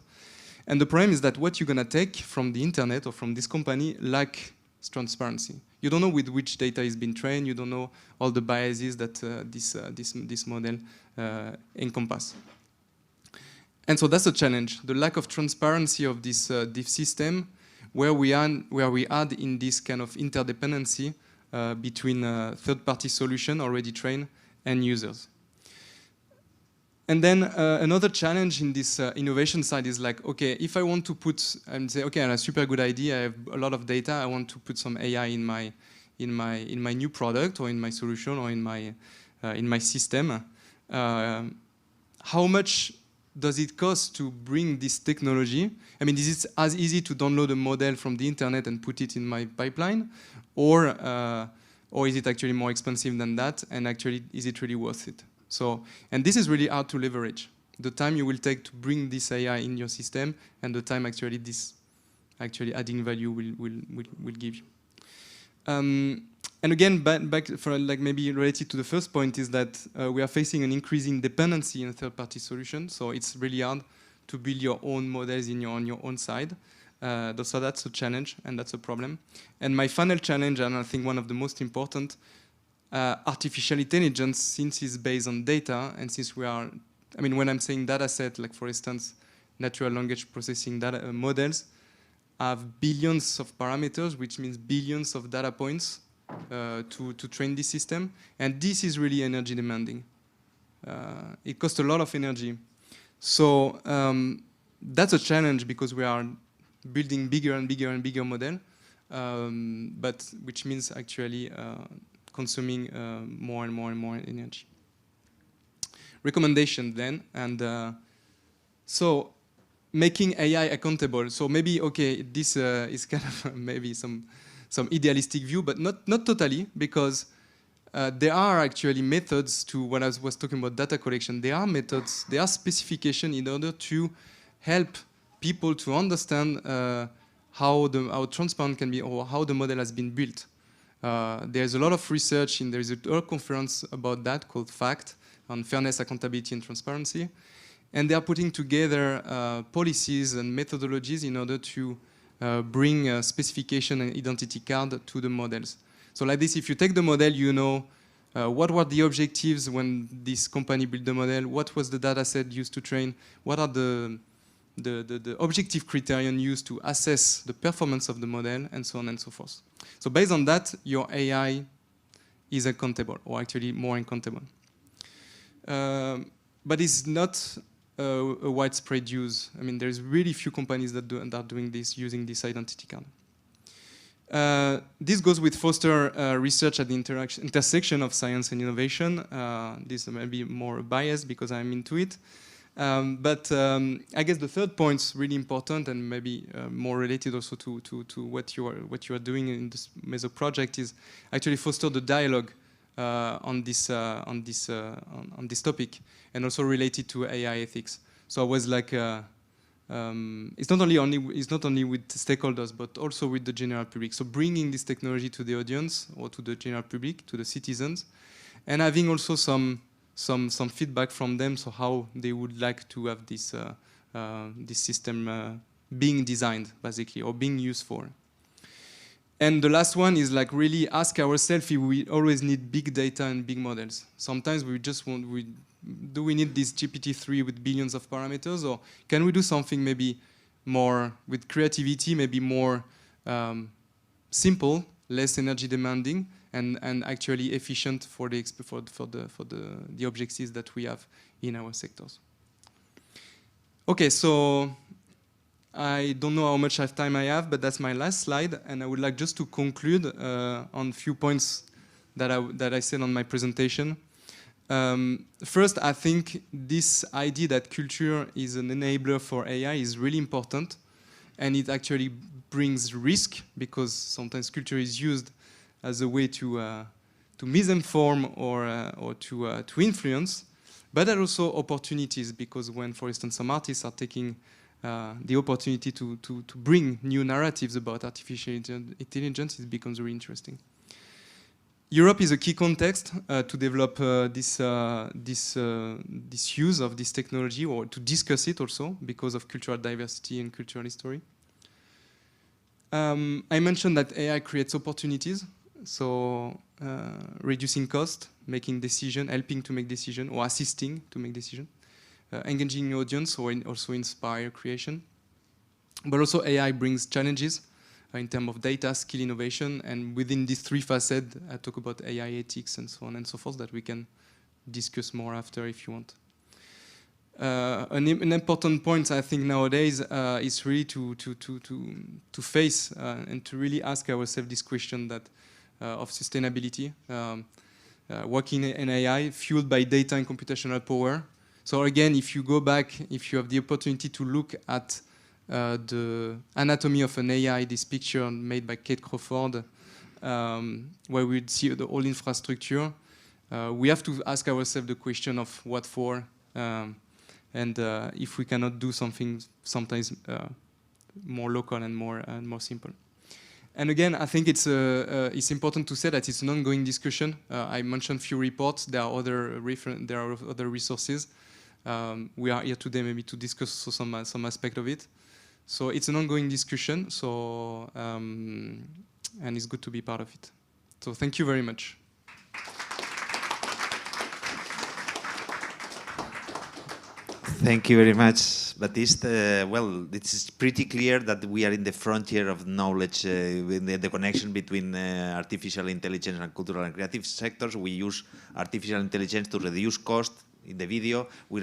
And the problem is that what you're gonna take from the internet or from this company lacks transparency. You don't know with which data is being trained. You don't know all the biases that this model encompass. And so that's a challenge, the lack of transparency of this system, where we add in this kind of interdependency between third-party solution already trained and users. And then another challenge in this innovation side is like, okay, if I want to put and say, okay, I have a super good idea, I have a lot of data, I want to put some AI in my new product or in my solution or in my system. How much does it cost to bring this technology? I mean, is it as easy to download a model from the internet and put it in my pipeline, or is it actually more expensive than that? And actually, is it really worth it? So, and this is really hard to leverage. The time you will take to bring this AI in your system, and the time actually this adding value will give you. And again, back for like maybe related to the first point is that we are facing an increasing dependency in a third-party solution. So it's really hard to build your own models on your own side. So that's a challenge, and that's a problem. And my final challenge, and I think one of the most important, artificial intelligence, since it's based on data, and since we are, I mean, when I'm saying data set, like for instance, natural language processing data models have billions of parameters, which means billions of data points to train this system. And this is really energy demanding. It costs a lot of energy. So that's a challenge, because we are building bigger and bigger and bigger model, but which means actually consuming more and more and more energy. Recommendation then, and so making AI accountable. So maybe, okay, this is kind of maybe some idealistic view, but not totally, because there are actually methods to, when I was talking about data collection, there are methods, there are specifications in order to help people to understand how transparent can be, or how the model has been built. There's a lot of research, and there's a conference about that called FACT, on fairness, accountability, and transparency. And they are putting together policies and methodologies in order to bring a specification and identity card to the models. So like this, if you take the model, you know what were the objectives when this company built the model, what was the data set used to train, what are the objective criterion used to assess the performance of the model, and so on and so forth. So based on that, your AI is accountable, or actually more accountable. But it's not a widespread use. I mean, there's really few companies that are doing this, using this identity card. This goes with foster research at the intersection of science and innovation. This may be more biased because I'm into it. But I guess the third point is really important, and maybe more related also to what you are doing in this MESOC project, is actually foster the dialogue on this topic, and also related to AI ethics. So I was like it's not only with stakeholders, but also with the general public. So bringing this technology to the audience or to the general public, to the citizens, and having also some feedback from them, so how they would like to have this this system being designed, basically, or being used for. And the last one is like really ask ourselves if we always need big data and big models. Sometimes we just want, do we need this GPT-3 with billions of parameters, or can we do something maybe more with creativity, maybe more simple, less energy demanding, and actually efficient for the objectives that we have in our sectors. Okay, so I don't know how much time I have, but that's my last slide, and I would like just to conclude on a few points that I said on my presentation. First, I think this idea that culture is an enabler for AI is really important, and it actually brings risk, because sometimes culture is used as a way to misinform or to influence, but there are also opportunities, because when, for instance, some artists are taking the opportunity to bring new narratives about artificial intelligence, it becomes very interesting. Europe is a key context to develop this use of this technology, or to discuss it also, because of cultural diversity and cultural history. I mentioned that AI creates opportunities, so reducing cost, making decision, helping to make decision, or assisting to make decision. Engaging the audience, or also inspire creation. But also AI brings challenges in terms of data, skill, innovation, and within these three facets, I talk about AI ethics and so on and so forth, that we can discuss more after if you want. An important point, I think, nowadays is really to face and to really ask ourselves this question that of sustainability. Working in AI, fueled by data and computational power. So again, if you go back, if you have the opportunity to look at the anatomy of an AI, this picture made by Kate Crawford, where we'd see the whole infrastructure, we have to ask ourselves the question of what for, and if we cannot do something sometimes more local and more simple. And again, I think it's important to say that it's an ongoing discussion. I mentioned few reports. There are other resources. We are here today maybe to discuss some aspect of it. So it's an ongoing discussion. So and it's good to be part of it. So thank you very much. Thank you very much, Baptiste. Well, it's pretty clear that we are in the frontier of knowledge, in the connection between artificial intelligence and cultural and creative sectors. We use artificial intelligence to reduce cost. In the video, we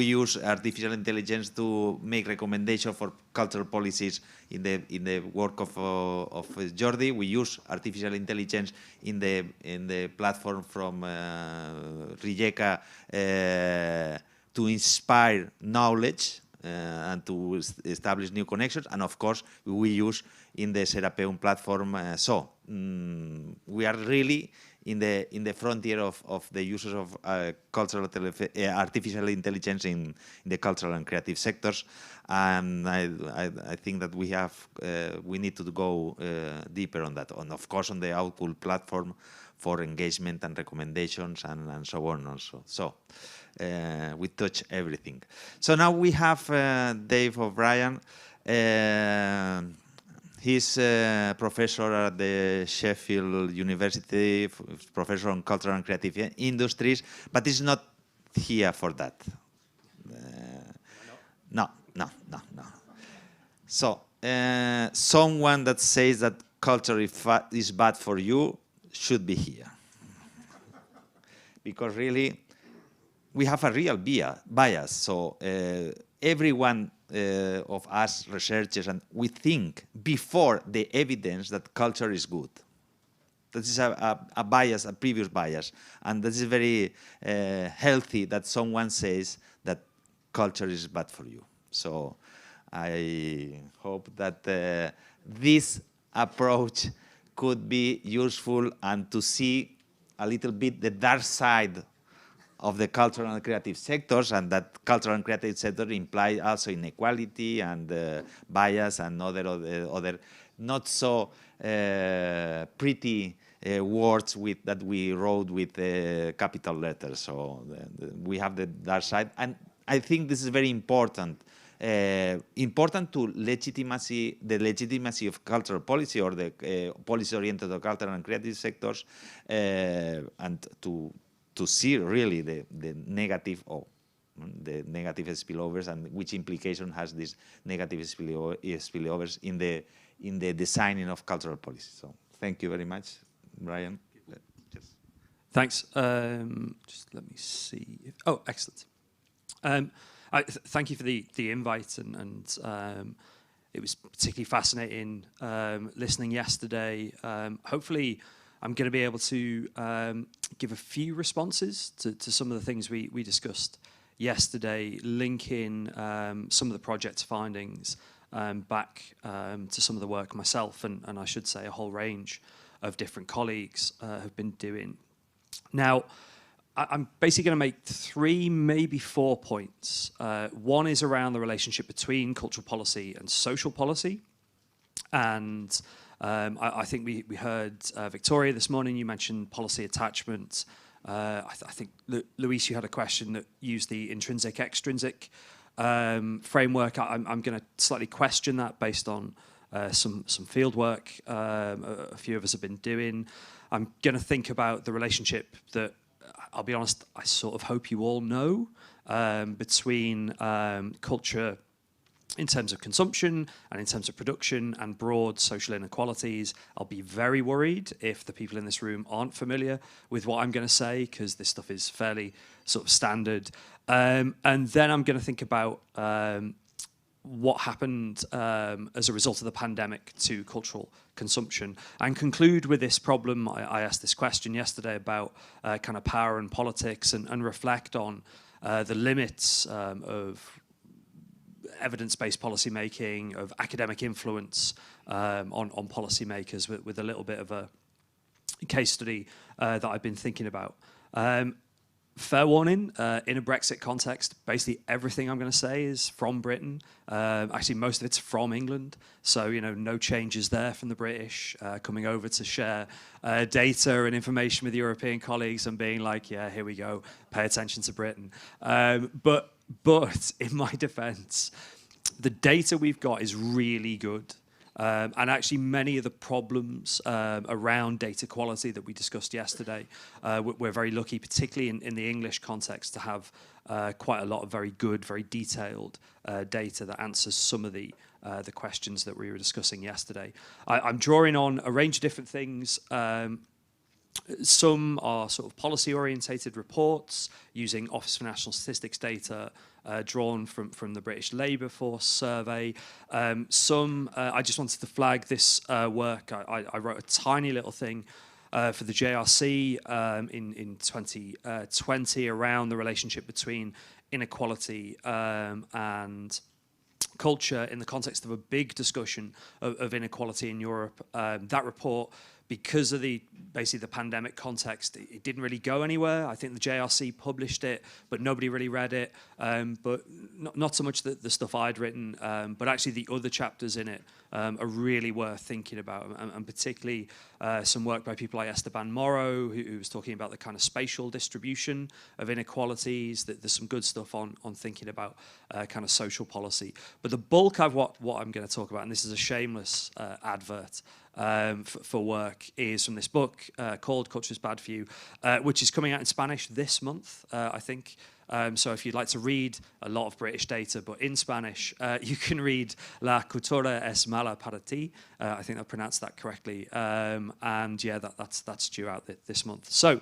use artificial intelligence to make recommendations for cultural policies in the work of Jordi. We use artificial intelligence in the platform from Rijeka to inspire knowledge and to establish new connections. And of course, we use in the Serapeum platform. We are really in the frontier of the uses of artificial intelligence in the cultural and creative sectors, and I think that we need to go deeper on that, and of course on the Output platform for engagement and recommendations and so on also. So we touch everything. So now we have Dave O'Brien. He's a professor at the Sheffield University, professor on cultural and creative industries, but he's not here for that. No. So someone that says that culture is bad for you should be here. Because really, we have a real bias. So everyone of us researchers, and we think before the evidence that culture is good. That is a bias, a previous bias. And this is very healthy that someone says that culture is bad for you. So I hope that this approach could be useful and to see a little bit the dark side of the cultural and creative sectors, and that cultural and creative sector imply also inequality and bias and other not so pretty words that we wrote with capital letters. So we have the dark side, and I think this is very important. Important to the legitimacy of cultural policy or the policy oriented to cultural and creative sectors, and to see really the negative spillovers and which implication has this negative spillovers in the designing of cultural policy. So thank you very much, Brian. Thanks. Just let me see. Oh, excellent. Thank you for the invite, and it was particularly fascinating listening yesterday. Hopefully, I'm going to be able to give a few responses to some of the things we discussed yesterday, linking some of the project's findings back to some of the work myself, and I should say a whole range of different colleagues have been doing. Now, I'm basically going to make 3, maybe 4 points. One is around the relationship between cultural policy and social policy. And I think we heard Victoria this morning, you mentioned policy attachment. I think, Luis, you had a question that used the intrinsic-extrinsic framework. I'm going to slightly question that based on some field work a few of us have been doing. I'm going to think about the relationship that, I'll be honest, I sort of hope you all know, between culture in terms of consumption and in terms of production and broad social inequalities. I'll be very worried if the people in this room aren't familiar with what I'm going to say, because this stuff is fairly sort of standard. And then I'm going to think about what happened as a result of the pandemic to cultural consumption, and conclude with this problem. I asked this question yesterday about kind of power and politics, and reflect on the limits of evidence-based policy making, of academic influence on policymakers, with a little bit of a case study that I've been thinking about. Fair warning, in a Brexit context, basically everything I'm going to say is from Britain. Actually, most of it's from England. So, no changes there from the British coming over to share data and information with European colleagues and being like, yeah, here we go, pay attention to Britain. But in my defense, the data we've got is really good. And actually, many of the problems around data quality that we discussed yesterday, we're very lucky, particularly in the English context, to have quite a lot of very good, very detailed data that answers some of the questions that we were discussing yesterday. I'm drawing on a range of different things. Some are sort of policy-orientated reports using Office for National Statistics data drawn from the British Labour Force survey. Some, I just wanted to flag this work. I wrote a tiny little thing for the JRC in 2020 around the relationship between inequality and culture in the context of a big discussion of inequality in Europe. That report, because of basically the pandemic context, it didn't really go anywhere. I think the JRC published it, but nobody really read it. But not so much the stuff I'd written, but actually the other chapters in it are really worth thinking about, and particularly some work by people like Esteban Morrow, who was talking about the kind of spatial distribution of inequalities. There's some good stuff on thinking about kind of social policy. But the bulk of what I'm going to talk about, and this is a shameless advert for work, is from this book called Culture's Bad for You, which is coming out in Spanish this month, I think. So if you'd like to read a lot of British data, but in Spanish, you can read La cultura es mala para ti. I think I pronounced that correctly. And yeah, that's due out this month. So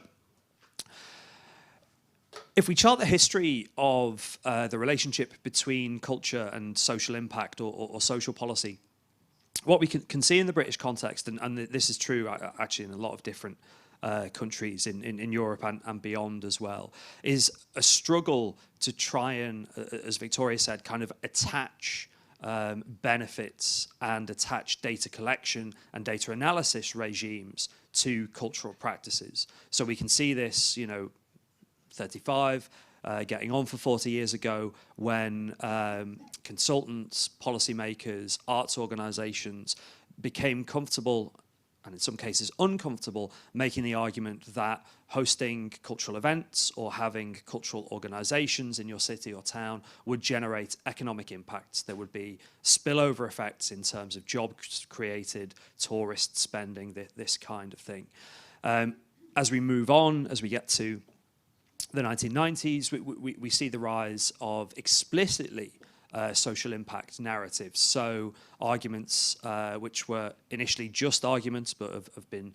if we chart the history of the relationship between culture and social impact or social policy, what we can see in the British context, and this is true actually in a lot of different countries in Europe and beyond as well, is a struggle to try and, as Victoria said, kind of attach benefits and attach data collection and data analysis regimes to cultural practices. So we can see this, 35, getting on for 40 years ago, when consultants, policymakers, arts organisations became comfortable, and in some cases uncomfortable, making the argument that hosting cultural events or having cultural organisations in your city or town would generate economic impacts. There would be spillover effects in terms of jobs created, tourist spending, this kind of thing. As we move on, as we get to the 1990s, we see the rise of explicitly social impact narratives. So arguments which were initially just arguments but have been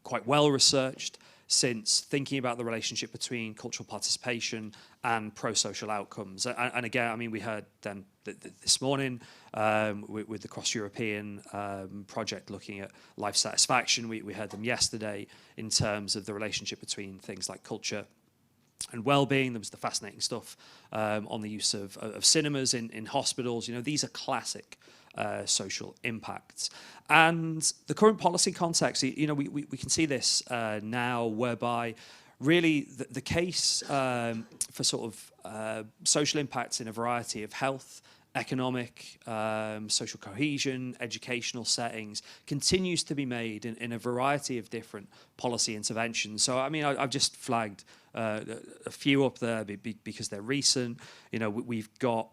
quite well researched since, thinking about the relationship between cultural participation and pro-social outcomes. And again, I mean, we heard them this morning with the cross-European project looking at life satisfaction. We heard them yesterday in terms of the relationship between things like culture and well-being. There was the fascinating stuff on the use of cinemas in hospitals. You know, these are classic social impacts. And the current policy context, you know, we can see this now, whereby really the case for sort of social impacts in a variety of health, economic, social cohesion, educational settings continues to be made in a variety of different policy interventions. So, I mean, I've just flagged a few up there because they're recent. You know, we've got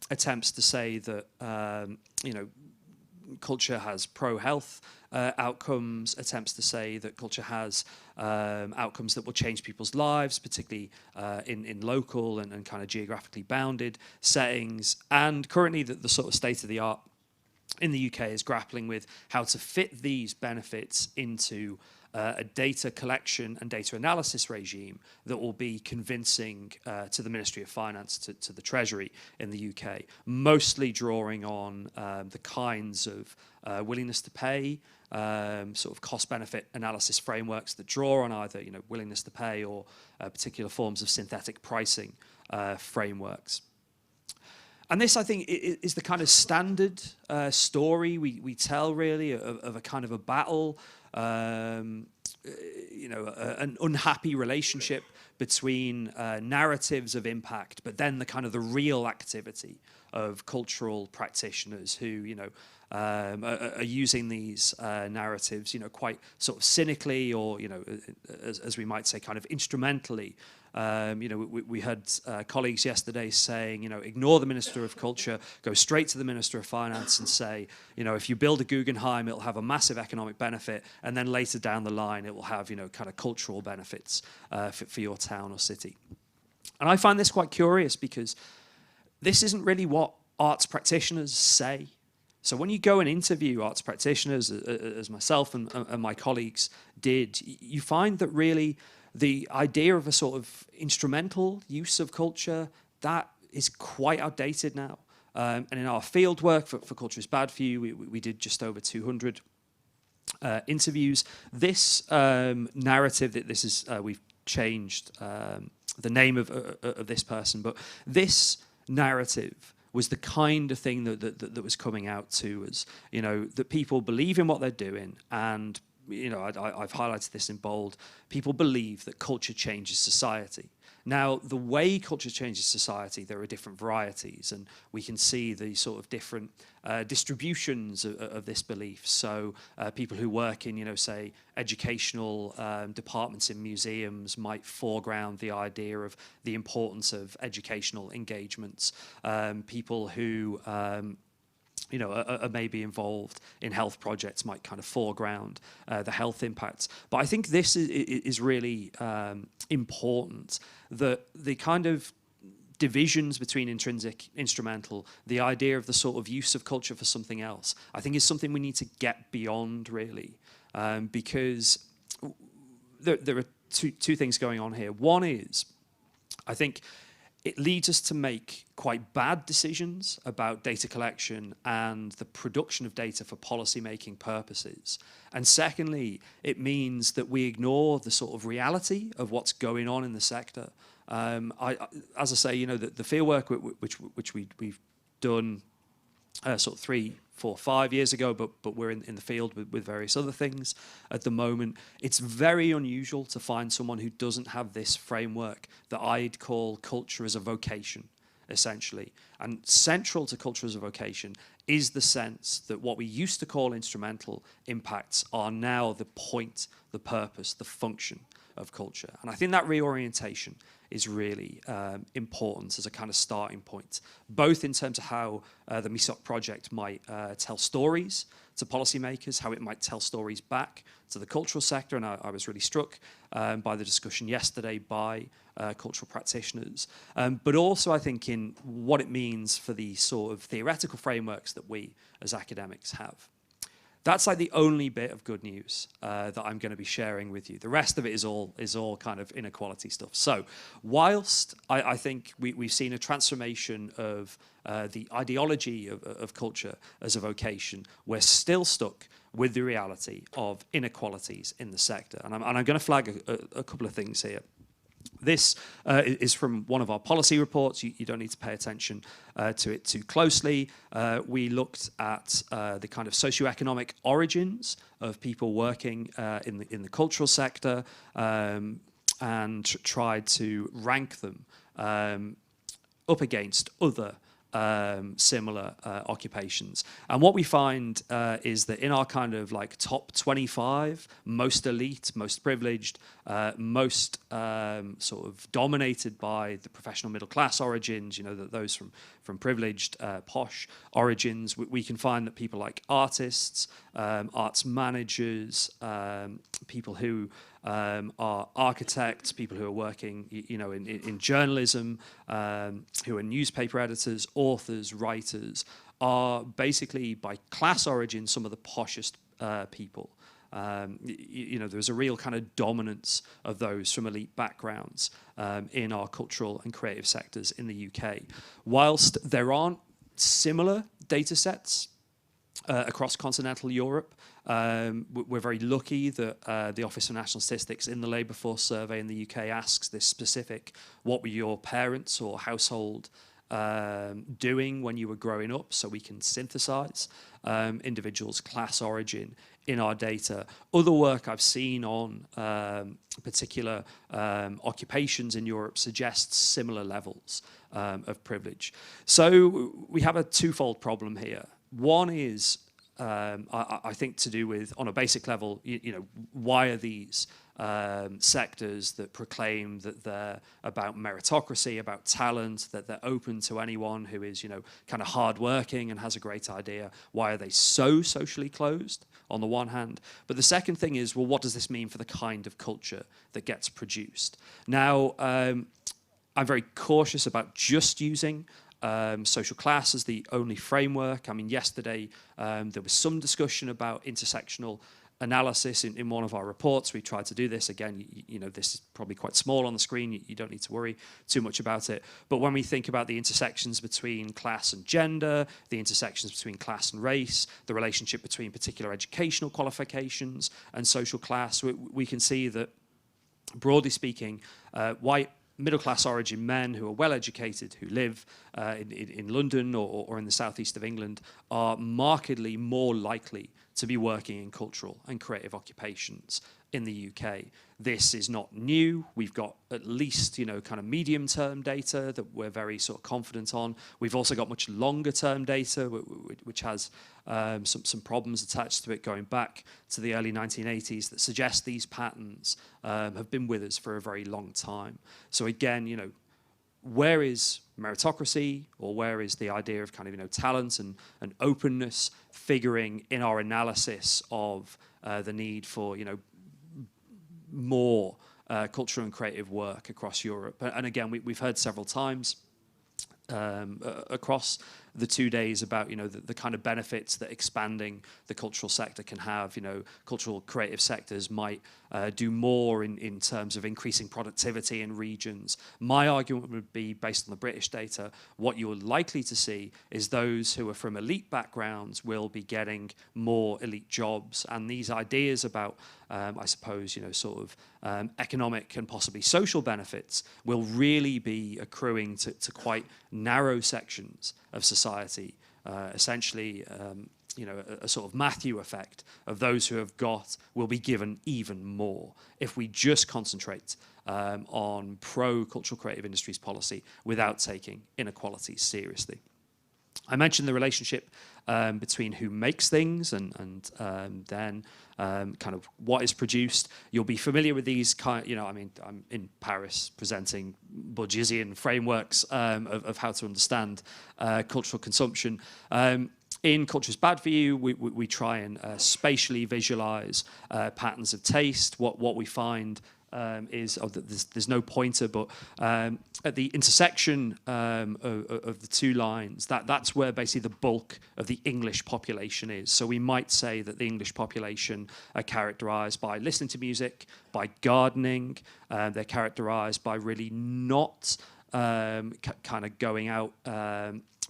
attempts to say that, you know, culture has pro-health outcomes, attempts to say that culture has outcomes that will change people's lives, particularly in local and kind of geographically bounded settings. And currently the sort of state of the art in the UK is grappling with how to fit these benefits into a data collection and data analysis regime that will be convincing to the Ministry of Finance, to the Treasury in the UK, mostly drawing on the kinds of willingness to pay, sort of cost-benefit analysis frameworks that draw on either, you know, willingness to pay or particular forms of synthetic pricing frameworks. And this, I think, is the kind of standard story we tell, really, of a kind of a battle, you know, an unhappy relationship between narratives of impact, but then the kind of the real activity of cultural practitioners who, you know, are using these narratives, you know, quite sort of cynically, or, you know, as we might say, kind of instrumentally. You know, we had colleagues yesterday saying, you know, ignore the Minister of Culture, go straight to the Minister of Finance and say, you know, if you build a Guggenheim, it'll have a massive economic benefit, and then later down the line, it will have, you know, kind of cultural benefits for your town or city. And I find this quite curious because this isn't really what arts practitioners say. So when you go and interview arts practitioners, as myself and my colleagues did, you find that really the idea of a sort of instrumental use of culture, that is quite outdated now. And in our field work for Culture is Bad for You, we did just over 200 interviews. This narrative that this is, we've changed the name of this person, but this narrative was the kind of thing that was coming out to us, you know, that people believe in what they're doing, and, you know, I've highlighted this in bold, people believe that culture changes society. Now, the way culture changes society, there are different varieties, and we can see the sort of different distributions of this belief. So people who work in, you know, say, educational departments in museums might foreground the idea of the importance of educational engagements. People who you know, are maybe involved in health projects might kind of foreground the health impacts. But I think this is really important, that the kind of divisions between intrinsic, instrumental, the idea of the sort of use of culture for something else, I think is something we need to get beyond, really, because there are two things going on here. One is, I think, it leads us to make quite bad decisions about data collection and the production of data for policy-making purposes. And secondly, it means that we ignore the sort of reality of what's going on in the sector. As I say, you know, the fieldwork which we've done sort of 3-4 4 or 5 years ago, but we're in the field with various other things at the moment. It's very unusual to find someone who doesn't have this framework that I'd call culture as a vocation, essentially. And central to culture as a vocation is the sense that what we used to call instrumental impacts are now the point, the purpose, the function of culture. And I think that reorientation is really important as a kind of starting point, both in terms of how the MESOC project might tell stories to policymakers, how it might tell stories back to the cultural sector. And I was really struck by the discussion yesterday by cultural practitioners, but also I think in what it means for the sort of theoretical frameworks that we as academics have. That's like the only bit of good news that I'm going to be sharing with you. The rest of it is all kind of inequality stuff. So whilst I think we've seen a transformation of the ideology of culture as a vocation, we're still stuck with the reality of inequalities in the sector. And I'm going to flag a couple of things here. This is from one of our policy reports. You don't need to pay attention to it too closely. We looked at the kind of socioeconomic origins of people working in the cultural sector and tried to rank them up against other similar occupations. And what we find is that in our kind of like top 25, most elite, most privileged, most sort of dominated by the professional middle class origins, you know, those from privileged, posh origins, we can find that people like artists, arts managers, people who are architects, people who are working, you know, in journalism, who are newspaper editors, authors, writers, are basically by class origin some of the poshest people. You know, there's a real kind of dominance of those from elite backgrounds in our cultural and creative sectors in the UK. Whilst there aren't similar data sets across continental Europe, we're very lucky that the Office for National Statistics in the Labour Force Survey in the UK asks this specific, what were your parents or household doing when you were growing up, so we can synthesize individuals' class origin in our data. Other work I've seen on particular occupations in Europe suggests similar levels of privilege. So we have a twofold problem here. One is, I think, to do with, on a basic level, you know, why are these sectors that proclaim that they're about meritocracy, about talent, that they're open to anyone who is, you know, kind of hardworking and has a great idea, why are they so socially closed on the one hand? But the second thing is, well, what does this mean for the kind of culture that gets produced? Now, I'm very cautious about just using social class as the only framework. I mean, yesterday there was some discussion about intersectional analysis in one of our reports. We tried to do this. Again, you know, this is probably quite small on the screen. You don't need to worry too much about it. But when we think about the intersections between class and gender, the intersections between class and race, the relationship between particular educational qualifications and social class, we can see that, broadly speaking, white middle-class origin men who are well-educated, who live in London or in the southeast of England, are markedly more likely to be working in cultural and creative occupations in the UK. This is not new. We've got at least, you know, kind of medium-term data that we're very sort of confident on. We've also got much longer-term data, which has some problems attached to it going back to the early 1980s that suggest these patterns have been with us for a very long time. So again, you know, where is meritocracy, or where is the idea of kind of, you know, talent and openness figuring in our analysis of the need for, you know, more cultural and creative work across Europe? And again, we've heard several times across the 2 days about, you know, the kind of benefits that expanding the cultural sector can have. You know, cultural creative sectors might do more in terms of increasing productivity in regions. My argument would be, based on the British data, what you're likely to see is those who are from elite backgrounds will be getting more elite jobs. And these ideas about, I suppose, you know, sort of economic and possibly social benefits will really be accruing to quite narrow sections of society. Essentially, you know, a sort of Matthew effect of those who have got will be given even more if we just concentrate on pro-cultural creative industries policy without taking inequalities seriously. I mentioned the relationship between who makes things and then kind of what is produced. You'll be familiar with these you know, I mean, I'm in Paris presenting Bourdieusian frameworks of how to understand cultural consumption. In Culture is Bad for You, we try and spatially visualize patterns of taste. What we find is, there's no pointer, but at the intersection of the two lines, that's where basically the bulk of the English population is. So we might say that the English population are characterized by listening to music, by gardening, they're characterized by really not kind of going out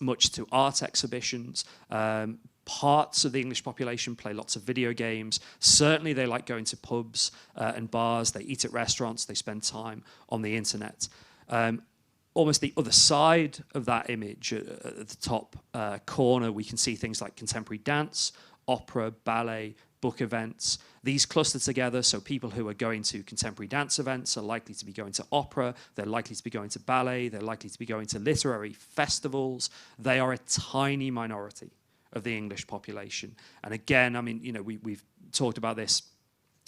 much to art exhibitions. Parts of the English population play lots of video games. Certainly they like going to pubs and bars. They eat at restaurants. They spend time on the internet. Almost the other side of that image, at the top corner, we can see things like contemporary dance, opera, ballet, book events. These cluster together, so people who are going to contemporary dance events are likely to be going to opera, they're likely to be going to ballet, they're likely to be going to literary festivals. They are a tiny minority of the English population. And again, I mean, you know, we've talked about this,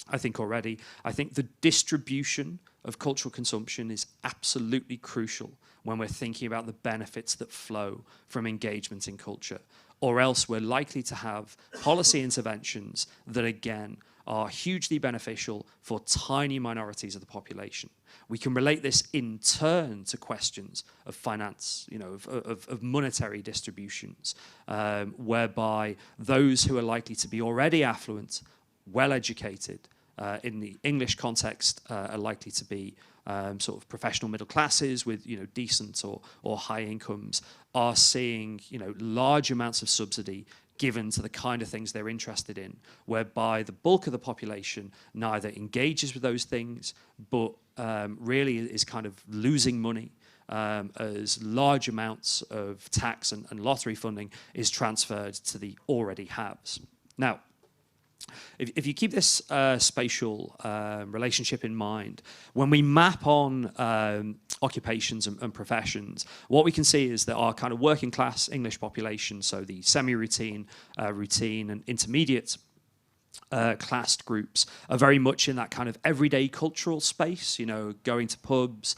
I think, already. I think the distribution of cultural consumption is absolutely crucial when we're thinking about the benefits that flow from engagement in culture, or else we're likely to have policy interventions that, again, are hugely beneficial for tiny minorities of the population. We can relate this in turn to questions of finance, you know, of monetary distributions, whereby those who are likely to be already affluent, well-educated, in the English context, are likely to be sort of professional middle classes with, you know, decent or high incomes, are seeing, you know, large amounts of subsidy given to the kind of things they're interested in, whereby the bulk of the population neither engages with those things, but really is kind of losing money as large amounts of tax and lottery funding is transferred to the already haves. Now, if you keep this spatial relationship in mind, when we map on occupations and professions, what we can see is that our kind of working class English population, so the semi-routine, routine and intermediate classed groups, are very much in that kind of everyday cultural space, you know, going to pubs,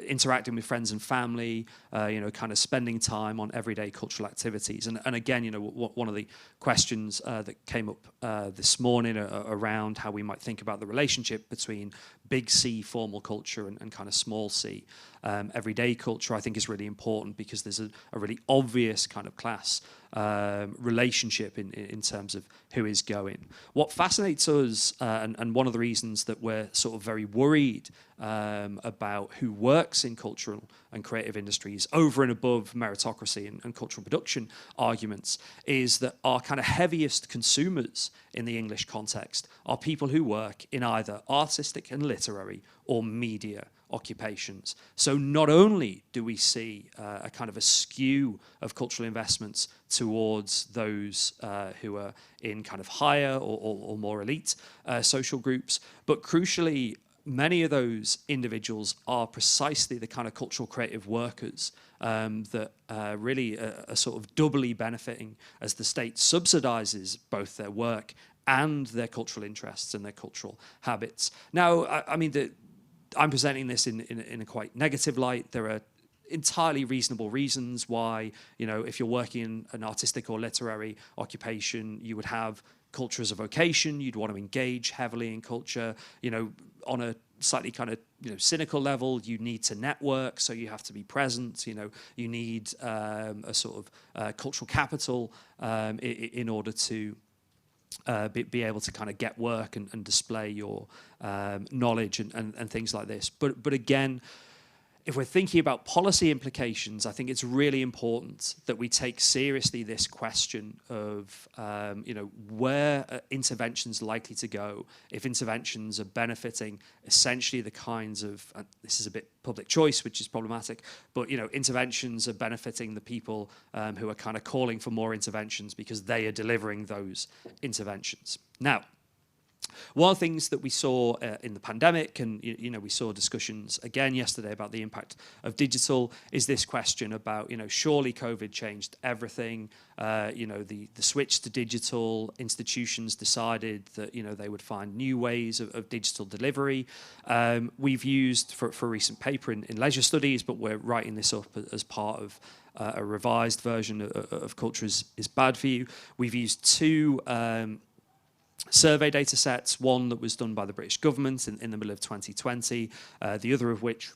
interacting with friends and family, you know, kind of spending time on everyday cultural activities. And again, you know, one of the questions that came up this morning around how we might think about the relationship between big C formal culture and kind of small c everyday culture, I think is really important, because there's a really obvious kind of class relationship in terms of who is going. What fascinates us, and one of the reasons that we're sort of very worried about who works in cultural and creative industries over and above meritocracy and cultural production arguments, is that our kind of heaviest consumers in the English context are people who work in either artistic and literary or media occupations. So not only do we see a kind of a skew of cultural investments towards those who are in kind of higher or more elite social groups, but crucially, many of those individuals are precisely the kind of cultural creative workers that really are sort of doubly benefiting as the state subsidizes both their work and their cultural interests and their cultural habits. Now, I mean, I'm presenting this in a quite negative light. There are entirely reasonable reasons why, you know, if you're working in an artistic or literary occupation, you would have culture as a vocation. You'd want to engage heavily in culture. You know, on a slightly kind of, you know, cynical level, you need to network, so you have to be present. You know, you need a sort of cultural capital in order to be able to kind of get work and display your knowledge and things like this. But again, if we're thinking about policy implications, I think it's really important that we take seriously this question of, where are interventions likely to go if interventions are benefiting essentially the kinds of, this is a bit public choice, which is problematic, but, interventions are benefiting the people who are kind of calling for more interventions because they are delivering those interventions. Now, one of the things that we saw in the pandemic, and we saw discussions again yesterday about the impact of digital, is this question about, surely COVID changed everything. The switch to digital, institutions decided that, they would find new ways of digital delivery. We've used, for a recent paper in Leisure Studies, but we're writing this up as part of a revised version of Culture is Bad for You. We've used two survey data sets, one that was done by the British government in the middle of 2020, the other of which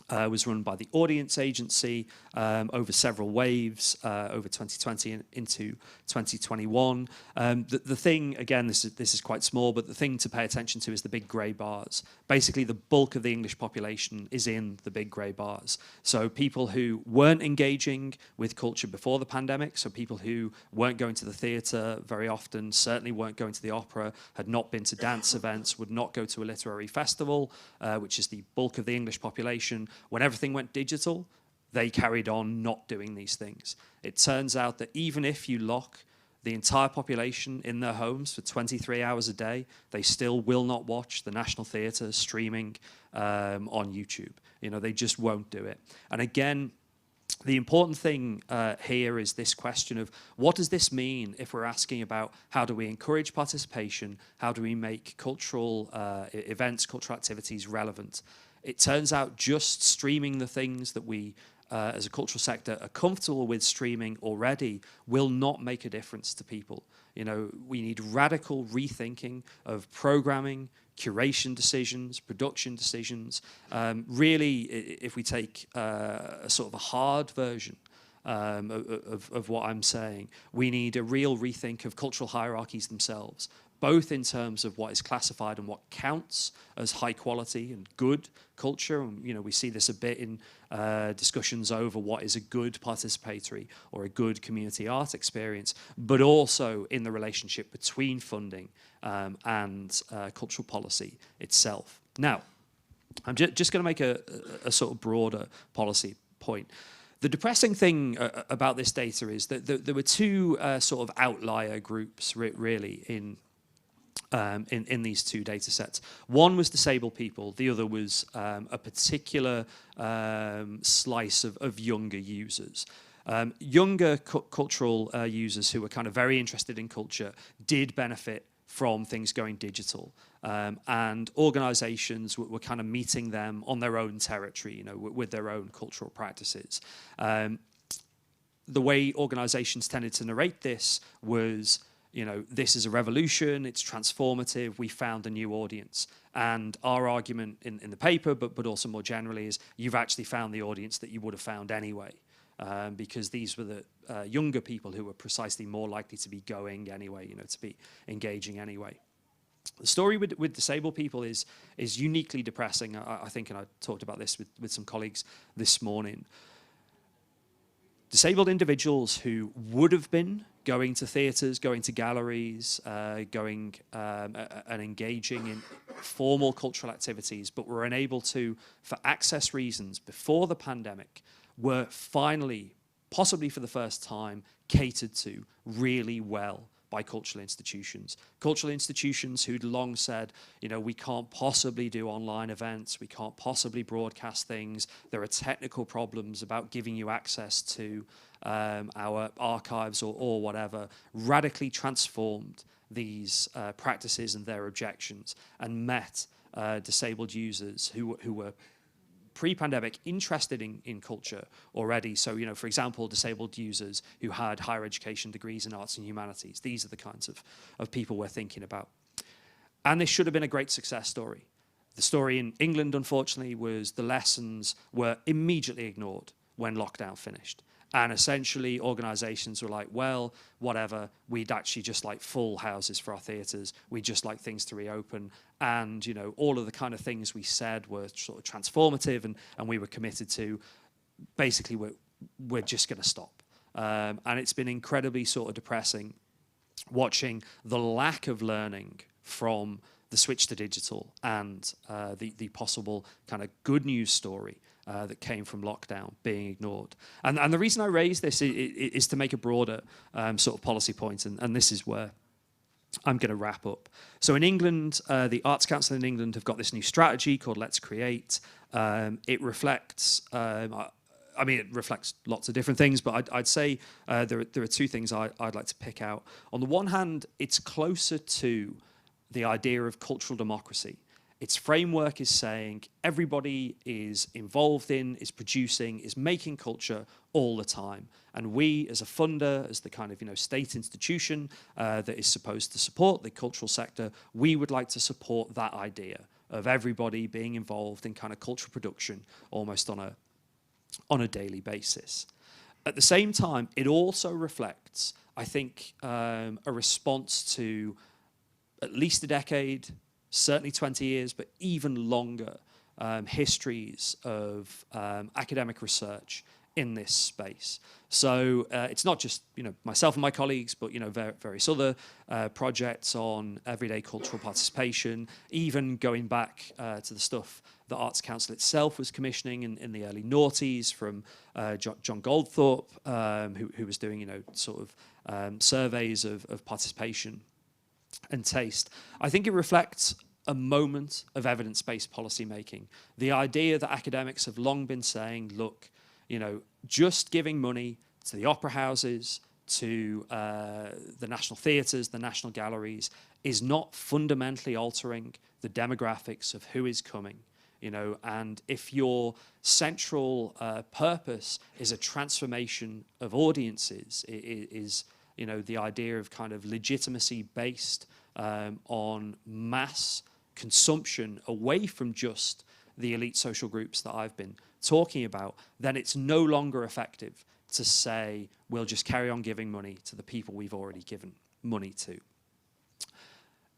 was run by the Audience Agency over several waves over 2020 and into 2021. The thing, again, this is quite small, but the thing to pay attention to is the big grey bars. Basically, the bulk of the English population is in the big grey bars. So people who weren't engaging with culture before the pandemic, so people who weren't going to the theatre very often, certainly weren't going to the opera, had not been to dance events, would not go to a literary festival, which is the bulk of the English population. When everything went digital, they carried on not doing these things. It turns out that even if you lock the entire population in their homes for 23 hours a day, they still will not watch the National Theatre streaming on YouTube. They just won't do it. And again, the important thing here is this question of what does this mean if we're asking about how do we encourage participation, how do we make cultural events, cultural activities relevant? It turns out just streaming the things that we, as a cultural sector, are comfortable with streaming already will not make a difference to people. We need radical rethinking of programming, curation decisions, production decisions. Really, if we take a sort of a hard version of what I'm saying, we need a real rethink of cultural hierarchies themselves, both in terms of what is classified and what counts as high quality and good culture. And, we see this a bit in discussions over what is a good participatory or a good community art experience, but also in the relationship between funding and cultural policy itself. Now, I'm just going to make a sort of broader policy point. The depressing thing about this data is that there were two sort of outlier groups really in these two data sets. One was disabled people, the other was a particular slice of younger users. Younger cultural users who were kind of very interested in culture did benefit from things going digital. And organizations were kind of meeting them on their own territory, with their own cultural practices. The way organizations tended to narrate this was, this is a revolution, it's transformative, we found a new audience. And our argument in the paper, but also more generally, is you've actually found the audience that you would have found anyway. Because these were the younger people who were precisely more likely to be going anyway, to be engaging anyway. The story with disabled people is uniquely depressing, I think, and I talked about this with some colleagues this morning. Disabled individuals who would have been going to theatres, going to galleries, going and engaging in formal cultural activities, but were unable to, for access reasons, before the pandemic, were finally, possibly for the first time, catered to really well by cultural institutions. Cultural institutions who'd long said, we can't possibly do online events, we can't possibly broadcast things, there are technical problems about giving you access to our archives or whatever, radically transformed these practices and their objections and met disabled users who were pre-pandemic interested in culture already. So, for example, disabled users who had higher education degrees in arts and humanities. These are the kinds of people we're thinking about. And this should have been a great success story. The story in England, unfortunately, was the lessons were immediately ignored when lockdown finished. And essentially, organisations were like, well, whatever, we'd actually just like full houses for our theatres. We'd just like things to reopen. And, you know, all of the kind of things we said were sort of transformative and we were committed to, basically we're just going to stop. And it's been incredibly sort of depressing watching the lack of learning from the switch to digital and the possible kind of good news story that came from lockdown being ignored. And the reason I raise this is to make a broader sort of policy point, and this is where I'm going to wrap up. So in England, the Arts Council in England have got this new strategy called Let's Create. It reflects, I mean, it reflects lots of different things, but I'd say there are two things I'd like to pick out. On the one hand, it's closer to the idea of cultural democracy. Its framework is saying everybody is involved in, is producing, is making culture all the time. And we, as a funder, as the kind of, you know, state institution that is supposed to support the cultural sector, we would like to support that idea of everybody being involved in kind of cultural production almost on a daily basis. At the same time, it also reflects, I think, a response to at least a decade, certainly 20 years, but even longer histories of academic research in this space. So it's not just, you know, myself and my colleagues, but, you know, various other projects on everyday cultural participation, even going back to the stuff the Arts Council itself was commissioning in the early noughties from John Goldthorpe, who was doing, you know, sort of surveys of participation and taste. I think it reflects a moment of evidence-based policy making. The idea that academics have long been saying, look, you know, just giving money to the opera houses, to the national theatres, the national galleries, is not fundamentally altering the demographics of who is coming. You know, and if your central purpose is a transformation of audiences, is, you know, the idea of kind of legitimacy based on mass consumption away from just the elite social groups that I've been talking about, then it's no longer effective to say we'll just carry on giving money to the people we've already given money to.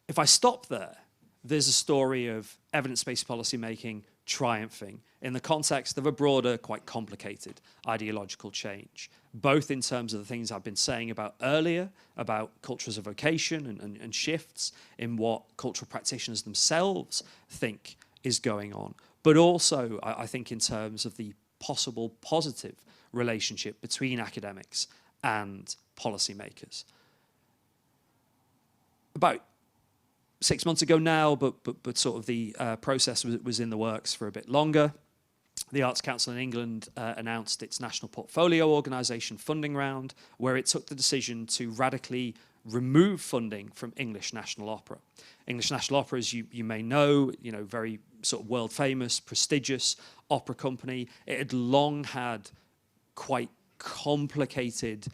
If I stop there, there's a story of evidence-based policy making triumphing in the context of a broader, quite complicated ideological change, both in terms of the things I've been saying about earlier, about culture as a vocation and shifts in what cultural practitioners themselves think is going on, but also, I think, in terms of the possible positive relationship between academics and policymakers. About 6 months ago now, but sort of the process was in the works for a bit longer. The Arts Council in England announced its National Portfolio Organisation funding round, where it took the decision to radically remove funding from English National Opera. English National Opera, as you may know, very sort of world famous, prestigious opera company. It had long had quite complicated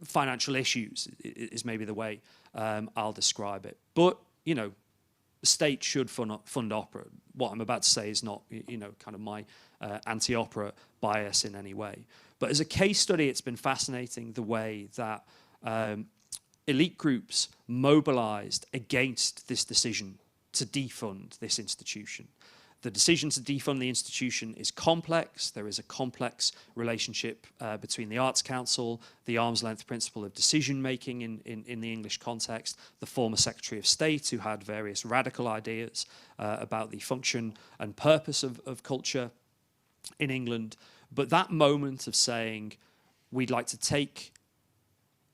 financial issues, is maybe the way I'll describe it. But, the state should fund opera. What I'm about to say is not, kind of my anti-opera bias in any way. But as a case study, it's been fascinating the way that elite groups mobilized against this decision to defund this institution. The decision to defund the institution is complex. There is a complex relationship between the Arts Council, the arm's length principle of decision-making in the English context, the former Secretary of State, who had various radical ideas about the function and purpose of culture in England. But that moment of saying, we'd like to take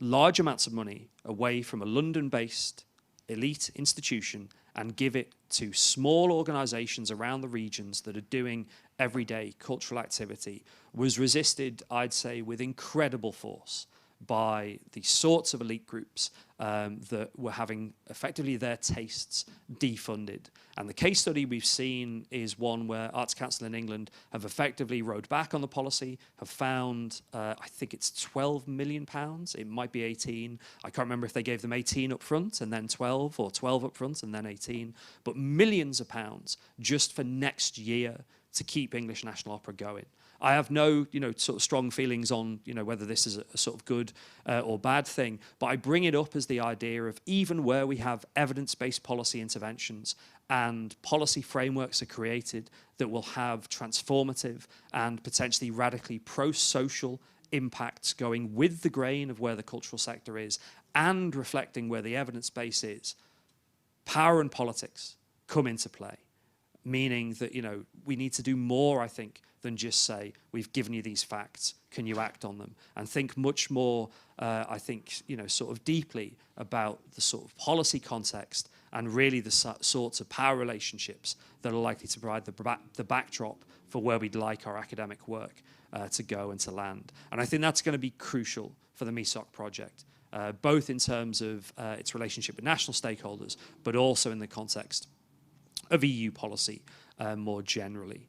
large amounts of money away from a London-based elite institution and give it to small organisations around the regions that are doing everyday cultural activity was resisted, I'd say, with incredible force by the sorts of elite groups that were having effectively their tastes defunded. And the case study we've seen is one where Arts Council in England have effectively rowed back on the policy, have found, I think it's £12 million, it might be 18. I can't remember if they gave them 18 up front and then 12, or 12 up front and then 18, but millions of pounds just for next year to keep English National Opera going. I have no, sort of strong feelings on, whether this is a sort of good or bad thing, but I bring it up as the idea of even where we have evidence-based policy interventions and policy frameworks are created that will have transformative and potentially radically pro-social impacts going with the grain of where the cultural sector is and reflecting where the evidence base is, power and politics come into play, meaning that, we need to do more, I think, than just say, we've given you these facts, can you act on them? And think much more, I think, sort of deeply about the sort of policy context and really the sorts of power relationships that are likely to provide the backdrop for where we'd like our academic work to go and to land. And I think that's going to be crucial for the MESOC project, both in terms of its relationship with national stakeholders, but also in the context of EU policy more generally.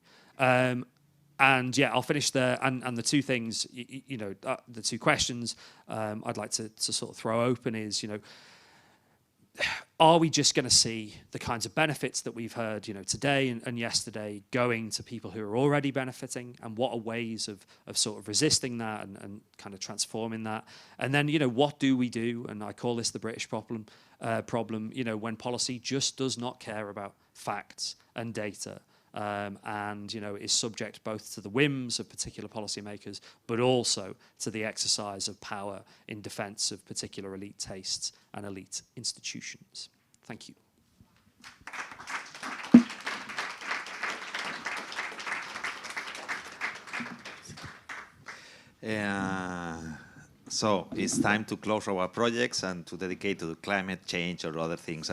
And yeah, I'll finish there. And the two things, the two questions I'd like to sort of throw open is, are we just going to see the kinds of benefits that we've heard, today and yesterday going to people who are already benefiting? And what are ways of sort of resisting that and kind of transforming that? And then, what do we do? And I call this the British problem, when policy just does not care about facts and data. And is subject both to the whims of particular policymakers, but also to the exercise of power in defence of particular elite tastes and elite institutions. Thank you. So it's time to close our projects and to dedicate to climate change or other things.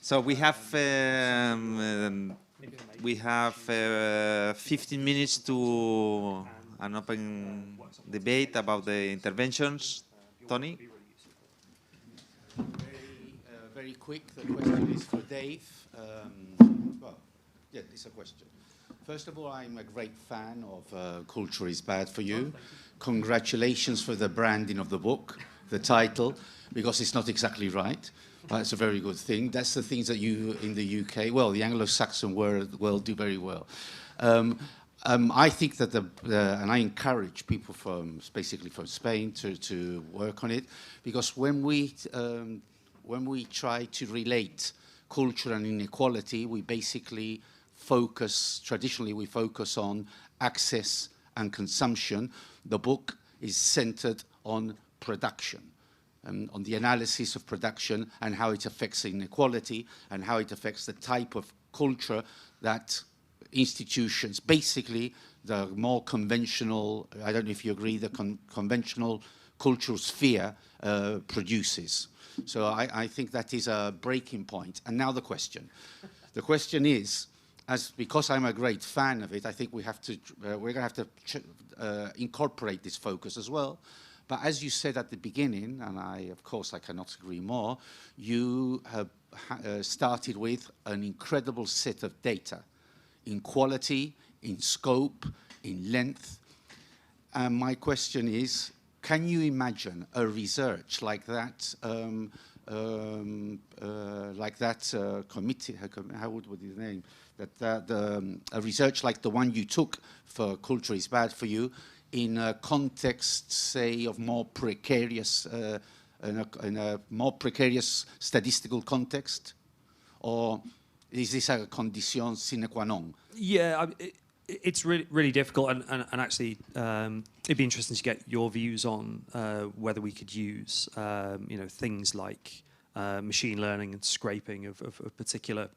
So we have 15 minutes to an open debate about the interventions. Tony? Very quick. The question is for Dave. Well, yeah, it's a question. First of all, I'm a great fan of Culture is Bad for You. Congratulations for the branding of the book, the title, because it's not exactly right. That's a very good thing. That's the things that you, in the UK, well, the Anglo-Saxon world do very well. I think that and I encourage people basically from Spain to work on it, because when we try to relate culture and inequality, we basically traditionally we focus on access and consumption. The book is centered on production. On the analysis of production and how it affects inequality and how it affects the type of culture that institutions, basically the more conventional, I don't know if you agree, the conventional cultural sphere produces. So I think that is a breaking point. And now the question. The question is, because I'm a great fan of it, I think we're going to have to incorporate this focus as well. But as you said at the beginning, and of course I cannot agree more, you have started with an incredible set of data in quality, in scope, in length. And my question is, can you imagine a research like that, committee, what is the name? A research like the one you took for Culture is Bad for You, in a context, say, of more precarious, in a more precarious statistical context? Or is this a condition sine qua non? Yeah, it's really, really difficult, and actually, it'd be interesting to get your views on whether we could use, things like machine learning and scraping of particular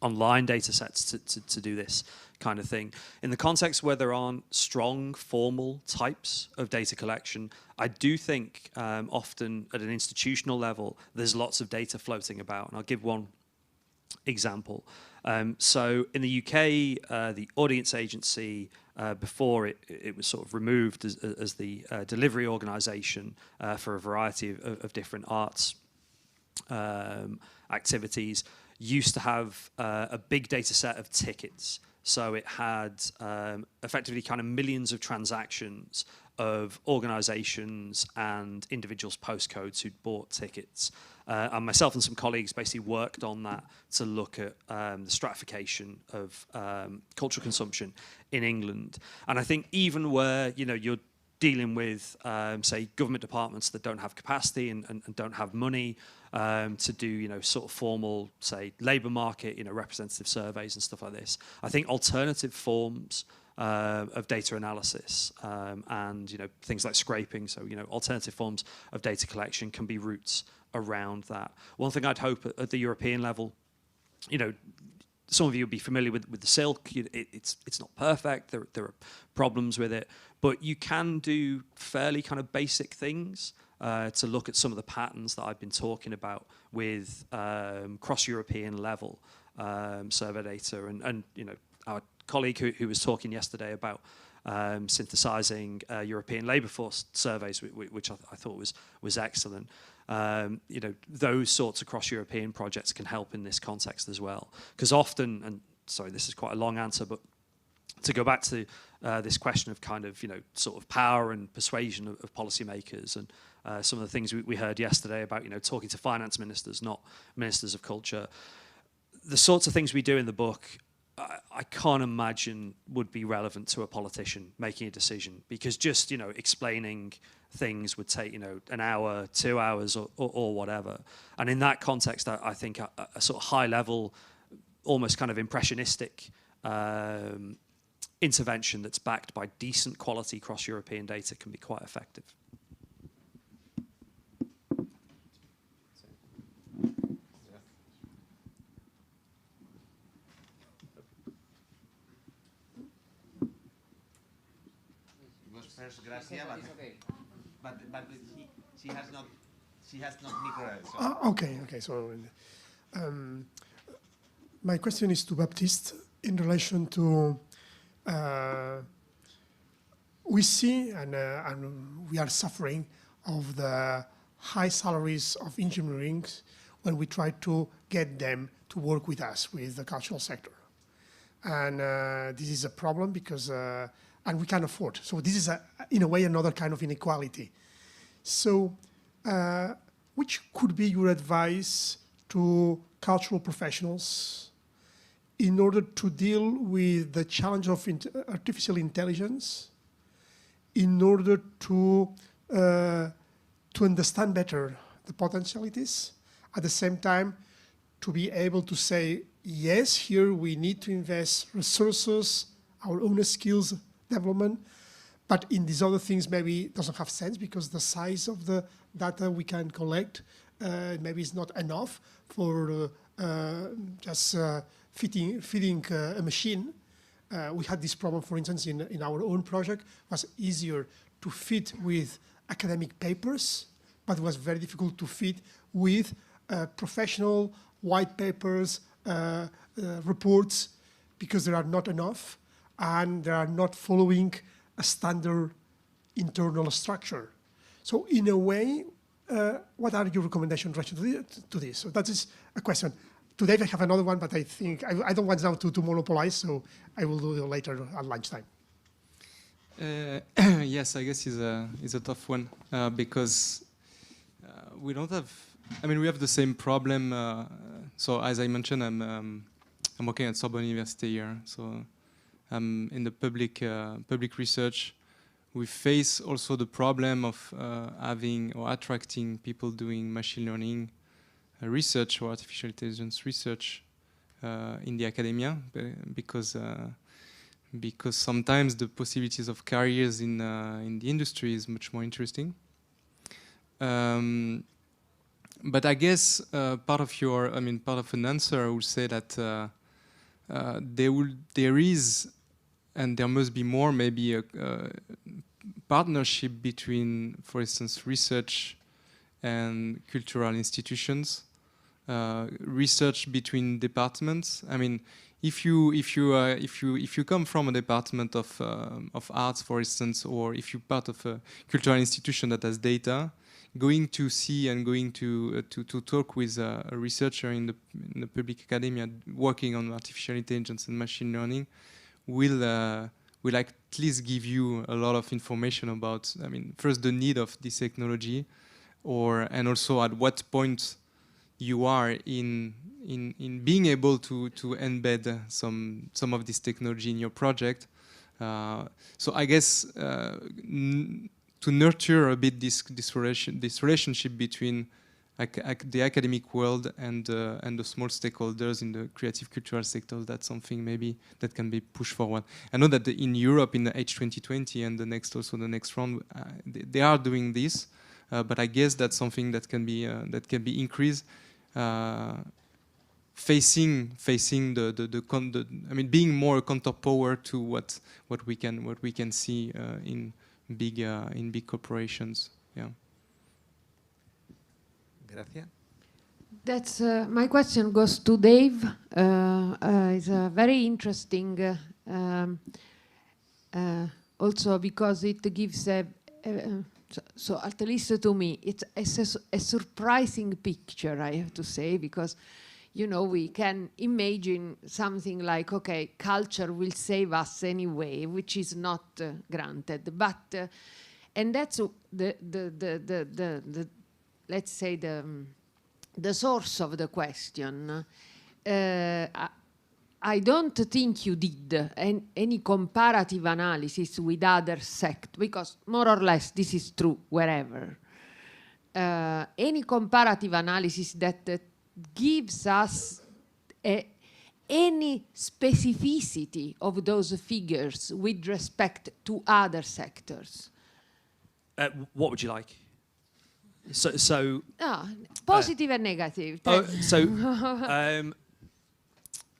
online data sets to do this kind of thing. In the context where there aren't strong formal types of data collection, I do think often at an institutional level, there's lots of data floating about. And I'll give one example. So in the UK, the Audience Agency, before it was sort of removed as the delivery organisation for a variety of different arts activities, used to have a big data set of tickets. So it had effectively kind of millions of transactions of organizations and individuals' postcodes who'd bought tickets. And myself and some colleagues basically worked on that to look at the stratification of cultural consumption in England. And I think even where, you know, you're dealing with, say, government departments that don't have capacity and don't have money to do, you know, sort of formal, say, labour market, you know, representative surveys and stuff like this. I think alternative forms of data analysis and, you know, things like scraping, so, you know, alternative forms of data collection can be routes around that. One thing I'd hope at the European level, you know, some of you will be familiar with the silk. It's not perfect. There are problems with it, but you can do fairly kind of basic things to look at some of the patterns that I've been talking about with cross-European level survey data. And you know, our colleague who was talking yesterday about synthesizing European labour force surveys, which I thought was excellent. You know, those sorts of cross-European projects can help in this context as well. Because often, and sorry, this is quite a long answer, but to go back to this question of kind of, you know, sort of power and persuasion of policymakers, and some of the things we heard yesterday about, you know, talking to finance ministers, not ministers of culture. The sorts of things we do in the book, I can't imagine would be relevant to a politician making a decision, because just, you know, explaining things would take, you know, an hour, 2 hours or whatever. And in that context, I think a sort of high level, almost kind of impressionistic intervention that's backed by decent quality cross-European data can be quite effective. Gracia, but she has not micro. So. Okay. So, my question is to Baptiste in relation to we see and we are suffering of the high salaries of engineering when we try to get them to work with us, with the cultural sector, and this is a problem because. And we can afford. So this is, in a way, another kind of inequality. So which could be your advice to cultural professionals in order to deal with the challenge of artificial intelligence, in order to understand better the potentialities, at the same time to be able to say, yes, here we need to invest resources, our own skills, development, but in these other things maybe it doesn't have sense because the size of the data we can collect maybe is not enough for just feeding a machine. We had this problem, for instance, in our own project. It was easier to feed with academic papers, but it was very difficult to feed with professional white papers, reports, because there are not enough. And they are not following a standard internal structure. So in a way, what are your recommendations to this? So that is a question. Today I have another one, but I think I don't want now to monopolize, so I will do it later at lunchtime. Yes, I guess it's a tough one because we don't have. I mean, we have the same problem. So as I mentioned, I'm working at Sorbonne University here. So. In the public research, we face also the problem of having or attracting people doing machine learning research or artificial intelligence research in the academia, because sometimes the possibilities of careers in the industry is much more interesting. But I guess part of an answer I would say that there is. And there must be more, maybe a partnership between, for instance, research and cultural institutions, research between departments. I mean, if you come from a department of arts, for instance, or if you're part of a cultural institution that has data, going to see and going to talk with a researcher in the public academia working on artificial intelligence and machine learning will at least give you a lot of information about, I mean, first the need of this technology, and also at what point you are in being able to embed some of this technology in your project. So I guess to nurture a bit this relationship between the academic world and the small stakeholders in the creative cultural sector, that's something maybe that can be pushed forward. I know that in Europe, in the H2020 and the next round, they are doing this, but I guess that's something that can be increased. Facing I mean, being more counterpower to what we can see in big corporations. Yeah. Gracias. That's my question goes to Dave. It's a very interesting, also because it gives so at least to me, it's a surprising picture, I have to say, because we can imagine something like, okay, culture will save us anyway, which is not granted. But and that's the let's say the source of the question. I don't think you did any comparative analysis with other sectors, because more or less this is true wherever. Any comparative analysis that gives us any specificity of those figures with respect to other sectors? What would you like? Positive and negative.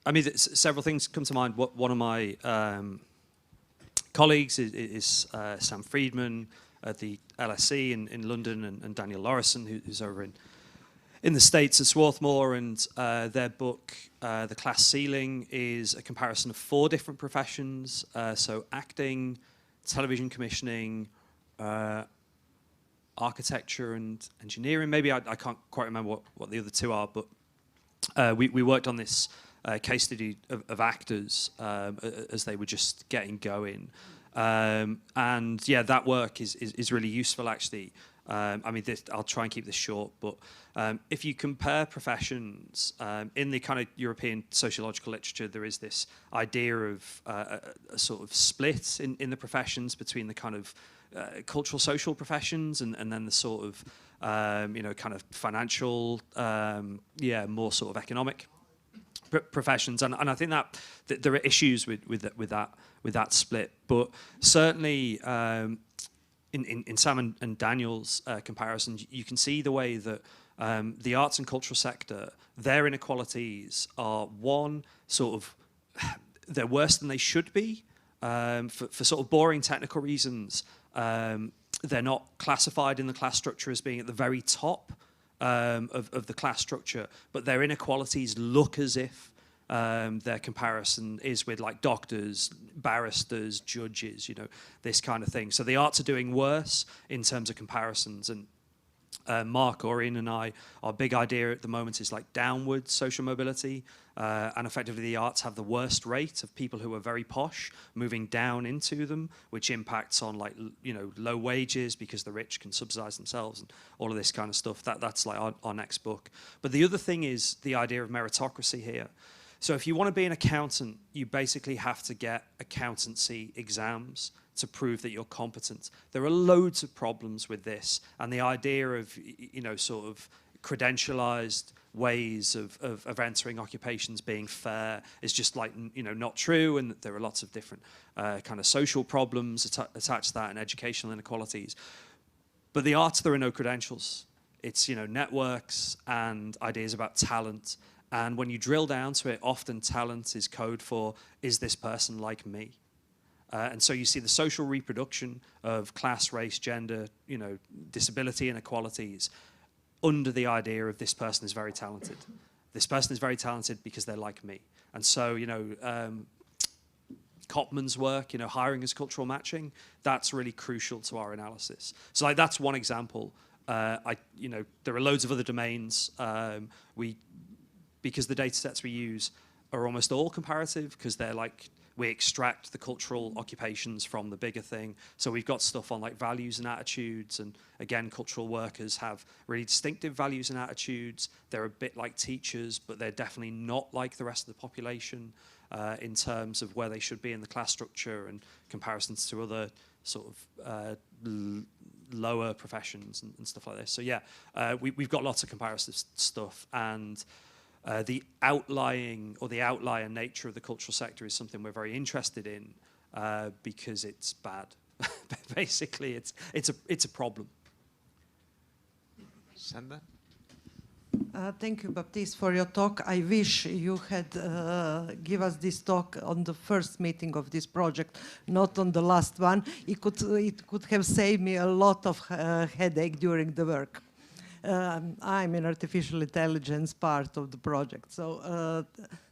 I mean, several things come to mind. One of my colleagues is Sam Friedman at the LSE in London, and Daniel Lorison, who's over in the States at Swarthmore, and their book, The Class Ceiling, is a comparison of 4 different professions. So acting, television commissioning, architecture and engineering. Maybe I can't quite remember what the other 2 are, but we worked on this case study of actors as they were just getting going. And yeah, that work is really useful, actually. I mean, I'll try and keep this short, but if you compare professions, in the kind of European sociological literature, there is this idea of a sort of split in the professions between the kind of cultural social professions and then the sort of, kind of financial, more sort of economic professions. And I think that there are issues with that split, but certainly in Sam and Daniel's comparison, you can see the way that the arts and cultural sector, their inequalities are, one, sort of, they're worse than they should be for sort of boring technical reasons. They're not classified in the class structure as being at the very top of the class structure, but their inequalities look as if their comparison is with like doctors, barristers, judges, this kind of thing. So the arts are doing worse in terms of comparisons. And Mark, Orion and I, our big idea at the moment is like downward social mobility. And effectively the arts have the worst rate of people who are very posh moving down into them, which impacts on like, low wages because the rich can subsidize themselves and all of this kind of stuff. That's like our next book. But the other thing is the idea of meritocracy here. So if you want to be an accountant, you basically have to get accountancy exams to prove that you're competent. There are loads of problems with this, and the idea of, sort of credentialized ways of entering occupations being fair is just like, not true, and there are lots of different kind of social problems attached to that and educational inequalities. But the arts, there are no credentials. It's, networks and ideas about talent. And when you drill down to it, often talent is code for, is this person like me? And so you see the social reproduction of class, race, gender, disability inequalities under the idea of this person is very talented. This person is very talented because they're like me. And so, Copman's work, hiring as cultural matching, that's really crucial to our analysis. So like that's one example There are loads of other domains. Because the data sets we use are almost all comparative, because they're like, we extract the cultural occupations from the bigger thing. So we've got stuff on like values and attitudes, and again, cultural workers have really distinctive values and attitudes. They're a bit like teachers, but they're definitely not like the rest of the population in terms of where they should be in the class structure and comparisons to other sort of lower professions and stuff like this. So yeah, we've got lots of comparative stuff, and the outlier nature of the cultural sector is something we're very interested in because it's bad. Basically, it's a problem. Sandra? Thank you, Baptiste, for your talk. I wish you had give us this talk on the first meeting of this project, not on the last one. It could have saved me a lot of headache during the work. I'm in artificial intelligence part of the project. So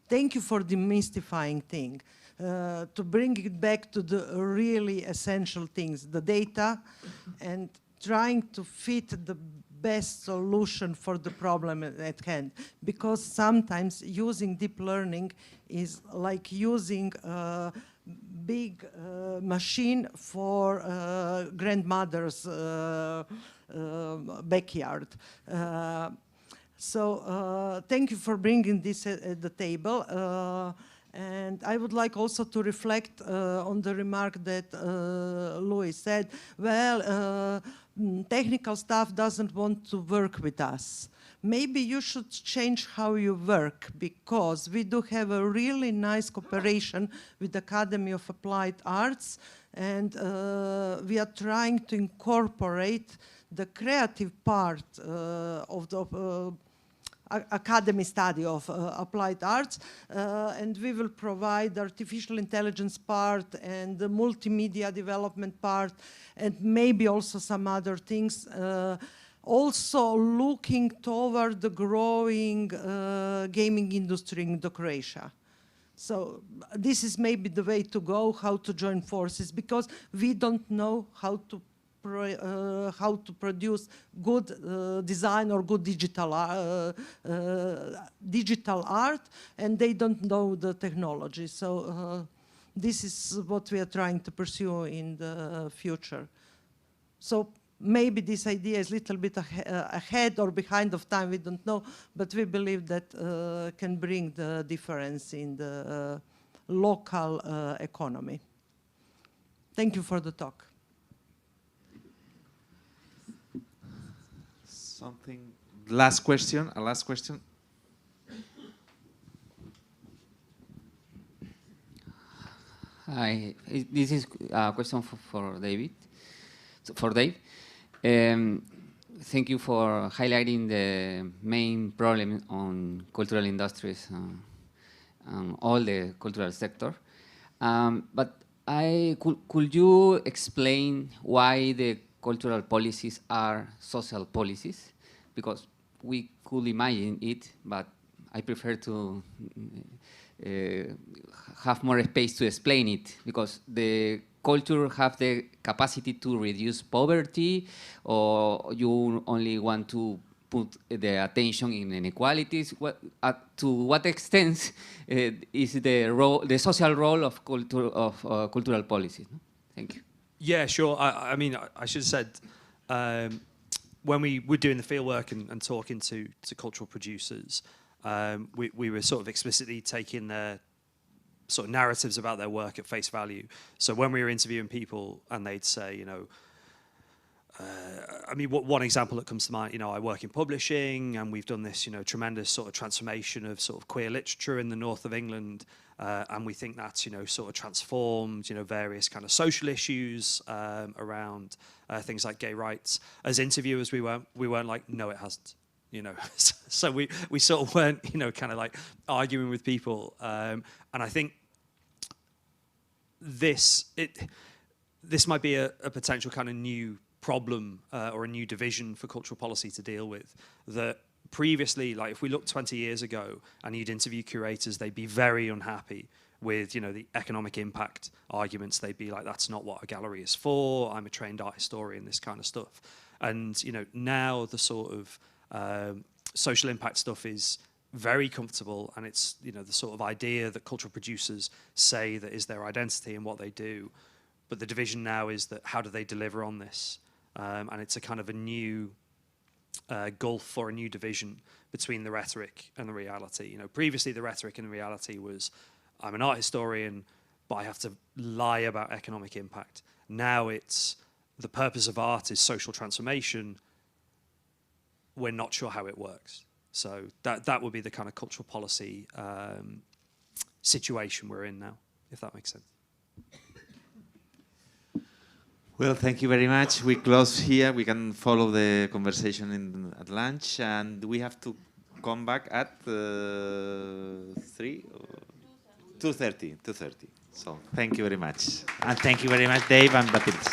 thank you for demystifying thing, to bring it back to the really essential things, the data, and trying to fit the best solution for the problem at hand. Because sometimes using deep learning is like using a big machine for grandmother's backyard. So thank you for bringing this at the table. And I would like also to reflect on the remark that Louis said, well, technical staff doesn't want to work with us. Maybe you should change how you work, because we do have a really nice cooperation with the Academy of Applied Arts, and we are trying to incorporate the creative part of the academy study of applied arts, and we will provide the artificial intelligence part and the multimedia development part, and maybe also some other things. Also looking toward the growing gaming industry in Croatia. So this is maybe the way to go, how to join forces, because we don't know how to produce good design or good digital art, and they don't know the technology. So this is what we are trying to pursue in the future. So maybe this idea is a little bit ahead or behind of time, we don't know, but we believe that can bring the difference in the local economy. Thank you for the talk. Something, last question, a last question. Hi, this is a question for David. For Dave, thank you for highlighting the main problem on cultural industries and all the cultural sector. But could you explain why the cultural policies are social policies? Because we could imagine it, but I prefer to have more space to explain it, because the culture have the capacity to reduce poverty, or you only want to put the attention in inequalities? To what extent is the social role of cultural policies? Thank you. Yeah, sure. I mean, I should have said, when we were doing the fieldwork and talking to cultural producers, we were sort of explicitly taking their sort of narratives about their work at face value. So when we were interviewing people and they'd say, you know, I mean, one example that comes to mind, you know, I work in publishing and we've done this, you know, tremendous sort of transformation of sort of queer literature in the north of England. And we think that's, you know, sort of transformed, you know, various kind of social issues around things like gay rights. As interviewers, we weren't like, no, it hasn't. You know, so we sort of weren't, you know, kind of like arguing with people. And I think this might be a potential kind of new problem or a new division for cultural policy to deal with. That previously, like if we look 20 years ago and you'd interview curators, they'd be very unhappy with, you know, the economic impact arguments. They'd be like, that's not what a gallery is for. I'm a trained art historian, this kind of stuff. And now the sort of social impact stuff is very comfortable, and it's the sort of idea that cultural producers say that is their identity and what they do. But the division now is that how do they deliver on this? And it's a kind of a new gulf or a new division between the rhetoric and the reality. Previously the rhetoric and the reality was, I'm an art historian, but I have to lie about economic impact. Now it's the purpose of art is social transformation. We're not sure how it works. So that would be the kind of cultural policy situation we're in now, if that makes sense. Well, thank you very much. We close here. We can follow the conversation at lunch, and we have to come back at 2:30. So thank you very much. And thank you very much, Dave and Baptiste.